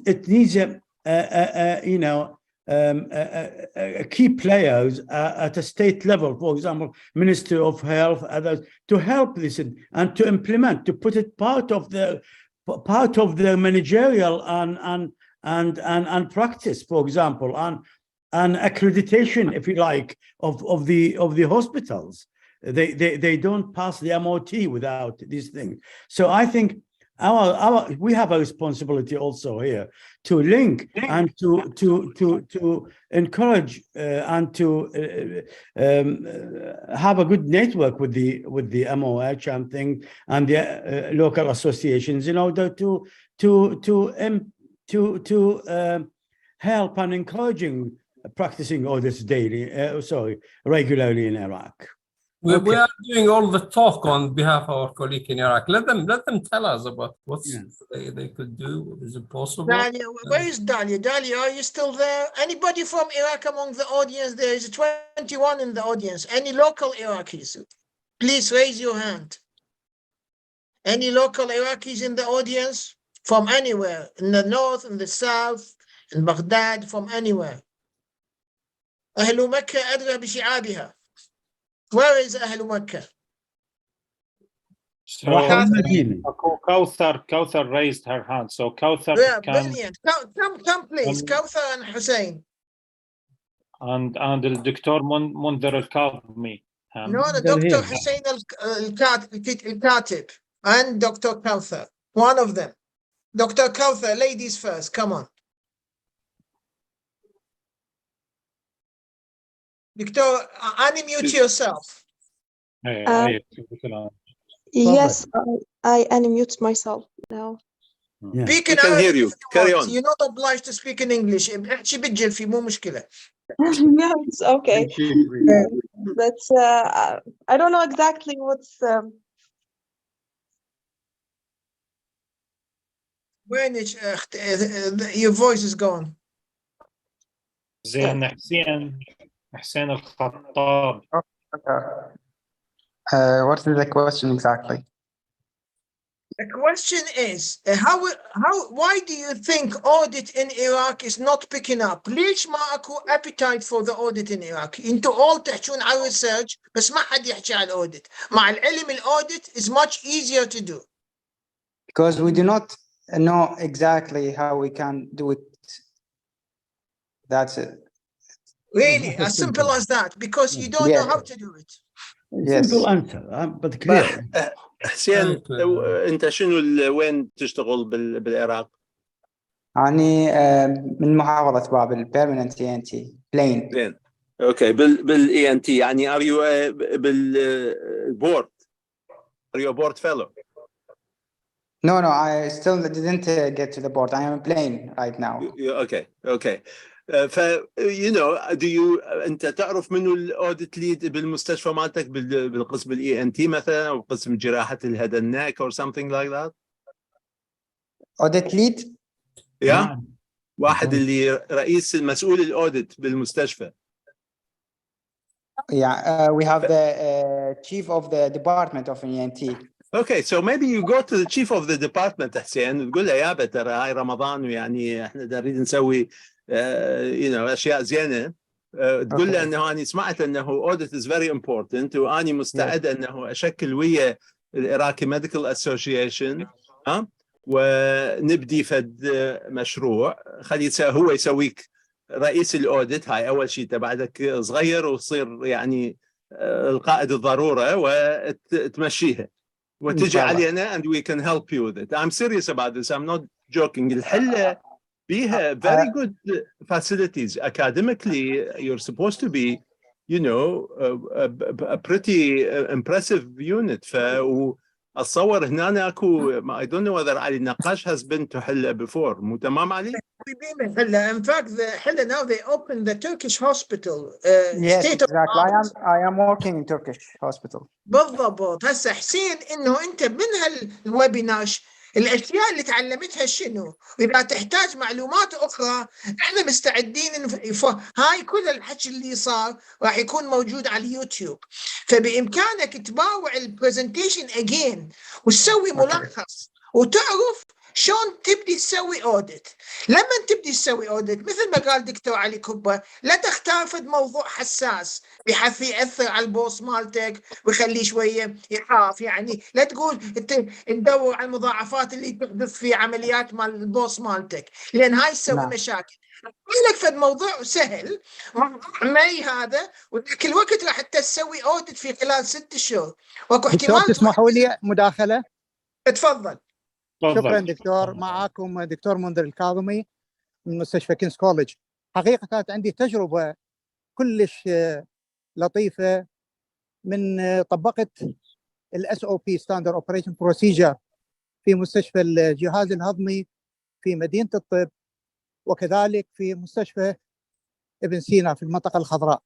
key players at a state level, for example, Ministry of Health, others, to help this and to implement, to put it part of their managerial and practice, for example, and accreditation, if you like, of the hospitals. They don't pass the MOT without these things. So I think we have a responsibility also here to link and to encourage and to have a good network with the MOH and the local associations in order to to help and encouraging practicing audits regularly in Iraq. We are doing all the talk on behalf of our colleague in Iraq. Let them tell us about what they could do. Is it possible? Dalia, where is Dalia? Dalia, are you still there? Anybody from Iraq among the audience? There is 21 in the audience. Any local Iraqis? Please raise your hand. Any local Iraqis in the audience? From anywhere, in the north, in the south, in Baghdad, from anywhere. أهل مكة أدرى بشعابها. Where is أهل مكة? So Kauthar raised her hand. So Kauthar brilliant. Come please. Kauthar and Hussein. And Dr. Mundhir al-Kadhimi. No, Dr. Hussein al-Katib and Dr. Kauthar. One of them. Dr. Kauthar, ladies first. Come on. Victor, unmute yourself. Yes, I unmute myself now. Speak in we can hear you. Carry on. You're not obliged to speak in English. احكي بالجلفي مو مشكلة. No, it's okay. But I don't know exactly what's. When your voice is gone. زين حسين الخطاب. What is the question exactly? The question is, why do you think audit in Iraq is not picking up? ليش ما أكو appetite for the audit in Iraq? انتوا all تحكون على research بس ما حد يحكي على audit. مع العلم audit is much easier to do. Because we do not know exactly how we can do it. That's it. Really, as simple as that, because you don't know how to do it. Yes. Simple answer, but clear. حسين انت شنو وين تشتغل بالعراق؟ أنا من محافظة بابل permanent ENT plain. زين. اوكي بال ENT يعني are you بالبورد؟ Are you a board fellow? No, I still didn't get to the board. I am plain right now. Okay. you know, انت تعرف منو الاوديت ليد بالمستشفى مالتك بالقسم الاي ان تي مثلا او قسم جراحه الهيد اند نيك or something like that؟ audit lead؟ واحد اللي رئيس المسؤول الاوديت بالمستشفى. Yeah, we have the chief of the department of ENT. Okay, so maybe you go to the chief of the department حسين وتقول له يابا ترى هاي رمضان ويعني احنا نريد نسوي اشياء زينه. تقول له انه انا سمعت انه audit is very important واني مستعد انه اشكل ويا العراقي ميديكال اسوشيشن ونبدي فد مشروع خلي هو يسويك رئيس الاوديت. هاي اول شيء تبعدك صغير وتصير يعني القائد الضروره وتمشيها وتجي علينا and we can help you with it. I'm serious about this. I'm not joking. الحله بيها very good facilities. Academically, you're supposed to be, you know, a pretty impressive unit. فأتصور هنا أكو I don't know whether علي النقاش has been to حلة before. مو تمام علي؟ In fact, the حلة now they opened the Turkish hospital. Yes, exactly. I am working in Turkish hospital. بالضبط. هسه حسين إنه أنت من هالويبينار الاشياء اللي تعلمتها شنو؟ واذا تحتاج معلومات اخرى احنا مستعدين هاي كل الحكي اللي صار راح يكون موجود على اليوتيوب. فبامكانك تباوع البرزنتيشن اجين وتسوي ملخص وتعرف شلون تبدي تسوي اوديت. لما تبدي تسوي اوديت مثل ما قال دكتور علي كبه لا تختار فد موضوع حساس بحيث ياثر على البوس مالتك ويخليه شويه يخاف. يعني لا تقول تدور على المضاعفات اللي تحدث في عمليات مال البوس مالتك لان هاي تسوي مشاكل. لك فد موضوع سهل معي هذا وذاك الوقت راح تسوي اوديت في خلال 6 شهور. واكو احتمال تسمحوا لي مداخله؟ اتفضل. شكرا دكتور. معاكم دكتور منذر الكاظمي من مستشفى كينز كوليدج. حقيقة كانت عندي تجربة كلش لطيفة من طبقت SOP Standard Operation Procedure في مستشفى الجهاز الهضمي في مدينة الطب وكذلك في مستشفى ابن سينا في المنطقة الخضراء.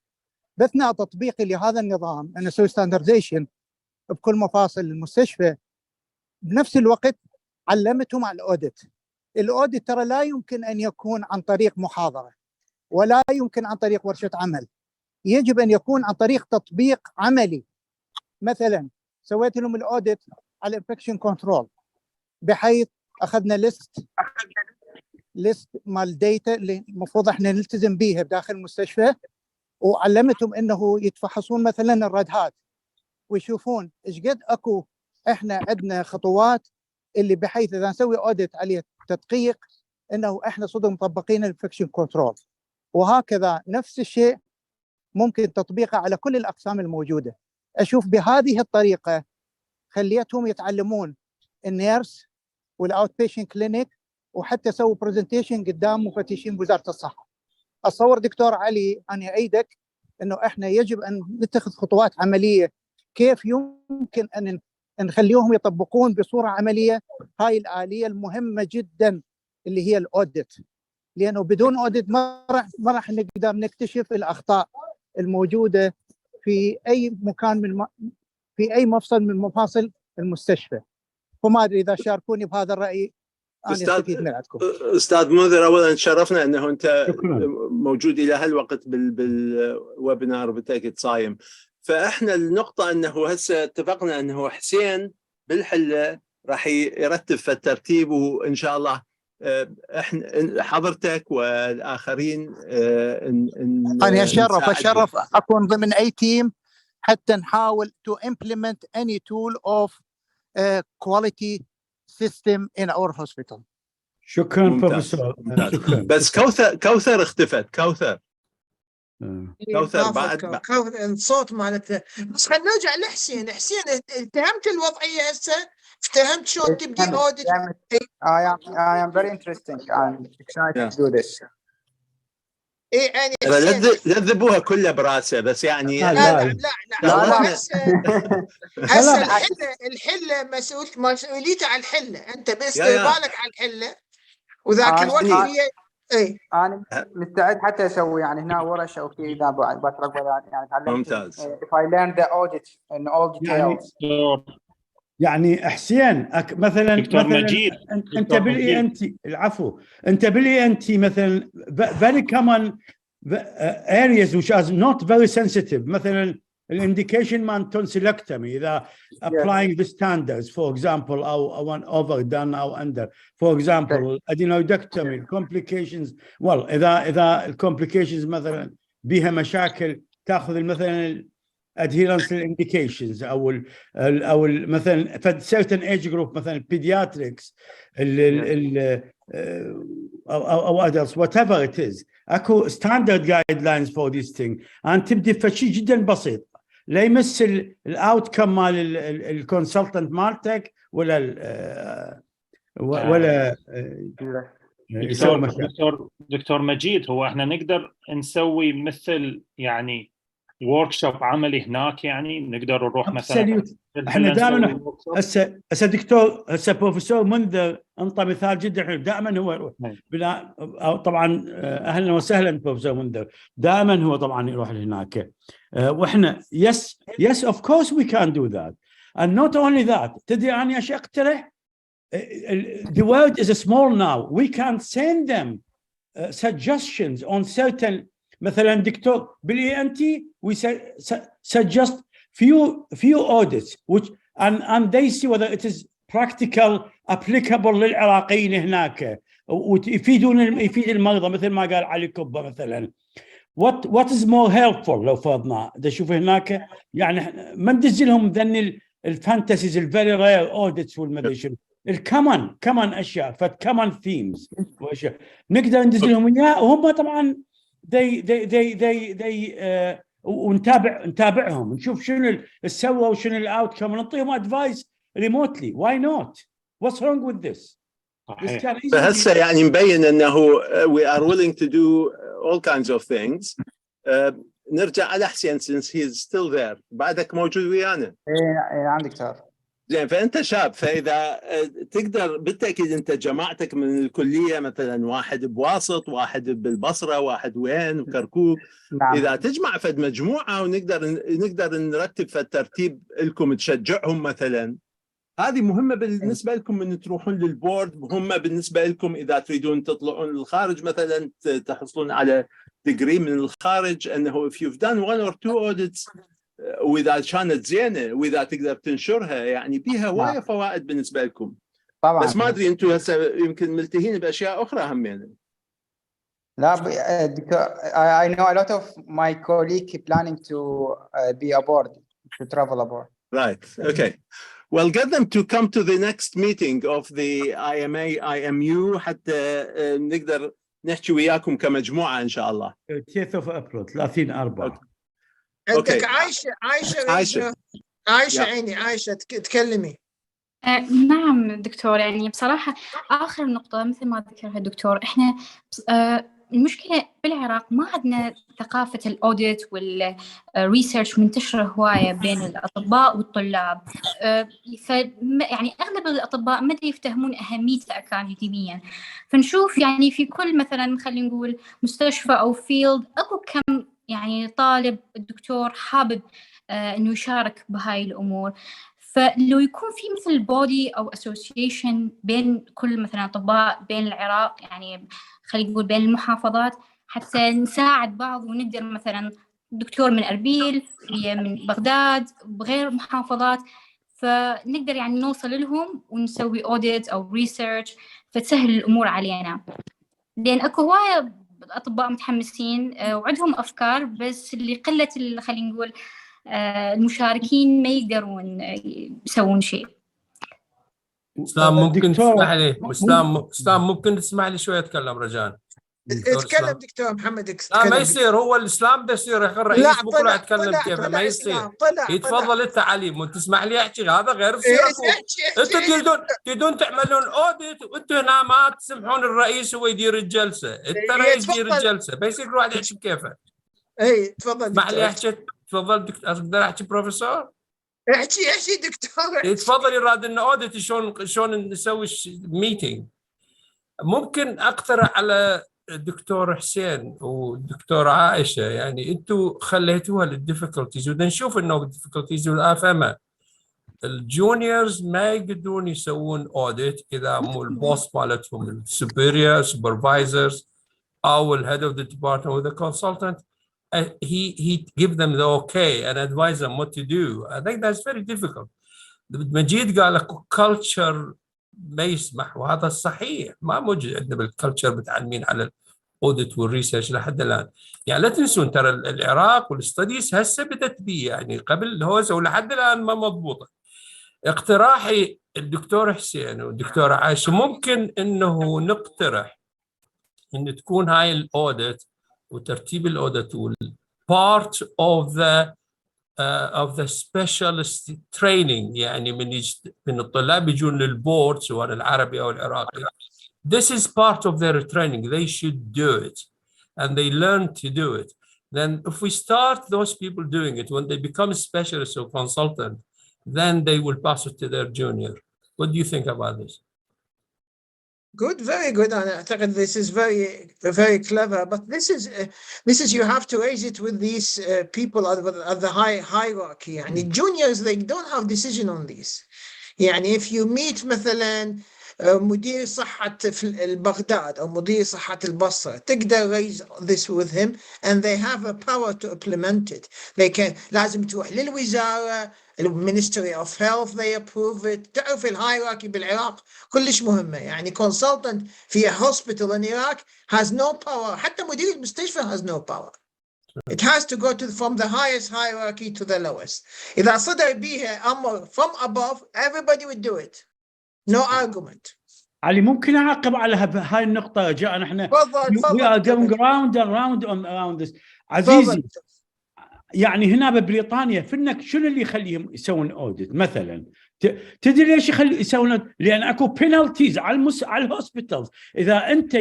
بأثناء تطبيقي لهذا النظام أن نسوي ستاندرديشن بكل مفاصل المستشفى، بنفس الوقت علمتهم على الأوديت. الأوديت ترى لا يمكن أن يكون عن طريق محاضرة ولا يمكن عن طريق ورشة عمل، يجب أن يكون عن طريق تطبيق عملي. مثلا سويت لهم الأوديت على الانفكشن كنترول، بحيث أخذنا ليست مال ديتا اللي المفروض احنا نلتزم بيها بداخل المستشفى، وعلمتهم انه يتفحصون مثلا الردهات ويشوفون ايش قد اكو احنا عندنا خطوات اللي بحيث اذا نسوي اوديت عليه تدقيق انه احنا صدق مطبقين الانفكشن كنترول. وهكذا نفس الشيء ممكن تطبيقه على كل الاقسام الموجوده. اشوف بهذه الطريقه خليتهم يتعلمون النيرس والاوت بيشنت كلينيك، وحتى سووا برزنتيشن قدام مفتشين وزاره الصحه. اتصور دكتور علي ان يأيدك انه احنا يجب ان نتخذ خطوات عمليه كيف يمكن ان نخليهم يطبقون بصوره عمليه هاي الآلية المهمه جدا اللي هي الاوديت، لانه بدون اوديت ما راح نقدر نكتشف الاخطاء الموجوده في اي مكان في اي مفصل من مفاصل المستشفى. وما ادري اذا شاركوني بهذا الراي انا استفيد من عندكم. استاذ منذر، اولا شرفنا انه انت موجود الى هالوقت بالويبينار وبالتاكيد صايم. فاحنا النقطه انه هسه اتفقنا انه حسين بالحله راح يرتب في الترتيب، وان شاء الله احنا حضرتك والاخرين انا اشرف اكون ضمن اي تيم حتى نحاول to implement any tool of quality system in our hospital. شكرا بروفيسور. بس كوثر اختفت. كوثر بعد الصوت مالته. بس خلينا نرجع لحسين. حسين فهمت الوضعيه هسه؟ فهمت شلون تبدي اوديت؟ I am very interesting and excited to do this. ايه يعني لا تذبوها كلها براسه، بس يعني لا هسه الحله مسؤوليته على الحله، انت بس بالك على الحله وذاك الوقت هي ايه. انا مستعد حتى اسوي يعني هنا ورشه او في اذا بترك يعني تعلمت. ممتاز. If I learn the audit in all details. يعني حسين مثلا مجيد. انت بالاي ان تي، العفو، انت بالاي ان تي مثلا very common areas which are not very sensitive، مثلا الانديكيشن مان tonsillectomy اذا applying the standards for example او an overdone او under for example adenoidectomy complications. اذا الكومبليكيشنز مثلا بها مشاكل تاخذ مثلا adherence للانديكيشنز او مثلا certain age group مثلا pediatrics او adults whatever it is، اكو standard guidelines for this thing. انت تبدي فشي جدا بسيط لا يمس الاوتكم مال الكونسلتنت مالتك ولا دكتور مجيد، هو احنا نقدر نسوي مثل يعني وركشوب عملي هناك، يعني نقدر نروح مثلا. احنا دائما هسه دكتور بروفيسور منذر انطى مثال جدا حلو. دائما هو يروح طبعا اهلا وسهلا بروفيسور منذر، دائما هو طبعا يروح هناك. واحنا yes of course we can do that and not only that. تدري اني ايش اقترح؟ the world is small now, we can send them suggestions on certain مثلا دكتور بالاي ان تي we suggest few audits which and they see whether it is practical applicable للعراقيين هناك ويفيد المرضى مثل ما قال علي كبه مثلا. what is more helpful لو فرضنا نشوف هناك يعني ما ندز لهم ذن الفانتسيز الفيري رير اوديتس والمدري شنو الكمان اشياء فكمان ثيمز واشياء نقدر ندز لهم اياها وهم طبعا ونتابعهم نشوف شنو اللي سووا وشنو الاوت كم ونعطيهم ادفايس ريموتلي. واي نوت؟ واتس رونج وذ ذس؟ فهسه يعني مبين انه we are willing to do all kinds of things. نرجع على حسين since he is still there. بعدك موجود ويانا. ايه نعم دكتور. زين، فانت شاب، فاذا تقدر بالتاكيد انت جماعتك من الكليه مثلا واحد بواسط، واحد بالبصره، واحد وين بكركوك. نعم. اذا تجمع فد مجموعه ونقدر نرتب فد ترتيب لكم تشجعهم مثلا، هذه مهمه بالنسبه لكم من تروحون للبورد، مهمه بالنسبه لكم اذا تريدون تطلعون للخارج مثلا تحصلون على ديجري من الخارج، انه if you've done 1 or 2 audits واذا كانت زينه واذا تقدر تنشرها، يعني بيها هوايه فوائد بالنسبه لكم. طبعا. بس ما ادري انتم هسه يمكن ملتهين باشياء اخرى همين. لا I know a lot of my colleagues planning to be aboard, to travel aboard. Right. Okay. Well, get them to come to the next meeting of the IMA IMU حتى نقدر نحكي وياكم كمجموعه ان شاء الله. 30 April 30/4. عندك عايشة عيني، عايشة تكلمي. نعم دكتور، يعني بصراحة آخر نقطة مثل ما ذكرها الدكتور، إحنا المشكلة بالعراق ما عندنا ثقافة الأوديت والريسيرش منتشرة هواية بين الأطباء والطلاب. يعني أغلب الأطباء ما يفتهمون أهميته أكاديميا. فنشوف يعني في كل مثلا خلينا نقول مستشفى أو فيلد أكو كم يعني طالب الدكتور حابب إنه يشارك بهاي الأمور. فلو يكون في مثل بودي أو أسوسيشن بين كل مثلا أطباء بين العراق، يعني خلينا نقول بين المحافظات، حتى نساعد بعض ونقدر مثلا دكتور من أربيل من بغداد بغير محافظات، فنقدر يعني نوصل لهم ونسوي أوديت أو ريسيرش فتسهل الأمور علينا. لأن أكو هواية أطباء متحمسين وعندهم أفكار، بس اللي قلة خلينا نقول المشاركين ما يقدرون يسوون شيء. اسلام ممكن تسمح لي؟ اسلام ممكن تسمح لي شويه اتكلم رجاء؟ اتكلم دكتور محمد. لا ما يصير، هو الاسلام ده يصير الرئيس بكره طلع يتكلم كيف ما يصير. طلع تفضل انت علي، مو تسمح لي احكي؟ هذا غير سيركم. انتم تريدون تعملون اوديت وانتم هنا ما تسمحون الرئيس هو يدير الجلسه، انت رئيس يدير الجلسه، بيصير كل واحد يحكي بكيفه. اي تفضل اسمح لي احكي. تفضل دكتور، اقدر احكي بروفيسور؟ احكي دكتور. تفضل. يراد لنا اوديت شلون نسوي ميتينج. ممكن اقترح على الدكتور حسين والدكتورة عائشة، يعني انتم خليتوها للديفيكولتيز ودا نشوف انه الديفيكولتيز والآفامة. الجونيورز ما يقدرون يسوون اوديت اذا مو البوس مالتهم السوبيريور سوبرفايزرز او الهيد اوف ذا ديبارتمنت او ذا كونسلتنت. he give them the okay and advise them what to do. I think that's very difficult. مجيد قال لك culture ما يسمح، وهذا صحيح، ما موجود عندنا بالكلتشر متعلمين على الاوديت والريسيرش لحد الان. يعني لا تنسون ترى العراق والستديز هسه بدت بيه، يعني قبل الهوسه ولحد الان ما مضبوطه. اقتراحي الدكتور حسين والدكتوره عائشه، ممكن انه نقترح ان تكون هاي الاوديت وترتيب الاوديت part of the specialist training، يعني من الطلاب يجون للبورد سواء العربي او العراقي. This is part of their training. They should do it and they learn to do it. Then if we start those people doing it, when they become a specialist or consultant, then they will pass it to their junior. What do you think about this? Good, very good. And I think this is very clever. But this is you have to raise it with these people at the hierarchy. And juniors, they don't have decision on this. يعني if you meet مثلا مدير صحة في بغداد أو مدير صحة البصرة، تقدر raise this with him and they have a power to implement it. They can لازم تروح للوزارة، Ministry of Health they approve it. تعرف الهيراركي بالعراق كلش مهمة. يعني consultant في hospital in Iraq has no power. حتى مدير المستشفى has no power. It has to go from the highest hierarchy to the lowest. إذا صدر بيها أمر from above, everybody would do it. No argument. علي ممكن أعقب على هاي النقطة جاء نحن. We are going round and round and around this. عزيزي، يعني هنا ببريطانيا فنك شنو اللي يخليهم يسوون اوديت مثلا؟ تدري ليش يسوون؟ لان اكو بينالتيز على الهوسبيتالز. اذا انت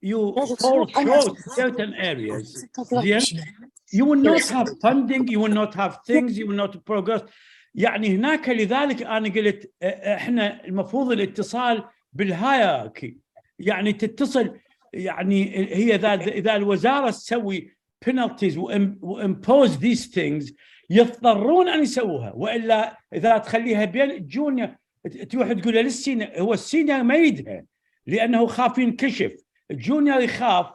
you fall short certain areas, you will not have funding, you will not have things, you will not progress. يعني هناك لذلك أنا قلت إحنا المفروض الاتصال بالهيراركي، يعني تتصل، يعني هي إذا الوزارة تسوي penalties وimpose these things يضطرون أن يسووها، وإلا إذا تخليها بين الجونيور تروح تقول للسينيور، هو السينيور ما يدها لأنه خاف ينكشف، الجونيور يخاف،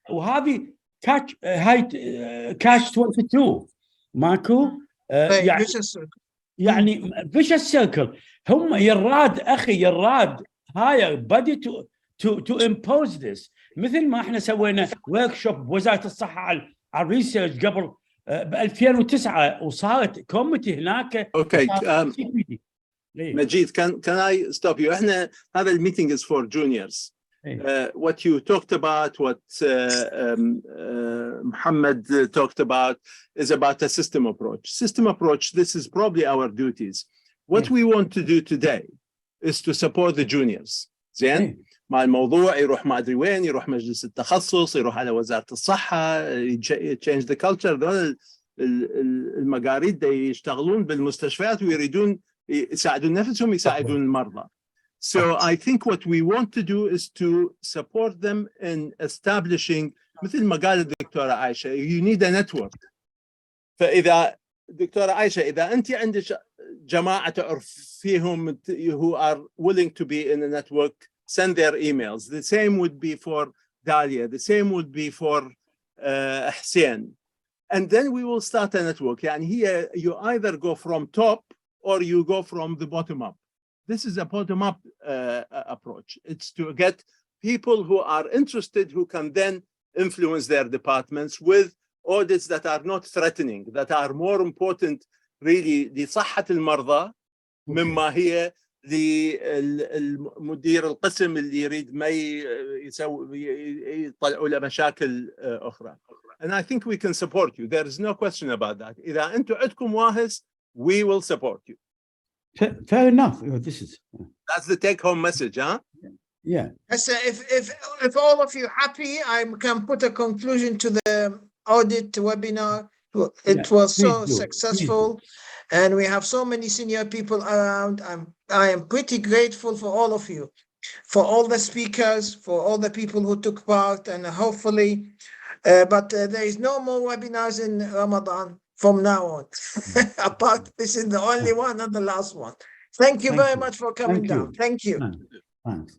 وهذه هاي كاش 22 ماكو يعني vicious circle. هم يراد أخي يراد هاي buddy to impose this، مثل ما احنا سوينا ورك شوب بوزارة الصحة على الريسيرش قبل ب 2009 وصارت كوميتي هناك. Okay. Majid, can I stop you? احنا هذا الميتنج is for juniors. What you talked about, what Muhammad talked about, is about a system approach. System approach, this is probably our duties. What we want to do today is to support the juniors. زين؟ مع الموضوع يروح ما أدري وين، يروح مجلس التخصص، يروح على وزارة الصحة، change the culture. دول المقاريد يشتغلون بالمستشفيات ويريدون يساعدون نفسهم، يساعدون المرضى. So I think what we want to do is to support them in establishing مثل ما قالت الدكتورة عائشة you need a network. فإذا دكتورة عائشة إذا أنت عندك جماعة تعرف فيهم who are willing to be in a network, send their emails. The same would be for Dalia. The same would be for Hussein. And then we will start a network. يعني here you either go from top or you go from the bottom up. This is a bottom-up approach. It's to get people who are interested, who can then influence their departments with audits that are not threatening, that are more important really لصحة المرضى مما هي للمدير القسم اللي يريد ما يطلعوا له مشاكل أخرى. And I think we can support you. There is no question about that. إذا أنتم عندكم واهس, we will support you. Fair enough. That's the take-home message, huh? Yeah. So if all of you happy, I can put a conclusion to the audit webinar. It was so successful, and we have so many senior people around. I am pretty grateful for all of you, for all the speakers, for all the people who took part, and hopefully, but there is no more webinars in Ramadan from now on. Apart, this is the only one and the last one. Thank you very much for coming down. Thank you. Thanks.